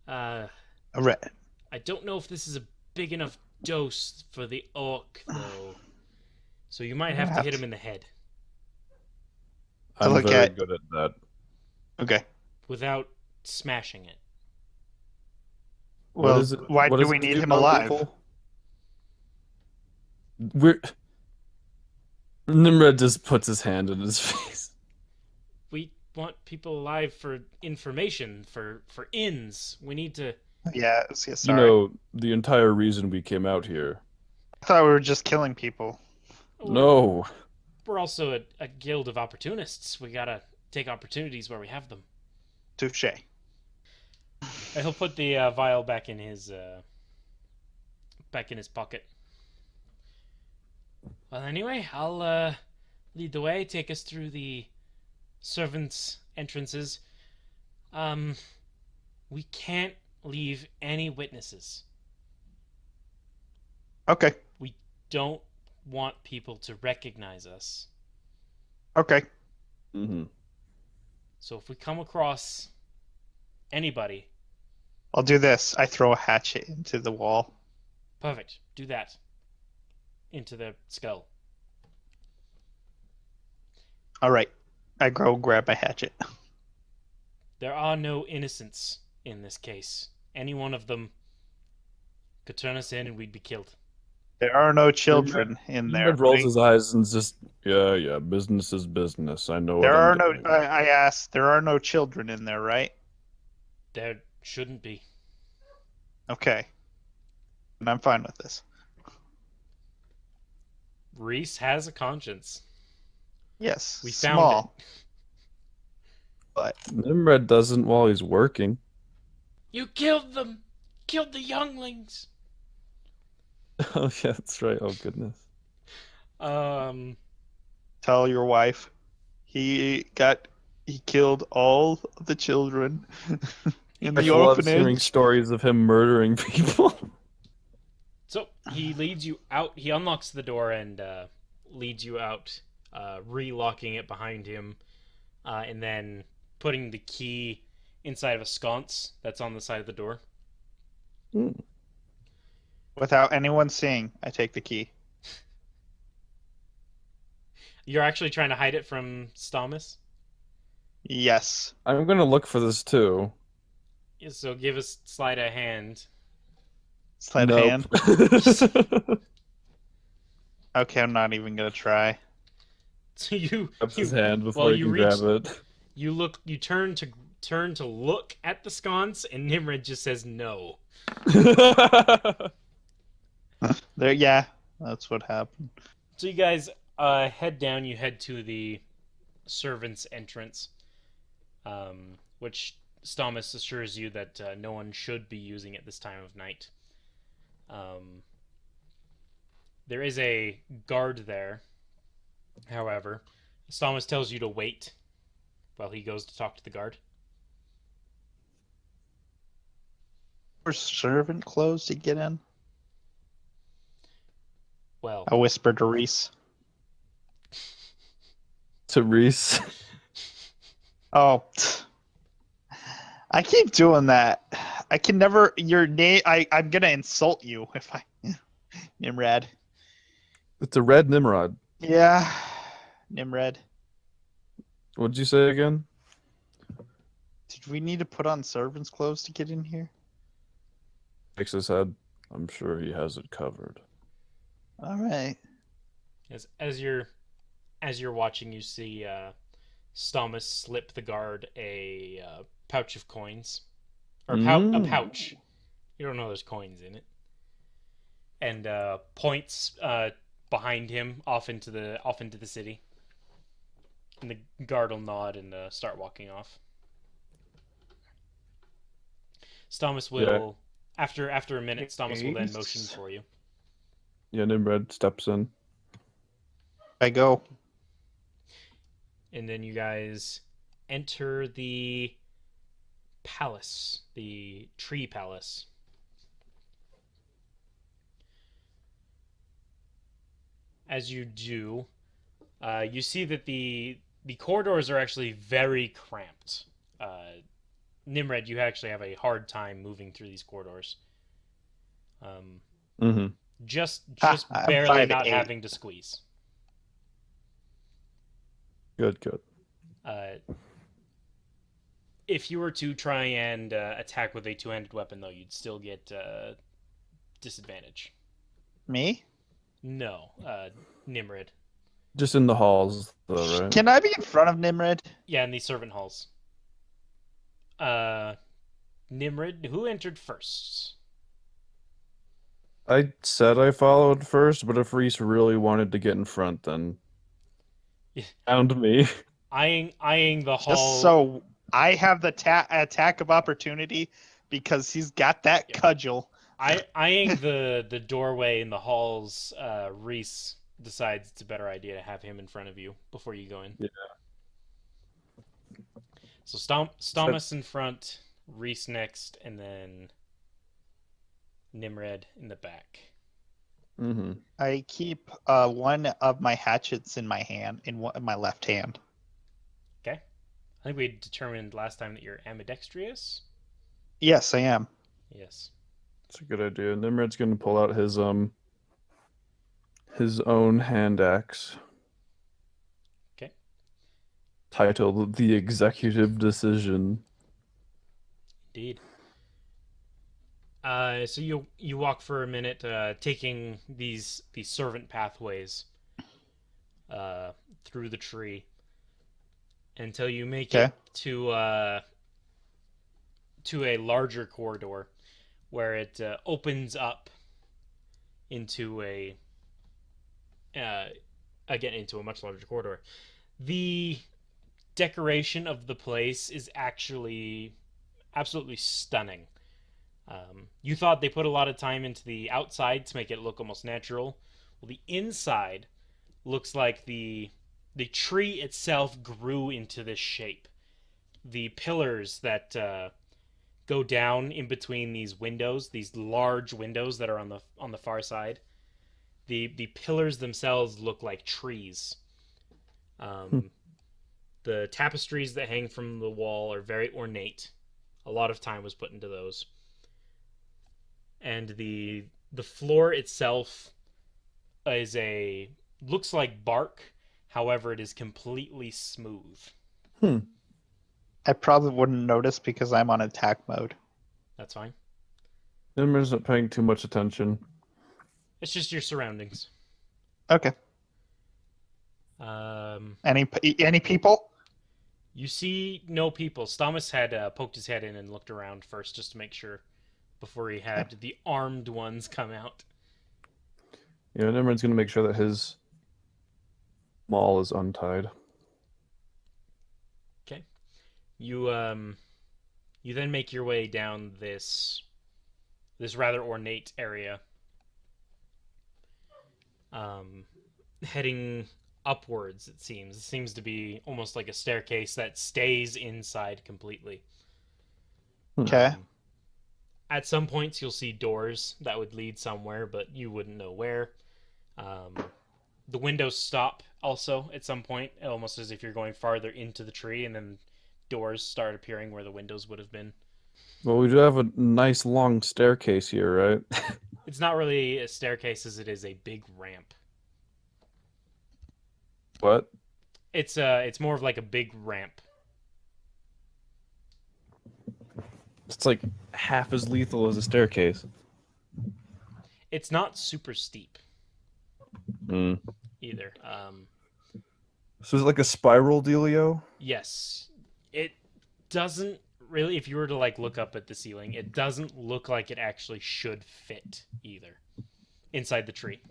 Speaker 1: A red.
Speaker 2: I don't know if this is a big enough dose for the orc, though. So you might have to hit him in the head
Speaker 1: To
Speaker 4: I'm
Speaker 1: look
Speaker 4: very
Speaker 1: at-
Speaker 4: good at that.
Speaker 1: Okay.
Speaker 2: without smashing it.
Speaker 4: What
Speaker 1: Well,
Speaker 4: is it?
Speaker 1: why
Speaker 4: what
Speaker 1: do
Speaker 4: does
Speaker 1: we
Speaker 4: it
Speaker 1: need
Speaker 4: do,
Speaker 1: him alive?
Speaker 4: Uncle? Nimrod just puts his hand in his face.
Speaker 2: We want people alive for information, for inns. We need to.
Speaker 1: Yeah,
Speaker 4: You
Speaker 1: sorry.
Speaker 4: know, the entire reason we came out here.
Speaker 1: I thought we were just killing people.
Speaker 4: No.
Speaker 2: We're also a guild of opportunists. We gotta take opportunities where we have them.
Speaker 1: Touche.
Speaker 2: And he'll put the vial back in his pocket. Well, anyway, I'll lead the way, take us through the servants' entrances. We can't leave any witnesses.
Speaker 1: Okay.
Speaker 2: We don't want people to recognize us.
Speaker 1: Okay.
Speaker 4: Mm-hmm.
Speaker 2: So if we come across anybody,
Speaker 1: I'll do this. I throw a hatchet into the wall.
Speaker 2: perfect, do that. Into the skull.
Speaker 1: All right. I go grab my hatchet.
Speaker 2: There are no innocents in this case. Any one of them could turn us in and we'd be killed.
Speaker 1: There are no children in there.
Speaker 4: Nimrod rolls
Speaker 1: right?
Speaker 4: his eyes and just, yeah, business is business. I know what
Speaker 1: There
Speaker 4: I'm
Speaker 1: are no.
Speaker 4: doing.
Speaker 1: I asked. There are no children in there, right?
Speaker 2: There shouldn't be.
Speaker 1: Okay. And I'm fine with this.
Speaker 2: Reese has a conscience.
Speaker 1: Yes.
Speaker 2: We found
Speaker 1: small,
Speaker 2: it.
Speaker 1: but
Speaker 4: Nimrod doesn't while he's working.
Speaker 2: You killed them! Killed the younglings!
Speaker 4: Oh, yeah, that's right. Oh, goodness.
Speaker 1: tell your wife he killed all the children in
Speaker 4: I
Speaker 1: the
Speaker 4: love hearing
Speaker 1: orphanage.
Speaker 4: stories of him murdering people.
Speaker 2: So he leads you out. He unlocks the door and leads you out, re-locking it behind him, and then putting the key inside of a sconce that's on the side of the door.
Speaker 1: Without anyone seeing, I take the key.
Speaker 2: You're actually trying to hide it from Stomus?
Speaker 1: Yes.
Speaker 4: I'm gonna look for this too.
Speaker 2: So give us Slide a hand.
Speaker 1: Sleight of hand.
Speaker 4: Nope.
Speaker 1: Okay, I'm not even gonna try.
Speaker 2: So you
Speaker 4: Grabs his
Speaker 2: you
Speaker 4: hand before
Speaker 2: well
Speaker 4: he
Speaker 2: you
Speaker 4: can
Speaker 2: reach
Speaker 4: grab it.
Speaker 2: you turn to look at the sconce, and Nimrod just says no.
Speaker 1: There, yeah, that's what happened.
Speaker 2: So you guys head down. You head to the servants' entrance, which Stomus assures you that no one should be using at this time of night. There is a guard there, however. Stomus tells you to wait while he goes to talk to the guard.
Speaker 1: For servant clothes to get in?
Speaker 2: Well,
Speaker 1: I whispered to Reese.
Speaker 4: To Reese.
Speaker 1: Oh, I keep doing that. I can never. Your name. I'm gonna insult you if I. Nimrod.
Speaker 4: It's a red Nimrod.
Speaker 1: Yeah, Nimrod.
Speaker 4: What'd you say again?
Speaker 1: Did we need to put on servant's clothes to get in here?
Speaker 4: Shakes his head. I'm sure he has it covered.
Speaker 1: All right.
Speaker 2: as you're watching, you see Stomus slip the guard a pouch of coins, or a pouch. You don't know there's coins in it, and points behind him off into the city. And the guard will nod and start walking off. Stomus will, after a minute, Stomus will then motion for you.
Speaker 4: Yeah, Nimrod steps in.
Speaker 1: I go.
Speaker 2: And then you guys enter the palace, the tree palace. As you do, you see that the corridors are actually very cramped. Nimrod, you actually have a hard time moving through these corridors.
Speaker 4: Mm-hmm.
Speaker 2: Just
Speaker 1: I'm
Speaker 2: barely
Speaker 1: 5'8".
Speaker 2: not having to squeeze.
Speaker 4: Good.
Speaker 2: If you were to try and attack with a two-handed weapon, though, you'd still get disadvantage.
Speaker 1: Me?
Speaker 2: No, Nimrod.
Speaker 4: Just in the halls, though, right?
Speaker 1: Can I be in front of Nimrod?
Speaker 2: Yeah, in the servant halls. Nimrod, who entered first?
Speaker 4: I said I followed first, but if Reese really wanted to get in front, then found me.
Speaker 2: Eyeing the hall.
Speaker 1: Just so I have the attack of opportunity because he's got that cudgel.
Speaker 2: Eyeing the doorway in the halls, Reese decides it's a better idea to have him in front of you before you go in.
Speaker 4: Yeah.
Speaker 2: So Stomus in front, Reese next, and then Nimrod in the back.
Speaker 4: Mm-hmm.
Speaker 1: I keep one of my hatchets in my hand, in my left hand.
Speaker 2: Okay. I think we determined last time that you're ambidextrous.
Speaker 1: Yes, I am.
Speaker 2: Yes.
Speaker 4: That's a good idea. Nimrod's gonna pull out his own hand axe.
Speaker 2: Okay.
Speaker 4: Titled The Executive Decision.
Speaker 2: Indeed. So you walk for a minute, taking these servant pathways through the tree until you make it to a larger corridor where it opens up into into a much larger corridor. The decoration of the place is actually absolutely stunning. You thought they put a lot of time into the outside to make it look almost natural. Well, the inside looks like the tree itself grew into this shape. The pillars that go down in between these windows, these large windows that are on the far side, the pillars themselves look like trees. The tapestries that hang from the wall are very ornate. A lot of time was put into those. And the floor itself looks like bark, however it is completely smooth.
Speaker 1: I probably wouldn't notice because I'm on attack mode.
Speaker 2: That's fine.
Speaker 4: Nimrod isn't paying too much attention.
Speaker 2: It's just your surroundings.
Speaker 1: Okay. Any people?
Speaker 2: You see no people. Stamus had poked his head in and looked around first just to make sure before he had the armed ones come out.
Speaker 4: Yeah, Nimrod's gonna make sure that his maul is untied.
Speaker 2: Okay. You then make your way down this rather ornate area. Heading upwards, it seems. It seems to be almost like a staircase that stays inside completely.
Speaker 1: Okay.
Speaker 2: At some points, you'll see doors that would lead somewhere, but you wouldn't know where. The windows stop also at some point, almost as if you're going farther into the tree, and then doors start appearing where the windows would have been.
Speaker 4: Well, we do have a nice long staircase here, right?
Speaker 2: It's not really a staircase as it is a big ramp.
Speaker 4: What?
Speaker 2: It's more of like a big ramp.
Speaker 4: It's like half as lethal as a staircase.
Speaker 2: It's not super steep
Speaker 4: Mm.
Speaker 2: either.
Speaker 4: So is it like a spiral dealio?
Speaker 2: Yes, it doesn't really. If you were to like look up at the ceiling, it doesn't look like it actually should fit either inside the tree.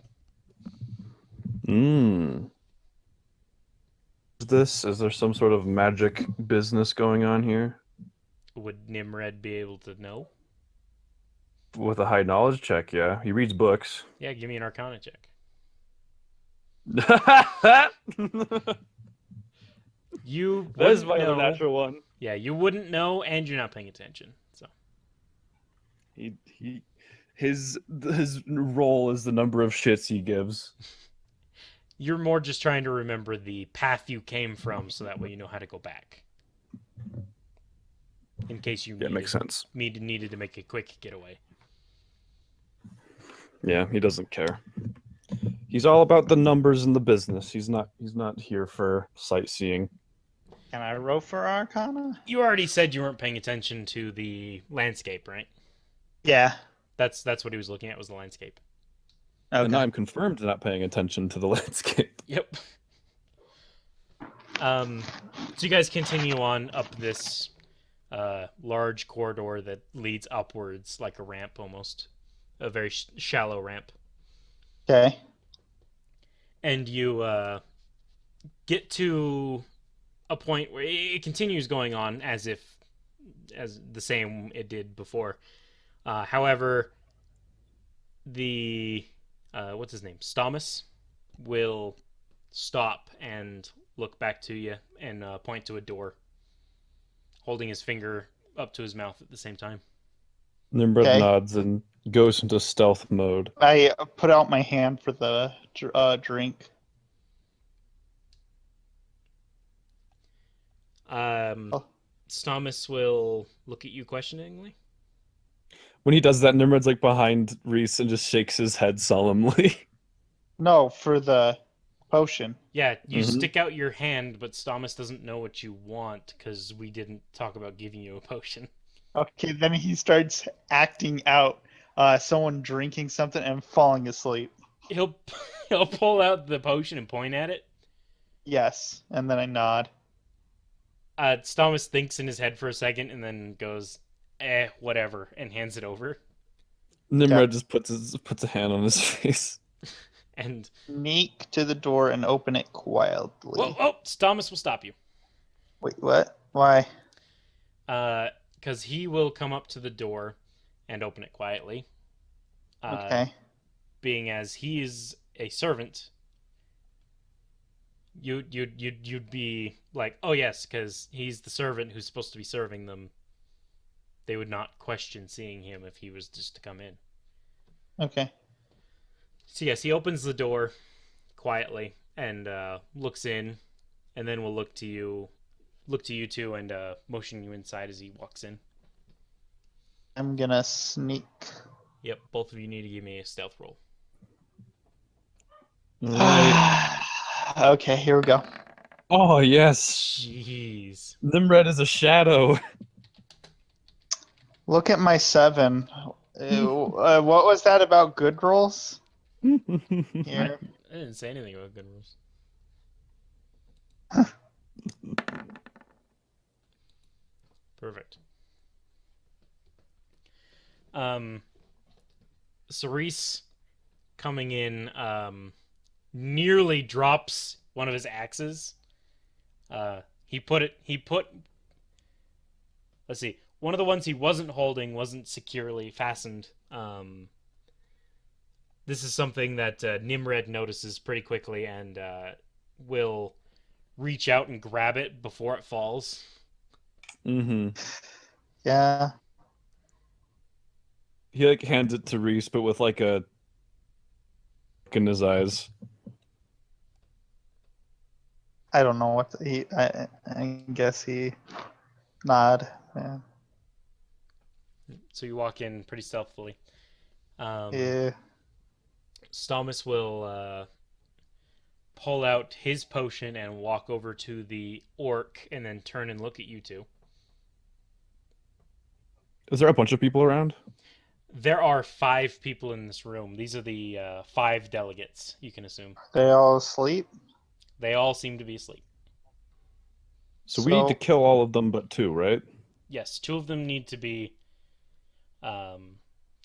Speaker 4: Hmm. Is there some sort of magic business going on here?
Speaker 2: Would Nimrod be able to know?
Speaker 4: With a high knowledge check, yeah. He reads books.
Speaker 2: Yeah, give me an Arcana check. You
Speaker 3: That is
Speaker 2: wouldn't
Speaker 3: my other
Speaker 2: know.
Speaker 3: natural one.
Speaker 2: Yeah, you wouldn't know, and you're not paying attention. So
Speaker 4: His role is the number of shits he gives.
Speaker 2: you're more just trying to remember the path you came from, so that way you know how to go back. In case you
Speaker 4: Yeah, makes sense.
Speaker 2: needed to make a quick getaway.
Speaker 4: Yeah, he doesn't care. He's all about the numbers and the business. He's not here for sightseeing.
Speaker 1: Can I roll for Arcana?
Speaker 2: You already said you weren't paying attention to the landscape, right?
Speaker 1: Yeah.
Speaker 2: That's what he was looking at, was the landscape.
Speaker 4: And
Speaker 1: Okay.
Speaker 4: I'm confirmed not paying attention to the landscape.
Speaker 2: Yep. So you guys continue on up this large corridor that leads upwards like a ramp almost. A very shallow ramp.
Speaker 1: Okay.
Speaker 2: And you get to a point where it continues going on as the same it did before. However, the what's his name? Stamus will stop and look back to you and point to a door, holding his finger up to his mouth at the same time.
Speaker 4: Nimrod
Speaker 1: Okay.
Speaker 4: nods and goes into stealth mode.
Speaker 1: I put out my hand for the drink.
Speaker 2: Stamus will look at you questioningly.
Speaker 4: When he does that, Nimrod's like behind Reese and just shakes his head solemnly.
Speaker 1: No, for the potion.
Speaker 2: Yeah, you
Speaker 4: Mhm.
Speaker 2: stick out your hand, but Stamus doesn't know what you want because we didn't talk about giving you a potion.
Speaker 1: Okay, then he starts acting out someone drinking something and falling asleep.
Speaker 2: He'll pull out the potion and point at it.
Speaker 1: Yes, and then I nod.
Speaker 2: Stamus thinks in his head for a second and then goes, whatever, and hands it over.
Speaker 4: Nimrod just puts a hand on his face.
Speaker 2: And
Speaker 1: Sneak to the door and open it quietly.
Speaker 2: whoa, Stamus will stop you.
Speaker 1: Wait, what? Why?
Speaker 2: Because he will come up to the door and open it quietly.
Speaker 1: Okay.
Speaker 2: Being as he is a servant, you'd be like, oh yes, because he's the servant who's supposed to be serving them. They would not question seeing him if he was just to come in.
Speaker 1: Okay.
Speaker 2: So yes, he opens the door quietly and looks in, and then will look to you two and motion you inside as he walks in.
Speaker 1: I'm gonna sneak.
Speaker 2: Yep, both of you need to give me a stealth roll.
Speaker 4: Right.
Speaker 1: Okay, here we go.
Speaker 4: Oh yes,
Speaker 2: Jeez.
Speaker 4: Nimrod is a shadow.
Speaker 1: Look at my 7. What was that about good rolls?
Speaker 2: I
Speaker 1: Here.
Speaker 2: didn't say anything about good rules. Perfect. Cerise coming in nearly drops one of his axes. Let's see. One of the ones he wasn't holding wasn't securely fastened. This is something that Nimred notices pretty quickly and will reach out and grab it before it falls.
Speaker 4: Mm-hmm.
Speaker 1: Yeah.
Speaker 4: He like hands it to Reese, but with like a look in his eyes.
Speaker 1: I don't know what I guess he nod. Yeah.
Speaker 2: So you walk in pretty stealthily.
Speaker 1: Yeah.
Speaker 2: Stalmus will pull out his potion and walk over to the orc and then turn and look at you two.
Speaker 4: Is there a bunch of people around?
Speaker 2: There are 5 people in this room. These are the 5 delegates, you can assume.
Speaker 1: They all asleep.
Speaker 2: They all seem to be asleep.
Speaker 4: So we need to
Speaker 1: So-
Speaker 4: kill all of them but 2, right?
Speaker 2: Yes, 2 of them need to be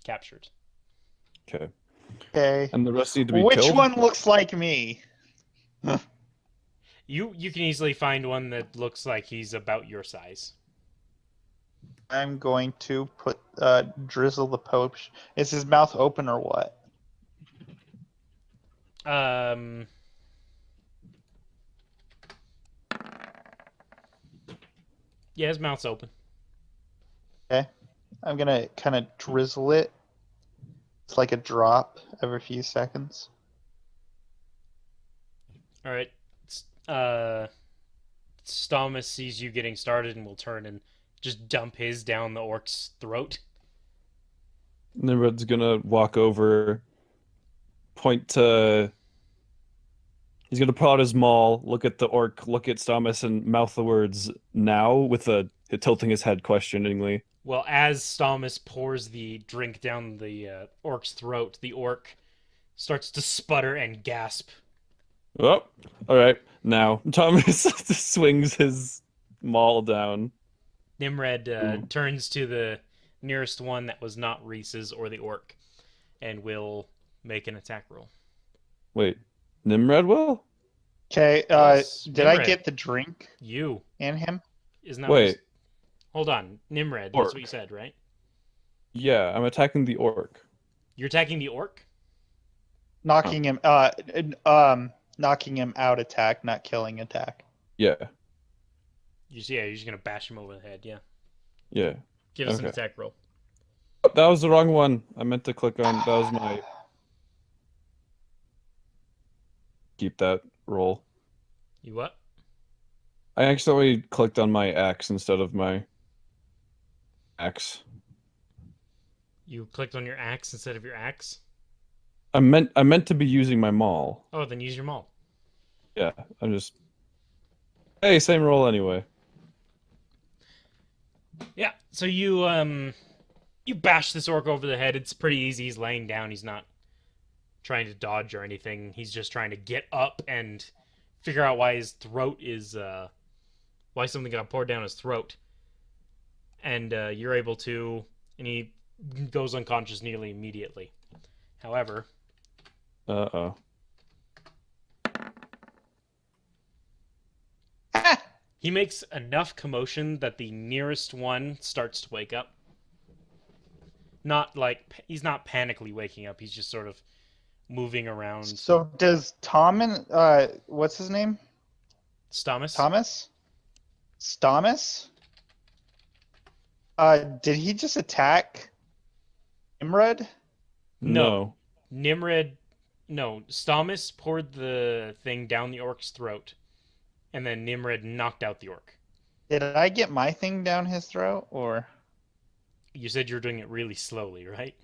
Speaker 2: captured.
Speaker 4: Okay.
Speaker 1: Okay.
Speaker 4: And the rest need to be
Speaker 1: Which
Speaker 4: killed?
Speaker 1: one looks like me?
Speaker 2: You can easily find one that looks like he's about your size.
Speaker 1: I'm going to put drizzle the poach. Is his mouth open or what?
Speaker 2: Yeah, his mouth's open.
Speaker 1: Okay. I'm gonna kind of drizzle it. It's like a drop every few seconds.
Speaker 2: All right. Stalmus sees you getting started and will turn and just dump his down the orc's throat.
Speaker 4: Nimrod's gonna walk over, point to. He's gonna pull out his maul, look at the orc, look at Stalmus, and mouth the words "now" with tilting his head questioningly.
Speaker 2: Well, as Stalmus pours the drink down the orc's throat, the orc starts to sputter and gasp.
Speaker 4: Oh, all right. Now Thomas swings his maul down.
Speaker 2: Nimred turns to the nearest one that was not Reese's or the orc and will make an attack roll.
Speaker 4: Wait, Nimrod will?
Speaker 1: Okay.
Speaker 2: Yes,
Speaker 1: Did I
Speaker 2: Nimrod.
Speaker 1: get the drink
Speaker 2: You.
Speaker 1: in him?
Speaker 2: Isn't that what you
Speaker 4: Wait,
Speaker 2: Hold on. Nimred,
Speaker 4: Orc.
Speaker 2: that's what you said, right?
Speaker 4: yeah, I'm attacking the orc.
Speaker 2: You're attacking the orc?
Speaker 1: Knocking him. Knocking him out attack, not killing attack.
Speaker 4: Yeah,
Speaker 2: You're just going to bash him over the head, yeah.
Speaker 4: yeah.
Speaker 2: Give us an
Speaker 4: Okay.
Speaker 2: attack roll.
Speaker 4: That was the wrong one. I meant to click on. That was my. Keep that roll.
Speaker 2: You what?
Speaker 4: I accidentally clicked on my axe instead of my axe.
Speaker 2: You clicked on your axe instead of your axe?
Speaker 4: I meant to be using my maul.
Speaker 2: Oh, then use your maul.
Speaker 4: Yeah, I'm just. Hey, same roll anyway.
Speaker 2: Yeah, so you bash this orc over the head. It's pretty easy. He's laying down. He's not trying to dodge or anything. He's just trying to get up and figure out why his throat is why something got poured down his throat. And you're able to, and he goes unconscious nearly immediately. However,
Speaker 4: Uh-oh.
Speaker 2: he makes enough commotion that the nearest one starts to wake up. Not like he's not panically waking up. He's just sort of moving around.
Speaker 1: So does Tom and what's his name?
Speaker 2: Stammus?
Speaker 1: Thomas? Stamus? Did he just attack Imred?
Speaker 2: No. Nimred, no, Stammus poured the thing down the orc's throat, and then Nimred knocked out the orc.
Speaker 1: Did I get my thing down his throat, or?
Speaker 2: You said you were doing it really slowly, right?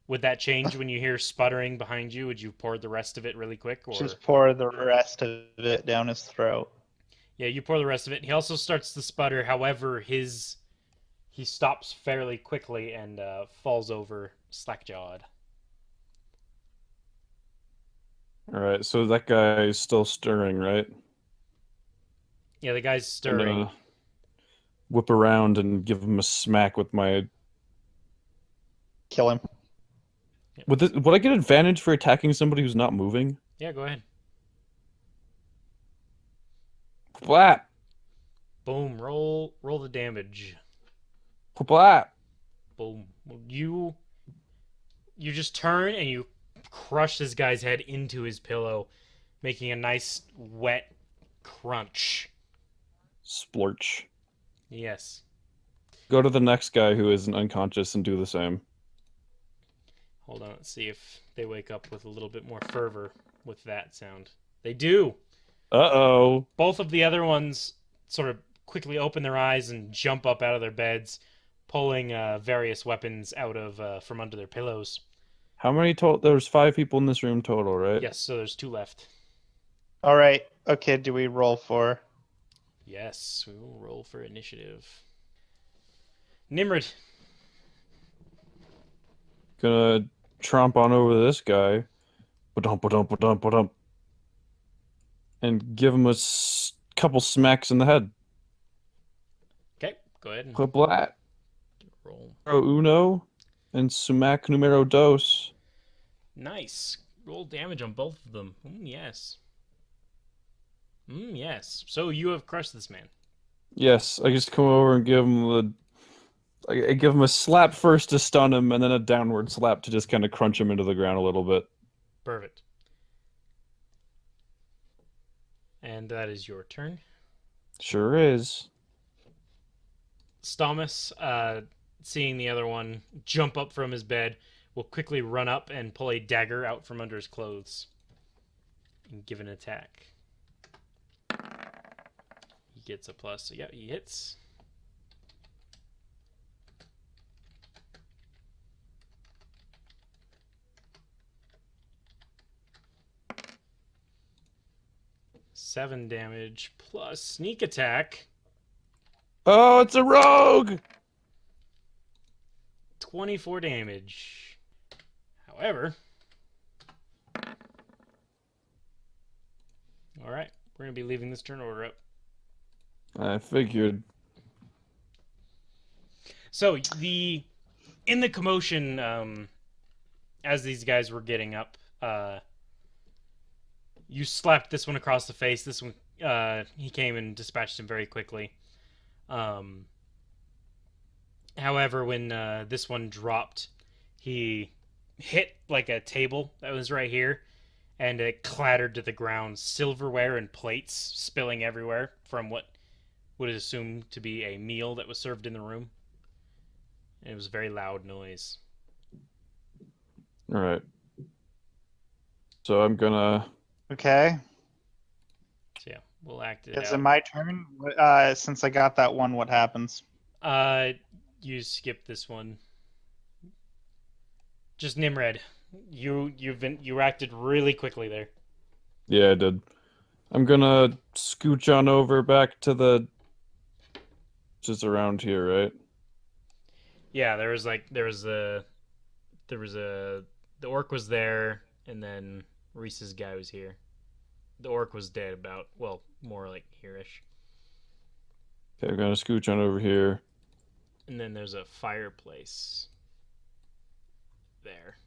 Speaker 2: Would that change when you hear sputtering behind you? Would you pour the rest of it really quick? Or
Speaker 1: Just pour the rest of it down his throat.
Speaker 2: yeah, you pour the rest of it. He also starts to sputter. However, He stops fairly quickly and falls over slack-jawed.
Speaker 4: All right, so that guy is still stirring, right?
Speaker 2: Yeah, the guy's
Speaker 4: I'm
Speaker 2: stirring.
Speaker 4: gonna whip around and give him a smack with my.
Speaker 1: Kill him.
Speaker 4: Would I get advantage for attacking somebody who's not moving?
Speaker 2: Yeah, go ahead.
Speaker 4: Blat,
Speaker 2: Boom. Roll the damage.
Speaker 4: blat.
Speaker 2: Boom. You just turn and you crush this guy's head into his pillow, making a nice wet crunch.
Speaker 4: Splorch.
Speaker 2: Yes.
Speaker 4: Go to the next guy who isn't unconscious and do the same.
Speaker 2: Hold on, let's see if they wake up with a little bit more fervor with that sound. They do.
Speaker 4: Uh-oh.
Speaker 2: Both of the other ones sort of quickly open their eyes and jump up out of their beds, pulling various weapons out of from under their pillows.
Speaker 4: How many total? There's 5 people in this room total, right?
Speaker 2: Yes, so there's 2 left.
Speaker 1: All right. Okay. Do we roll for?
Speaker 2: Yes, we will roll for initiative. Nimrod.
Speaker 4: Gonna tromp on over this guy. Ba-dump, ba-dump, ba-dump, ba-dump. And give him a couple smacks in the head.
Speaker 2: Okay, go ahead and
Speaker 4: Blat.
Speaker 2: roll.
Speaker 4: Numero uno and sumac numero dos.
Speaker 2: Nice. Roll damage on both of them. Yes. Yes. So you have crushed this man.
Speaker 4: Yes, I just come over and give him I give him a slap first to stun him, and then a downward slap to just kind of crunch him into the ground a little bit.
Speaker 2: Perfect. And that is your turn.
Speaker 4: Sure is.
Speaker 2: Stomus, seeing the other one jump up from his bed, will quickly run up and pull a dagger out from under his clothes and give an attack. He gets a plus, so yeah, he hits. Seven damage plus sneak attack.
Speaker 4: Oh, it's a rogue!
Speaker 2: 24 damage. However, alright, we're going to be leaving this turn order up.
Speaker 4: I figured.
Speaker 2: So, in the commotion, as these guys were getting up, you slapped this one across the face. This one, he came and dispatched him very quickly. However, when this one dropped, he hit like a table that was right here, and it clattered to the ground. Silverware and plates spilling everywhere from what would assume to be a meal that was served in the room. And it was a very loud noise.
Speaker 4: All right. So I'm gonna.
Speaker 1: Okay.
Speaker 2: So yeah, we'll act it
Speaker 1: Is
Speaker 2: out.
Speaker 1: it my turn? Since I got that one, what happens?
Speaker 2: You skip this one. Just Nimrod. You acted really quickly there.
Speaker 4: Yeah, I did. I'm gonna scooch on over back to the. Just around here, right?
Speaker 2: Yeah, the orc was there, and then Reese's guy was here. The orc was dead about, well, more like here-ish.
Speaker 4: Okay, I'm gonna scooch on over here.
Speaker 2: And then there's a fireplace there.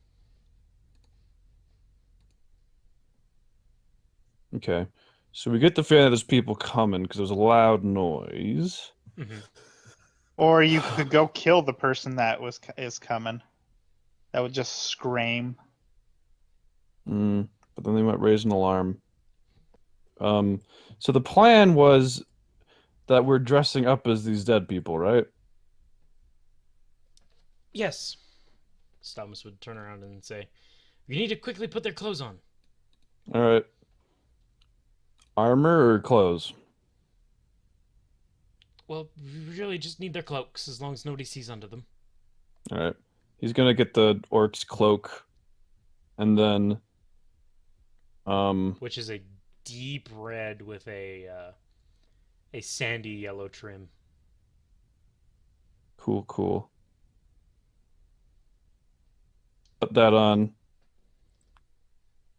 Speaker 4: Okay. So we get the feeling that there's people coming because there's a loud noise.
Speaker 2: Mm-hmm.
Speaker 1: Or you could go kill the person that is coming. That would just scream.
Speaker 4: But then they might raise an alarm. So the plan was that we're dressing up as these dead people, right?
Speaker 2: Yes. Stalmus would turn around and say, "You need to quickly put their clothes on."
Speaker 4: All right. Armor or clothes?
Speaker 2: Well, we really just need their cloaks, as long as nobody sees under them.
Speaker 4: All right. He's gonna get the orc's cloak, and then,
Speaker 2: Which is a deep red with a sandy yellow trim.
Speaker 4: Cool, cool. Put that on,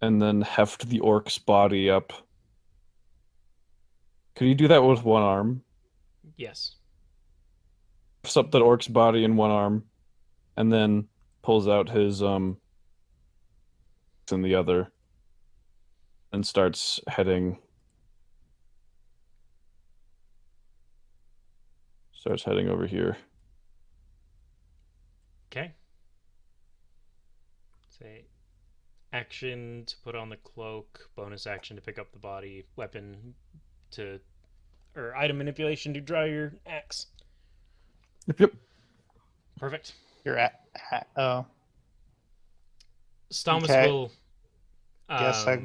Speaker 4: and then heft the orc's body up. Could you do that with one arm?
Speaker 2: Yes.
Speaker 4: Hefts up that orc's body in one arm, and then pulls out his in the other, and starts heading. Starts heading over here.
Speaker 2: Okay. Say action to put on the cloak, bonus action to pick up the body, weapon to or item manipulation to draw your axe.
Speaker 4: Yep.
Speaker 2: Perfect.
Speaker 1: You're at oh,
Speaker 2: Stamus
Speaker 1: Okay.
Speaker 2: will
Speaker 1: guess I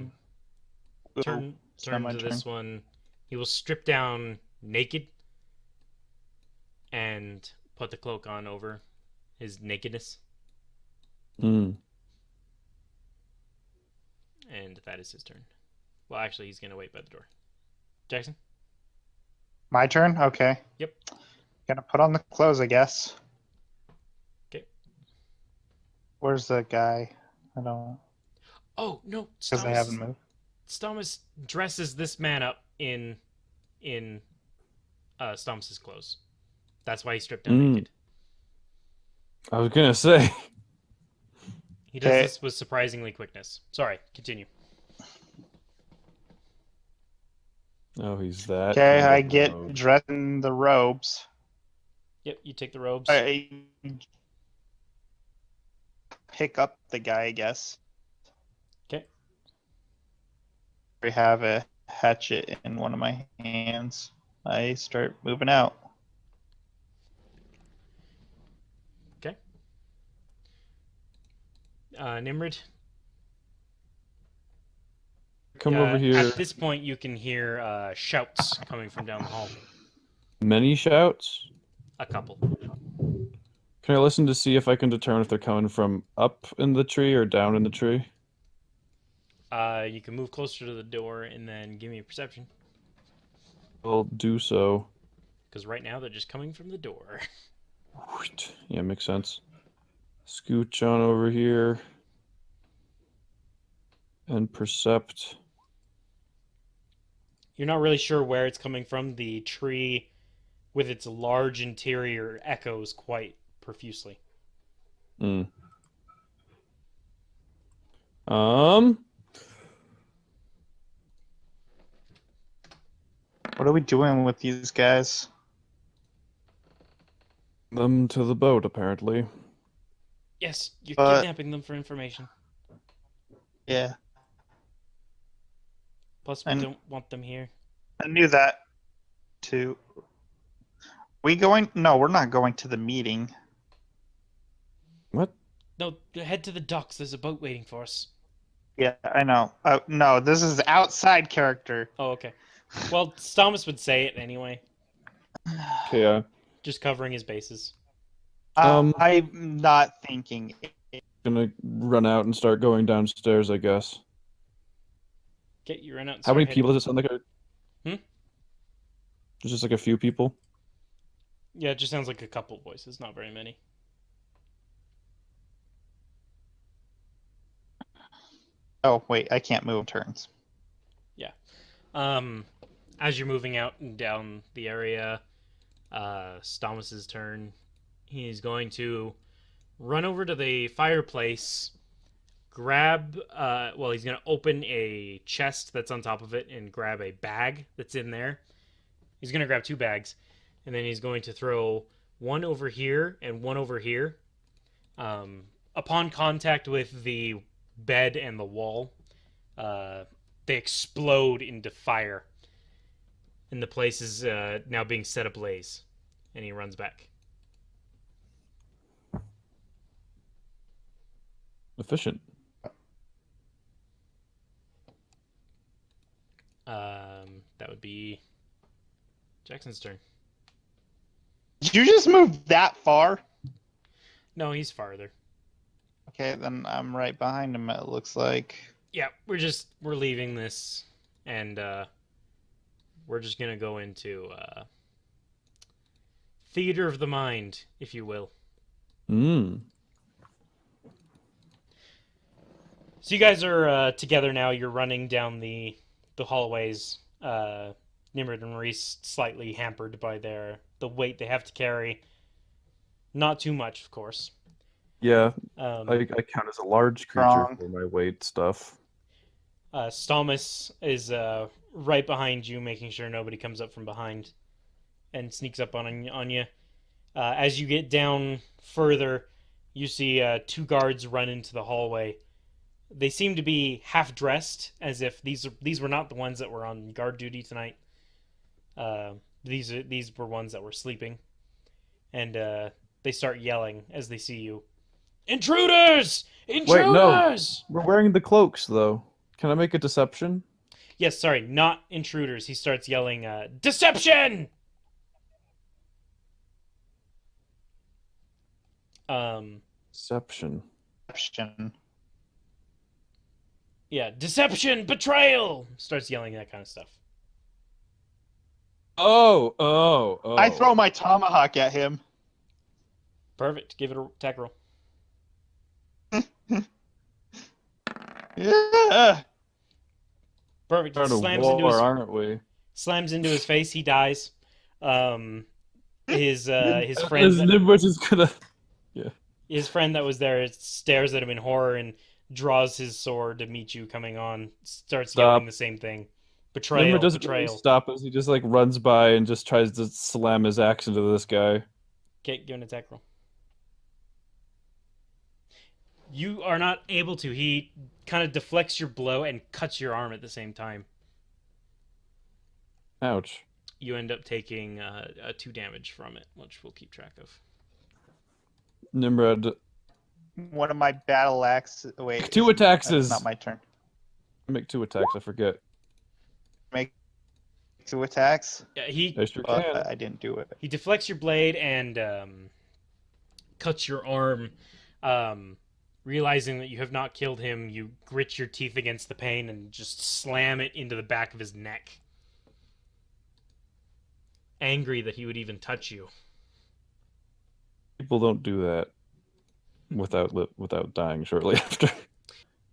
Speaker 1: will
Speaker 2: turn
Speaker 1: start my
Speaker 2: to
Speaker 1: turn.
Speaker 2: this one. He will strip down naked and put the cloak on over his nakedness,
Speaker 4: Mm.
Speaker 2: and that is his turn. Well, actually, he's gonna wait by the door. Jackson.
Speaker 1: My turn? Okay.
Speaker 2: Yep.
Speaker 1: Gonna put on the clothes, I guess.
Speaker 2: Okay.
Speaker 1: Where's the guy? I don't...
Speaker 2: Oh no,
Speaker 1: Because they haven't moved.
Speaker 2: Stamus dresses this man up in Stamus's clothes. That's why he stripped down
Speaker 4: Mm.
Speaker 2: naked.
Speaker 4: I was gonna say.
Speaker 2: He does
Speaker 1: Okay.
Speaker 2: this with surprisingly quickness. Sorry, continue.
Speaker 4: Oh, he's that.
Speaker 1: Okay,
Speaker 4: kind of
Speaker 1: I get
Speaker 4: rogue.
Speaker 1: dressed in the robes.
Speaker 2: Yep, you take the robes.
Speaker 1: I pick up the guy, I guess.
Speaker 2: Okay.
Speaker 1: I have a hatchet in one of my hands. I start moving out.
Speaker 2: Okay. Nimrod.
Speaker 4: Come over here.
Speaker 2: At this point, you can hear shouts coming from down the hall.
Speaker 4: Many shouts.
Speaker 2: A couple.
Speaker 4: Can I listen to see if I can determine if they're coming from up in the tree or down in the tree?
Speaker 2: You can move closer to the door and then give me a perception.
Speaker 4: I'll do so.
Speaker 2: Because right now they're just coming from the door.
Speaker 4: Yeah, makes sense. Scooch on over here. And percept.
Speaker 2: You're not really sure where it's coming from. The tree, with its large interior, echoes quite profusely.
Speaker 4: Mm.
Speaker 1: What are we doing with these guys?
Speaker 4: Them to the boat, apparently.
Speaker 2: Yes, you're
Speaker 1: But-
Speaker 2: kidnapping them for information.
Speaker 1: Yeah,
Speaker 2: Plus, we
Speaker 1: And-
Speaker 2: don't want them here.
Speaker 1: I knew that too. We going? No, we're not going to the meeting.
Speaker 4: What?
Speaker 2: No, head to the docks. There's a boat waiting for us.
Speaker 1: Yeah, I know. No, this is the outside character.
Speaker 2: Oh, okay. Well, Stamus would say it anyway,
Speaker 4: Okay,
Speaker 2: just covering his bases.
Speaker 1: I'm not thinking.
Speaker 4: gonna run out and start going downstairs, I guess.
Speaker 2: Get you run out. And
Speaker 4: How
Speaker 2: start
Speaker 4: many
Speaker 2: heading.
Speaker 4: people does it sound like?
Speaker 2: Hmm?
Speaker 4: There's just like a few people.
Speaker 2: Yeah, it just sounds like a couple voices, not very many.
Speaker 1: Oh wait, I can't move turns.
Speaker 2: As you're moving out and down the area, Stamus's turn. He's going to run over to the fireplace, grab. He's going to open a chest that's on top of it and grab a bag that's in there. He's going to grab two bags, and then he's going to throw one over here and one over here. Upon contact with the bed and the wall, they explode into fire. And the place is now being set ablaze. And he runs back.
Speaker 4: Efficient.
Speaker 2: That would be Jackson's turn.
Speaker 1: Did you just move that far?
Speaker 2: No, he's farther.
Speaker 1: Okay, then I'm right behind him. It looks like.
Speaker 2: Yeah, we're leaving this, and we're just gonna go into theater of the mind, if you will.
Speaker 4: Mm.
Speaker 2: So you guys are together now. You're running down the hallways. Nimrod and Reese slightly hampered by the weight they have to carry. Not too much, of course.
Speaker 4: Yeah,
Speaker 2: Um,
Speaker 4: I count as a large creature
Speaker 1: Wrong.
Speaker 4: for my weight stuff.
Speaker 2: Stalmus is right behind you, making sure nobody comes up from behind and sneaks up on you. As you get down further, you see two guards run into the hallway. They seem to be half dressed, as if these were not the ones that were on guard duty tonight. These were ones that were sleeping, and they start yelling as they see you. Intruders!
Speaker 4: Wait, no.
Speaker 2: Intruders!
Speaker 4: We're wearing the cloaks, though. Can I make a deception?
Speaker 2: Yes, sorry, not intruders. He starts yelling, Deception!
Speaker 4: Deception.
Speaker 1: Question.
Speaker 2: Yeah, deception, betrayal! Starts yelling that kind of stuff.
Speaker 4: Oh.
Speaker 1: I throw my tomahawk at him.
Speaker 2: Perfect. Give it a attack roll.
Speaker 1: Yeah.
Speaker 2: Perfect. It
Speaker 4: Start a
Speaker 2: slams
Speaker 4: war,
Speaker 2: into his
Speaker 4: aren't we?
Speaker 2: face. He dies. His friend
Speaker 4: As Nimrod is gonna.
Speaker 2: his friend that was there stares at him in horror and draws his sword to meet you coming on. Starts yelling the same thing. Betrayal.
Speaker 4: Nimrod doesn't really
Speaker 2: Betrayal.
Speaker 4: stop us. He just like runs by and just tries to slam his axe into this guy.
Speaker 2: Okay, give an attack roll. You are not able to. He kind of deflects your blow and cuts your arm at the same time.
Speaker 4: Ouch.
Speaker 2: You end up taking 2 damage from it, which we'll keep track of.
Speaker 4: Nimrod.
Speaker 1: One of my battle axes. Wait.
Speaker 4: 2 attacks
Speaker 1: That's
Speaker 4: is.
Speaker 1: not my turn.
Speaker 4: Make 2 attacks. I forget.
Speaker 1: Make 2 attacks.
Speaker 2: Yeah, he
Speaker 4: I sure can.
Speaker 1: I didn't do it.
Speaker 2: He deflects your blade and cuts your arm. Realizing that you have not killed him, you grit your teeth against the pain and just slam it into the back of his neck. Angry that he would even touch you.
Speaker 4: People don't do that without dying shortly after.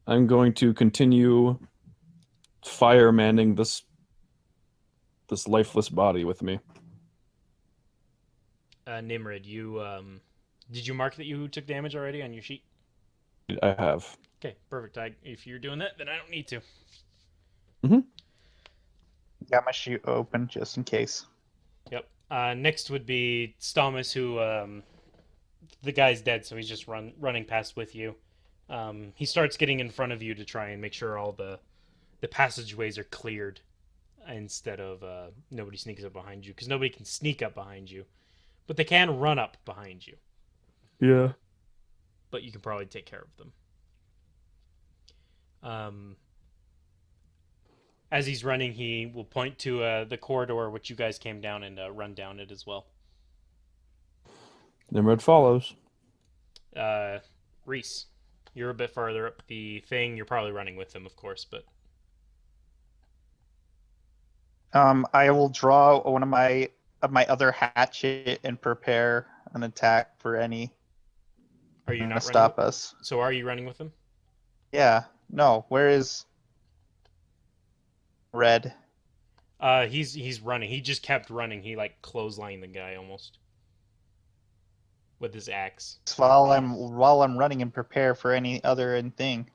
Speaker 4: I'm going to continue fire manning this lifeless body with me.
Speaker 2: Nimrod, you did you mark that you took damage already on your sheet?
Speaker 4: I have.
Speaker 2: Okay, perfect. If you're doing that, then I don't need to.
Speaker 1: Got my sheet open just in case.
Speaker 2: Yep. Next would be Stalmus, who the guy's dead, so he's just running past with you. He starts getting in front of you to try and make sure all the passageways are cleared instead of nobody sneaks up behind you, because nobody can sneak up behind you, but they can run up behind you.
Speaker 4: Yeah.
Speaker 2: But you can probably take care of them. As he's running, he will point to the corridor which you guys came down and run down it as well.
Speaker 4: Nimrod follows.
Speaker 2: Reese, you're a bit farther up the thing. You're probably running with him, of course, but
Speaker 1: I will draw one of my other hatchet and prepare an attack for any.
Speaker 2: are you
Speaker 1: Gonna
Speaker 2: not
Speaker 1: stop
Speaker 2: running?
Speaker 1: us?
Speaker 2: So are you running with him?
Speaker 1: Yeah. No. Where is Red?
Speaker 2: He's running. He just kept running. He like clotheslined the guy almost with his axe.
Speaker 1: While I'm running and prepare for any other thing.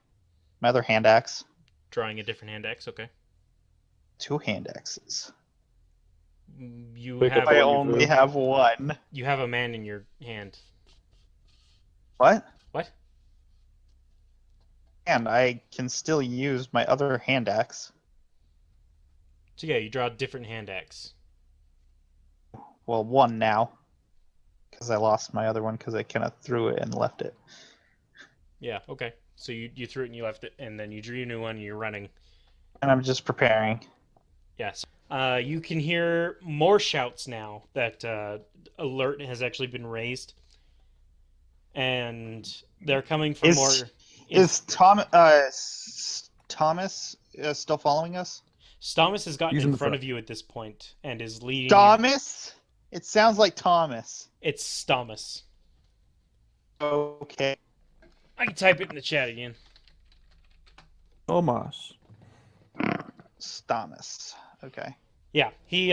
Speaker 1: My other hand axe.
Speaker 2: Drawing a different hand axe. Okay.
Speaker 1: 2 hand axes.
Speaker 2: You
Speaker 4: Pick
Speaker 2: have
Speaker 4: up
Speaker 1: I
Speaker 4: all you
Speaker 1: only
Speaker 4: do.
Speaker 1: have one.
Speaker 2: you have a man in your hand.
Speaker 1: What?
Speaker 2: What?
Speaker 1: And I can still use my other hand axe.
Speaker 2: So yeah, you draw a different hand axe.
Speaker 1: Well, one now. Because I lost my other one because I kind of threw it and left it.
Speaker 2: Yeah. Okay. So you threw it and you left it, and then you drew a new one and you're running.
Speaker 1: And I'm just preparing.
Speaker 2: Yes. You can hear more shouts now that alert has actually been raised, and they're coming from more.
Speaker 1: Is Thomas still following us?
Speaker 2: Stalmus has gotten
Speaker 4: He's
Speaker 2: in
Speaker 4: in the
Speaker 2: front
Speaker 4: front.
Speaker 2: of you at this point and is leading.
Speaker 1: Thomas? It sounds like Thomas.
Speaker 2: It's Stomus.
Speaker 1: Okay.
Speaker 2: I can type it in the chat again.
Speaker 4: Tomas.
Speaker 1: Stomus. Okay.
Speaker 2: Yeah, he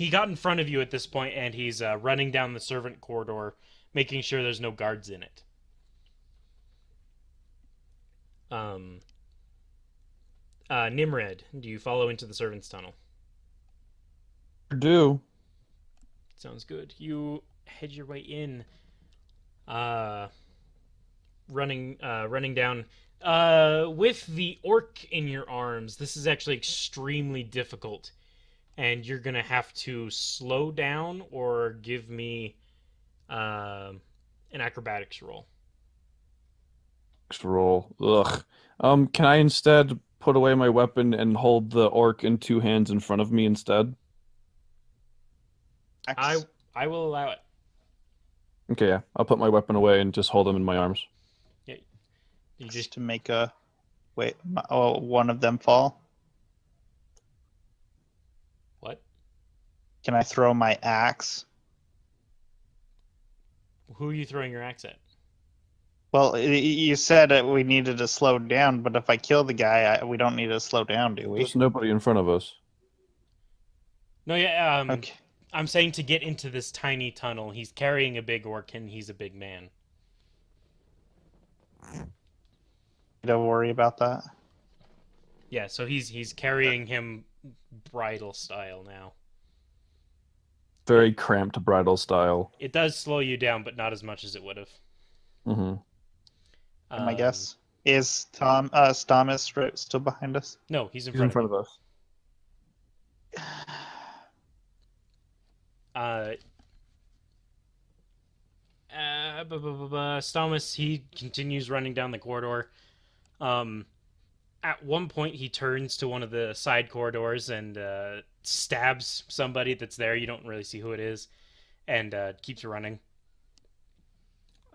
Speaker 2: got in front of you at this point, and he's running down the servant corridor, making sure there's no guards in it. Nimrod, do you follow into the servants' tunnel?
Speaker 4: Do.
Speaker 2: Sounds good. You head your way in, running down. With the orc in your arms, this is actually extremely difficult, and you're gonna have to slow down or give me an acrobatics roll.
Speaker 4: Next roll. Ugh. Can I instead put away my weapon and hold the orc in two hands in front of me instead?
Speaker 2: I will allow it.
Speaker 4: Okay, yeah. I'll put my weapon away and just hold him in my arms.
Speaker 2: Yeah, you
Speaker 1: Just
Speaker 2: just
Speaker 1: to make a one of them fall.
Speaker 2: what?
Speaker 1: Can I throw my axe?
Speaker 2: Who are you throwing your axe at?
Speaker 1: Well, you said that we needed to slow down, but if I kill the guy, we don't need to slow down, do we?
Speaker 4: There's nobody in front of us.
Speaker 2: No, yeah.
Speaker 1: Okay.
Speaker 2: I'm saying to get into this tiny tunnel. He's carrying a big orc, and he's a big man.
Speaker 1: Don't worry about that.
Speaker 2: Yeah, so he's carrying him bridal style now.
Speaker 4: Very cramped bridal style.
Speaker 2: It does slow you down, but not as much as it would have.
Speaker 4: Mm-hmm.
Speaker 1: My guess is Thomas still behind us.
Speaker 2: No, he's in
Speaker 4: He's in
Speaker 2: front
Speaker 4: front
Speaker 2: of
Speaker 4: of us.
Speaker 2: you. Stomus, he continues running down the corridor. At one point, he turns to one of the side corridors and stabs somebody that's there. You don't really see who it is, and keeps running.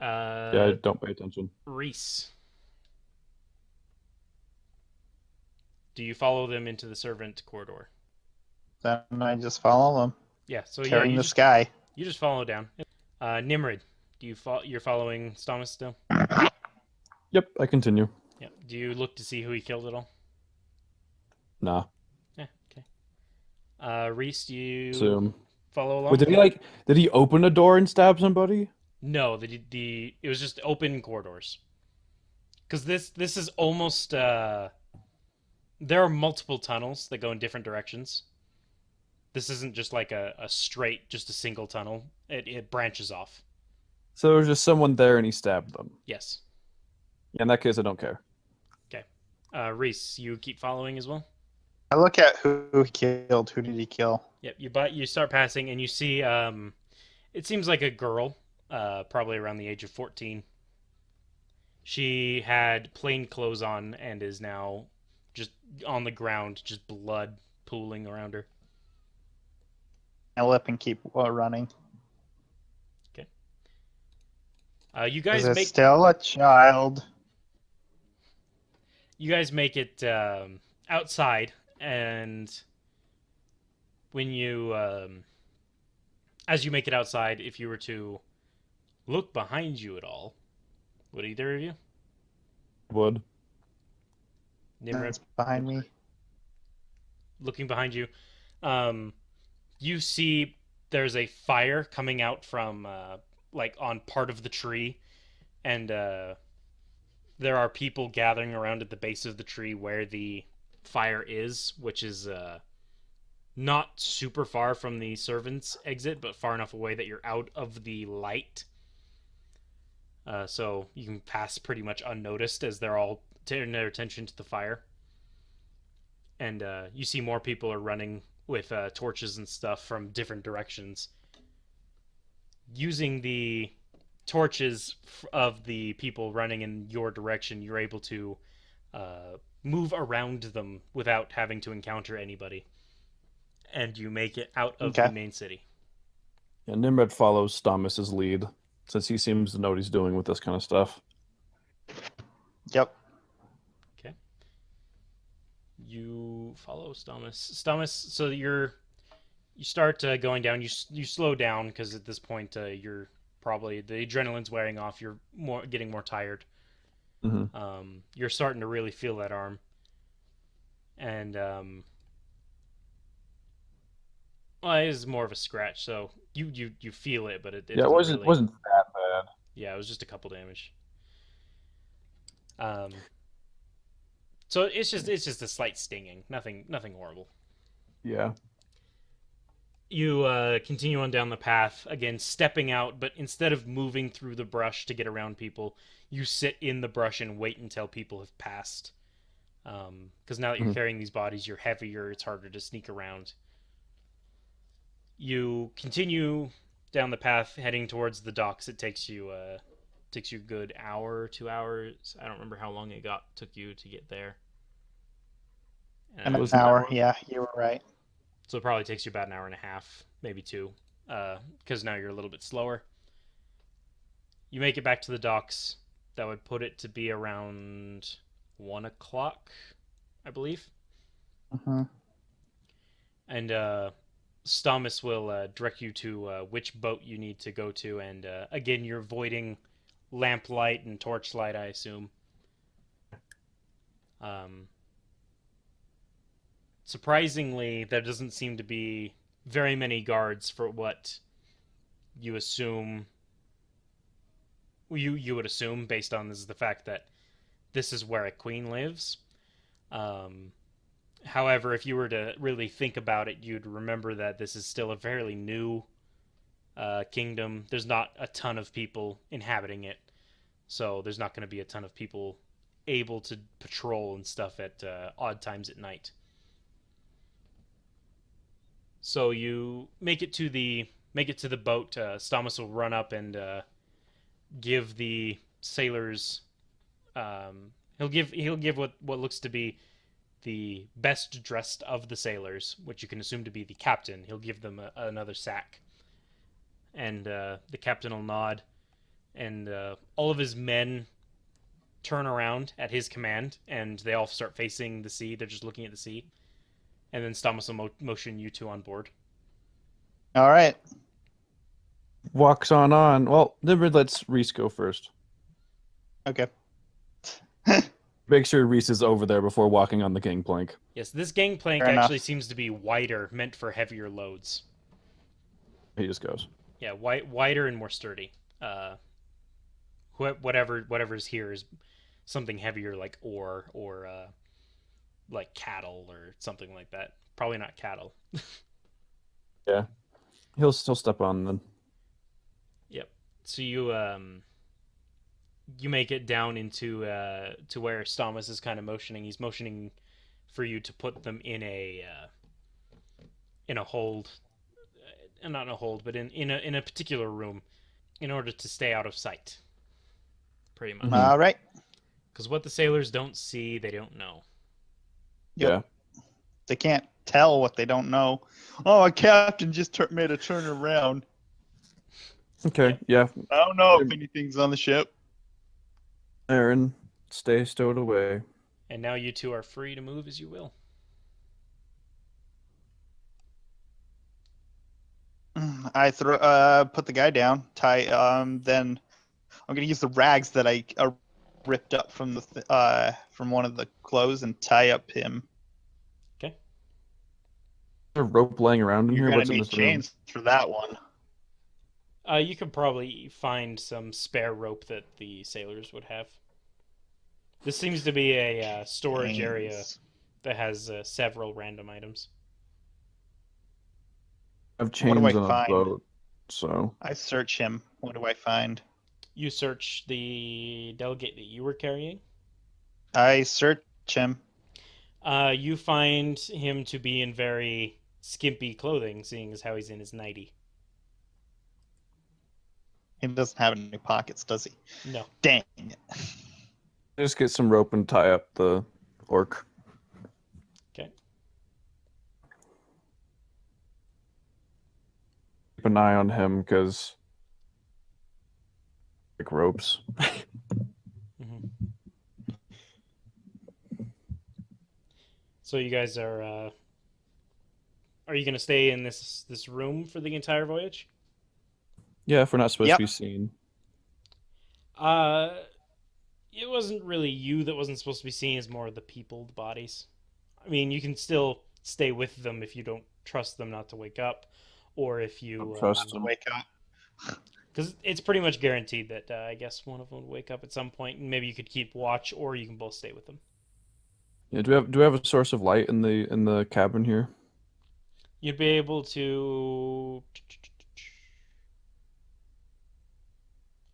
Speaker 4: Yeah, I don't pay attention.
Speaker 2: Reese, do you follow them into the servant corridor?
Speaker 1: Then I just follow them,
Speaker 2: Yeah, so
Speaker 1: carrying
Speaker 2: you
Speaker 1: this guy.
Speaker 2: you just follow down. Nimrod, you're following Stomus still?
Speaker 4: Yep, I continue.
Speaker 2: Yeah. Do you look to see who he killed at all?
Speaker 4: Nah.
Speaker 2: Yeah. Okay. Reese, do you
Speaker 4: Assume.
Speaker 2: follow along?
Speaker 4: Wait, did he open a door and stab somebody?
Speaker 2: No, it was just open corridors. Because this is almost there are multiple tunnels that go in different directions. This isn't just like a straight, just a single tunnel. It branches off.
Speaker 4: So there was just someone there and he stabbed them.
Speaker 2: Yes.
Speaker 4: Yeah, in that case, I don't care.
Speaker 2: Okay. Reese, you keep following as well?
Speaker 1: I look at who he killed. Who did he kill?
Speaker 2: Yep. You start passing and you see it seems like a girl, probably around the age of 14. She had plain clothes on and is now just on the ground, just blood pooling around her.
Speaker 1: I lip and keep running.
Speaker 2: You guys
Speaker 1: Is it
Speaker 2: make
Speaker 1: still a child?
Speaker 2: you guys make it outside, and when you as you make it outside, if you were to look behind you at all, would either of you?
Speaker 4: Would.
Speaker 2: Nimrod,
Speaker 1: It's behind me.
Speaker 2: looking behind you, you see there's a fire coming out from like on part of the tree, and there are people gathering around at the base of the tree where the fire is, which is not super far from the servants' exit, but far enough away that you're out of the light. So you can pass pretty much unnoticed as they're all turning their attention to the fire. And you see more people are running with torches and stuff from different directions. Using the torches of the people running in your direction, you're able to move around them without having to encounter anybody. And you make it out of the main city.
Speaker 4: Yeah, Nimrod follows Stomus's lead, since he seems to know what he's doing with this kind of stuff.
Speaker 1: Yep.
Speaker 2: Okay. You follow Stomus. Stomus, so You start going down. You slow down because at this point you're probably the adrenaline's wearing off. You're getting more tired.
Speaker 4: Hmm.
Speaker 2: You're starting to really feel that arm, and well, it is more of a scratch. So you feel it, but it
Speaker 4: Yeah, it
Speaker 2: doesn't
Speaker 4: wasn't
Speaker 2: really.
Speaker 4: wasn't that bad.
Speaker 2: Yeah, it was just a couple damage. Um, so it's just a slight stinging. Nothing horrible.
Speaker 4: Yeah.
Speaker 2: You continue on down the path again, stepping out, but instead of moving through the brush to get around people, you sit in the brush and wait until people have passed. Because now that you're
Speaker 4: Mhm.
Speaker 2: carrying these bodies, you're heavier. It's harder to sneak around. You continue down the path, heading towards the docks. It takes you a good hour, 2 hours. I don't remember how long took you to get there.
Speaker 1: An
Speaker 4: Was it an
Speaker 1: hour.
Speaker 4: hour?
Speaker 1: Yeah, you were right.
Speaker 2: So it probably takes you about an hour and a half, maybe two, because now you're a little bit slower. You make it back to the docks. That would put it to be around 1 o'clock, I believe.
Speaker 1: Hmm.
Speaker 2: And Stomus will direct you to which boat you need to go to. And again, you're avoiding lamplight and torchlight, I assume. Surprisingly, there doesn't seem to be very many guards for what you assume. You would assume based on the fact that this is where a queen lives. Um, However, if you were to really think about it, you'd remember that this is still a fairly new kingdom. There's not a ton of people inhabiting it, so there's not going to be a ton of people able to patrol and stuff at odd times at night. So you make it to the boat. Stamus will run up and give the sailors. He'll give what looks to be the best dressed of the sailors, which you can assume to be the captain. He'll give them another sack, and the captain will nod, and all of his men turn around at his command, and they all start facing the sea. They're just looking at the sea, and then Stamus will motion you two on board.
Speaker 1: All right.
Speaker 4: Walks on. Well, Nimrod lets Reese go first.
Speaker 1: Okay.
Speaker 4: Make sure Reese is over there before walking on the gangplank.
Speaker 2: Yes, this gangplank
Speaker 1: Fair
Speaker 2: actually
Speaker 1: enough.
Speaker 2: seems to be wider, meant for heavier loads.
Speaker 4: He just goes.
Speaker 2: Yeah, wider and more sturdy. Whatever's here is something heavier like ore or like cattle or something like that. Probably not cattle.
Speaker 4: Yeah. He'll still step on then.
Speaker 2: Yep. So you make it down into to where Stamus is kind of motioning. He's motioning for you to put them in a hold, not in a hold, but in a particular room, in order to stay out of sight. Pretty much.
Speaker 4: Mhm.
Speaker 1: All right.
Speaker 2: Because what the sailors don't see, they don't know.
Speaker 1: Yep.
Speaker 4: Yeah.
Speaker 1: They can't tell what they don't know. Oh, a captain just made a turn around.
Speaker 4: Okay. Yeah.
Speaker 1: I don't know if anything's on the ship.
Speaker 4: Aaron, stay stowed away.
Speaker 2: And now you two are free to move as you will.
Speaker 1: I put the guy down. Tie. Then I'm gonna use the rags that I ripped up from the from one of the clothes and tie up him.
Speaker 2: Okay.
Speaker 4: There's a rope laying around in
Speaker 1: You're
Speaker 4: here.
Speaker 1: gonna
Speaker 4: What's in
Speaker 1: need
Speaker 4: this room?
Speaker 1: chains for that one.
Speaker 2: You could probably find some spare rope that the sailors would have. This seems to be a storage area
Speaker 1: Chains.
Speaker 2: that has several random items.
Speaker 4: I have
Speaker 1: What
Speaker 4: chains
Speaker 1: do I
Speaker 4: on a
Speaker 1: find?
Speaker 4: boat, so
Speaker 1: I search him. What do I find?
Speaker 2: You search the delegate that you were carrying.
Speaker 1: I search him.
Speaker 2: You find him to be in very skimpy clothing, seeing as how he's in his nightie.
Speaker 1: He doesn't have any pockets, does he?
Speaker 2: No.
Speaker 1: Dang it.
Speaker 4: just get some rope and tie up the orc.
Speaker 2: Okay.
Speaker 4: Keep an eye on him because like ropes.
Speaker 2: Mhm. So you guys are are you going to stay in this room for the entire voyage?
Speaker 4: Yeah, if we're not supposed
Speaker 1: Yep.
Speaker 4: to be seen.
Speaker 2: It wasn't really you that wasn't supposed to be seen, as more of the people, the bodies. I mean, you can still stay with them if you don't trust them not to wake up, or if you
Speaker 4: Don't trust
Speaker 1: To
Speaker 4: them.
Speaker 1: wake up.
Speaker 2: because it's pretty much guaranteed that I guess one of them would wake up at some point, and maybe you could keep watch, or you can both stay with them.
Speaker 4: Yeah, do we have a source of light in the cabin here?
Speaker 2: You'd be able to.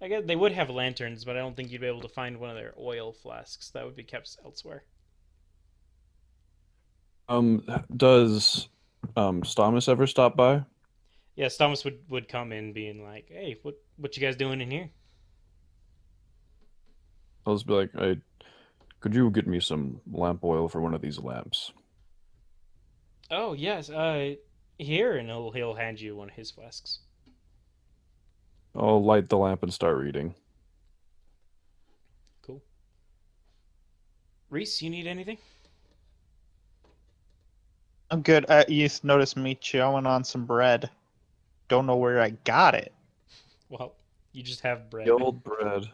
Speaker 2: I guess they would have lanterns, but I don't think you'd be able to find one of their oil flasks. That would be kept elsewhere.
Speaker 4: Does Stamus ever stop by?
Speaker 2: Yeah, Thomas would come in being like, "Hey, what you guys doing in here?"
Speaker 4: I'll just be like, "Hey, could you get me some lamp oil for one of these lamps?"
Speaker 2: Oh yes, here, and he'll hand you one of his flasks.
Speaker 4: I'll light the lamp and start reading.
Speaker 2: Cool. Reese, you need anything?
Speaker 1: I'm good. You noticed me chewing on some bread. Don't know where I got it.
Speaker 2: Well, you just have bread.
Speaker 4: The old bread.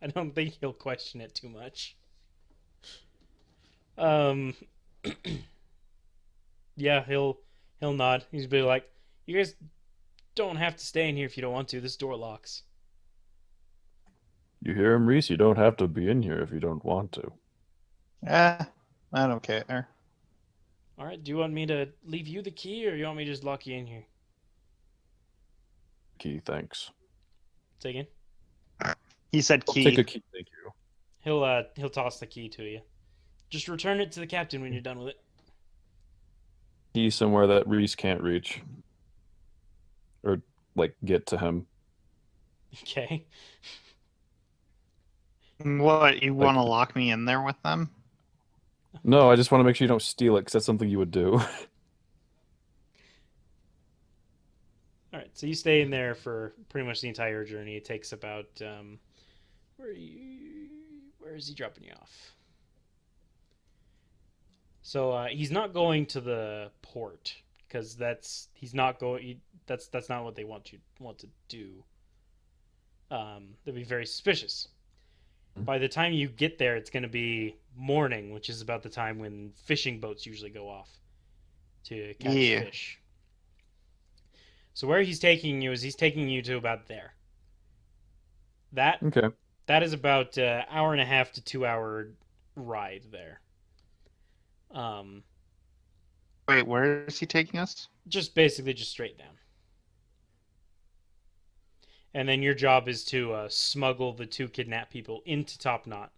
Speaker 2: I don't think he'll question it too much. Um, yeah, he'll nod. He's be like, "You guys don't have to stay in here if you don't want to. This door locks."
Speaker 4: You hear him, Reese? You don't have to be in here if you don't want to.
Speaker 1: I don't care.
Speaker 2: All right. Do you want me to leave you the key, or you want me to just lock you in here?
Speaker 4: Key, thanks.
Speaker 2: Say again.
Speaker 1: He said
Speaker 4: I'll
Speaker 1: key.
Speaker 4: take a key, thank you.
Speaker 2: He'll toss the key to you. Just return it to the captain when you're done with it.
Speaker 4: Key somewhere that Reese can't reach. Or, like, get to him.
Speaker 2: Okay.
Speaker 1: What, you
Speaker 4: Like-
Speaker 1: want to lock me in there with them?
Speaker 4: No, I just want to make sure you don't steal it, because that's something you would do.
Speaker 2: All right. So you stay in there for pretty much the entire journey. It takes about where is he dropping you off? So he's not going to the port because that's not what they want to do. They'll be very suspicious. By the time you get there, it's going to be morning, which is about the time when fishing boats usually go off to catch
Speaker 1: Yeah.
Speaker 2: fish. So where he's taking you is he's taking you to about there.
Speaker 4: Okay.
Speaker 2: That is about an hour and a half to 2 hour ride there.
Speaker 1: Wait, where is he taking us?
Speaker 2: Just basically just straight down. And then your job is to smuggle the two kidnapped people into Top Knot,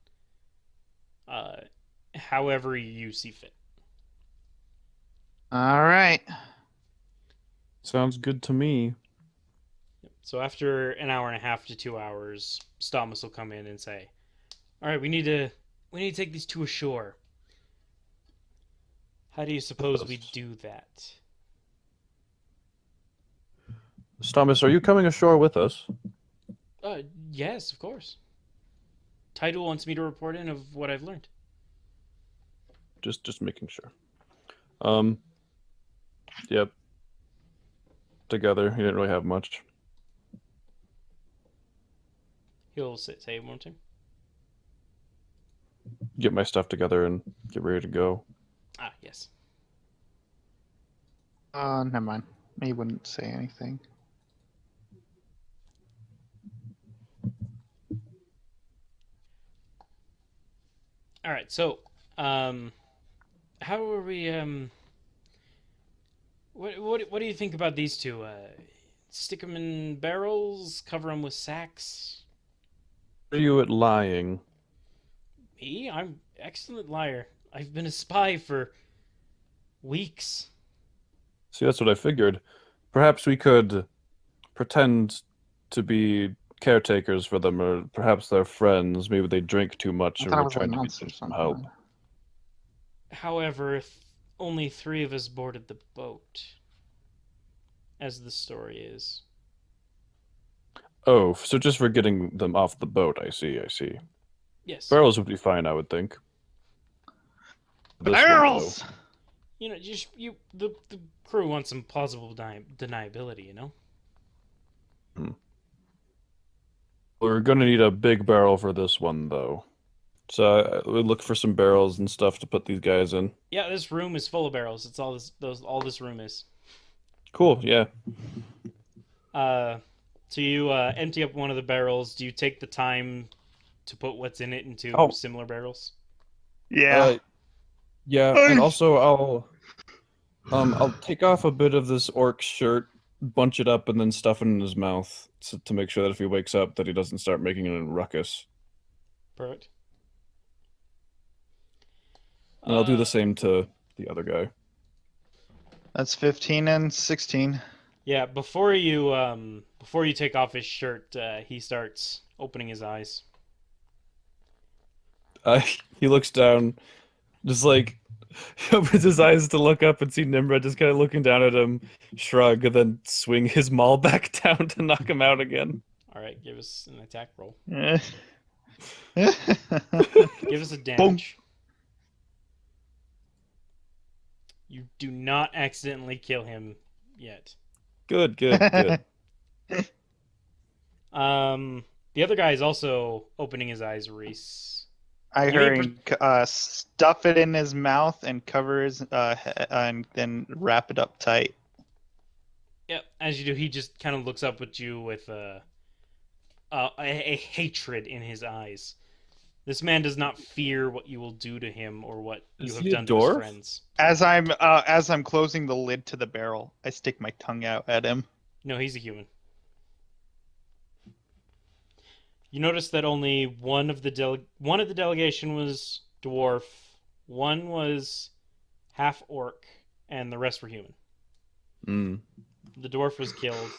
Speaker 2: however you see fit.
Speaker 1: All right.
Speaker 4: Sounds good to me.
Speaker 2: So after an hour and a half to 2 hours, Stamus will come in and say, "All right, we need to take these two ashore. How do you suppose we do that?"
Speaker 4: Stamus, are you coming ashore with us?
Speaker 2: Yes, of course. Title wants me to report in of what I've learned.
Speaker 4: Just making sure. Yep. Together, he didn't really have much.
Speaker 2: He'll say it one more time.
Speaker 4: Get my stuff together and get ready to go.
Speaker 2: Ah, yes.
Speaker 1: Never mind. He wouldn't say anything.
Speaker 2: All right, so, how are we? What do you think about these two? Stick them in barrels, cover them with sacks.
Speaker 4: Are you at lying?
Speaker 2: Me? I'm an excellent liar. I've been a spy for weeks.
Speaker 4: See, that's what I figured. Perhaps we could pretend to be caretakers for them, or perhaps they're friends. Maybe they drink too much
Speaker 1: I
Speaker 4: and
Speaker 1: thought it
Speaker 4: we're
Speaker 1: was
Speaker 4: trying
Speaker 1: like
Speaker 4: to
Speaker 1: months
Speaker 4: get
Speaker 1: or
Speaker 4: them some
Speaker 1: something.
Speaker 4: help.
Speaker 2: However, only 3 of us boarded the boat, as the story is.
Speaker 4: Oh, so just for getting them off the boat, I see.
Speaker 2: Yes.
Speaker 4: Barrels would be fine, I would think. This one,
Speaker 1: Barrels!
Speaker 2: You know, the crew wants some plausible deniability. You know.
Speaker 4: We're gonna need a big barrel for this one, though. So we look for some barrels and stuff to put these guys in.
Speaker 2: Yeah, this room is full of barrels. It's all this room is.
Speaker 4: Cool. Yeah.
Speaker 2: So you empty up one of the barrels. Do you take the time to put what's in it into
Speaker 4: Oh.
Speaker 2: similar barrels?
Speaker 1: Yeah.
Speaker 4: Yeah, and also I'll take off a bit of this orc's shirt, bunch it up, and then stuff it in his mouth to make sure that if he wakes up, that he doesn't start making a ruckus.
Speaker 2: Perfect.
Speaker 4: And I'll do the same to the other guy.
Speaker 1: That's 15 and 16.
Speaker 2: Yeah, before you take off his shirt, he starts opening his eyes.
Speaker 4: He looks down, just like he opens his eyes to look up and see Nimrod just kind of looking down at him, shrug, and then swing his maul back down to knock him out again.
Speaker 2: All right, give us an attack roll.
Speaker 1: Give
Speaker 2: Give us a damage. You do not accidentally kill him yet.
Speaker 4: Good.
Speaker 2: The other guy is also opening his eyes, Reese.
Speaker 1: I
Speaker 2: You
Speaker 1: heard
Speaker 2: mean
Speaker 1: him stuff it in his mouth and cover his and then wrap it up tight.
Speaker 2: Yep, as you do, he just kind of looks up at you with a hatred in his eyes. This man does not fear what you will do to him or what you
Speaker 4: Is
Speaker 2: have
Speaker 4: he a
Speaker 2: done to his
Speaker 4: dwarf?
Speaker 2: friends.
Speaker 1: As I'm closing the lid to the barrel, I stick my tongue out at him.
Speaker 2: No, he's a human. You notice that only one of the delegation was dwarf, one was half orc, and the rest were human.
Speaker 4: Mm.
Speaker 2: The dwarf was killed.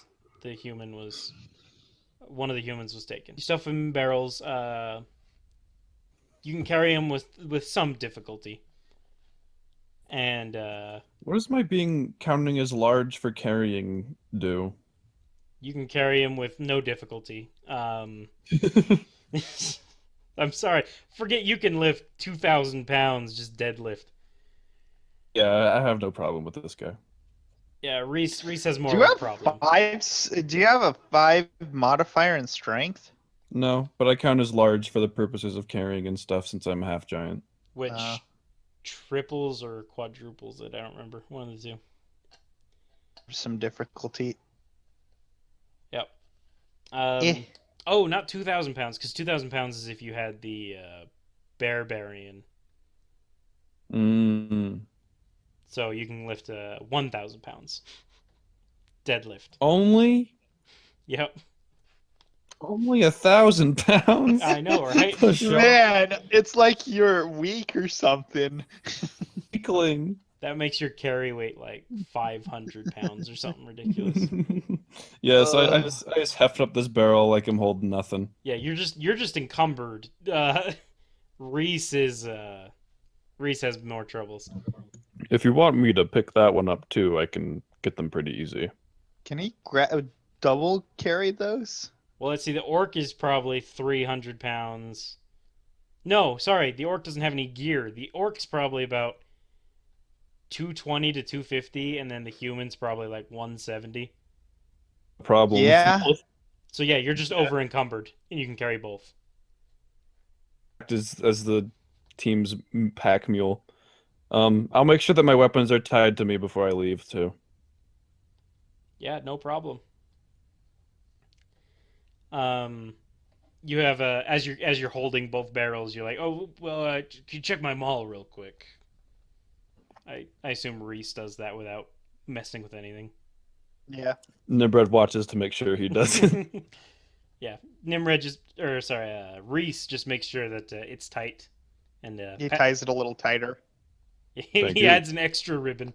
Speaker 2: One of the humans was taken. You stuff him in barrels. You can carry him with some difficulty. And
Speaker 4: What does my being counting as large for carrying do?
Speaker 2: you can carry him with no difficulty. I'm sorry. Forget you can lift 2,000 pounds, just deadlift.
Speaker 4: Yeah, I have no problem with this guy.
Speaker 2: Yeah, Reese has more
Speaker 1: Do you
Speaker 2: of a
Speaker 1: have
Speaker 2: problem.
Speaker 1: Do you have a 5 modifier in strength?
Speaker 4: No, but I count as large for the purposes of carrying and stuff since I'm half giant.
Speaker 2: Which
Speaker 1: Uh.
Speaker 2: triples or quadruples it? I don't remember. One of the two.
Speaker 1: Some difficulty.
Speaker 2: Yep.
Speaker 1: Eh.
Speaker 2: Oh, not 2,000 pounds, because 2,000 pounds is if you had the barbarian.
Speaker 4: Mm.
Speaker 2: So you can lift 1,000 pounds. Deadlift.
Speaker 4: Only
Speaker 2: Yep.
Speaker 4: 1,000 pounds?
Speaker 2: I know, right?
Speaker 4: Sure.
Speaker 1: Man, it's like you're weak or something.
Speaker 4: Weakling.
Speaker 2: That makes your carry weight like 500 pounds or something ridiculous.
Speaker 4: Yeah, so I just heft up this barrel like I'm holding nothing.
Speaker 2: Yeah, you're just encumbered. Reese has more troubles.
Speaker 4: If you want me to pick that one up too, I can get them pretty easy.
Speaker 1: Can he double carry those?
Speaker 2: Well, let's see. The orc is probably 300 pounds. No, sorry. The orc doesn't have any gear. The orc's probably about 220 to 250, and then the human's probably like 170.
Speaker 4: Problem.
Speaker 1: Yeah.
Speaker 2: So yeah, you're just over encumbered, and you can carry both.
Speaker 4: As the team's pack mule. I'll make sure that my weapons are tied to me before I leave too.
Speaker 2: Yeah, no problem. You have as you're holding both barrels, you're like, oh well, can you check my maul real quick? I assume Reese does that without messing with anything.
Speaker 1: Yeah.
Speaker 4: Nimrod watches to make sure he doesn't.
Speaker 2: Yeah, Reese just makes sure that it's tight, and
Speaker 1: He ties it a little tighter.
Speaker 4: Thank
Speaker 2: he
Speaker 4: you.
Speaker 2: adds an extra ribbon.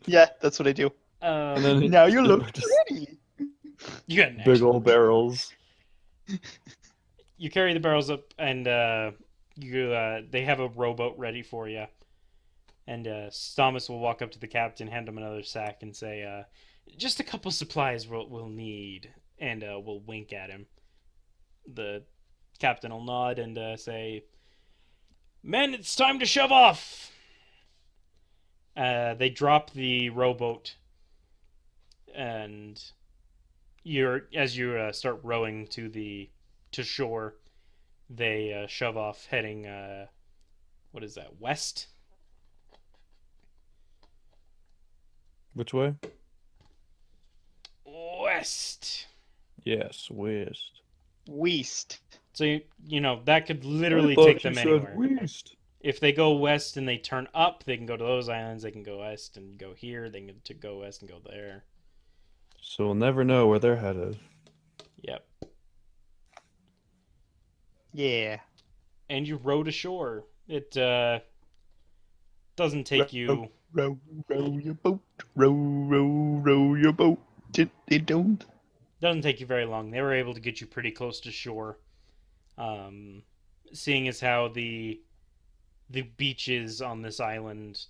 Speaker 1: Yeah, that's what I do.
Speaker 4: And then
Speaker 1: Now you look
Speaker 4: just
Speaker 1: pretty.
Speaker 2: You got an
Speaker 4: big
Speaker 2: extra
Speaker 4: old barrels.
Speaker 2: You carry the barrels up, and they have a rowboat ready for you. And Thomas will walk up to the captain, hand him another sack, and say, "Just a couple supplies we'll need." And we'll wink at him. The captain will nod and say, "Men, it's time to shove off." They drop the rowboat, and as you start rowing to shore, they shove off, heading what is that, west?
Speaker 4: Which way?
Speaker 2: West.
Speaker 4: Yes, west.
Speaker 1: Weast.
Speaker 2: So that could literally
Speaker 4: I thought
Speaker 2: take
Speaker 4: you
Speaker 2: them
Speaker 4: said
Speaker 2: anywhere.
Speaker 4: west.
Speaker 2: If they go west and they turn up, they can go to those islands. They can go west and go here. They can go west and go there.
Speaker 4: So we'll never know where they're headed.
Speaker 2: Yep.
Speaker 1: Yeah.
Speaker 2: And you row to shore. It doesn't take you.
Speaker 1: Row your boat. Row your boat. It don't.
Speaker 2: Doesn't take you very long. They were able to get you pretty close to shore. Seeing as how the beaches on this island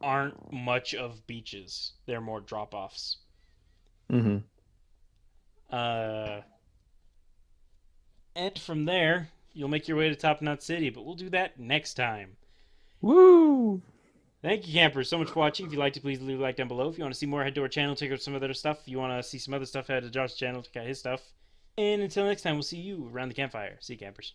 Speaker 2: aren't much of beaches. They're more drop-offs.
Speaker 4: Mm-hmm.
Speaker 2: And from there, you'll make your way to Top Knot City, but we'll do that next time.
Speaker 4: Woo!
Speaker 2: Thank you, campers, so much for watching. If you liked it, please leave a like down below. If you want to see more, head to our channel, check out some other stuff. If you want to see some other stuff, head to Josh's channel, check out his stuff. And until next time, we'll see you around the campfire. See you, campers.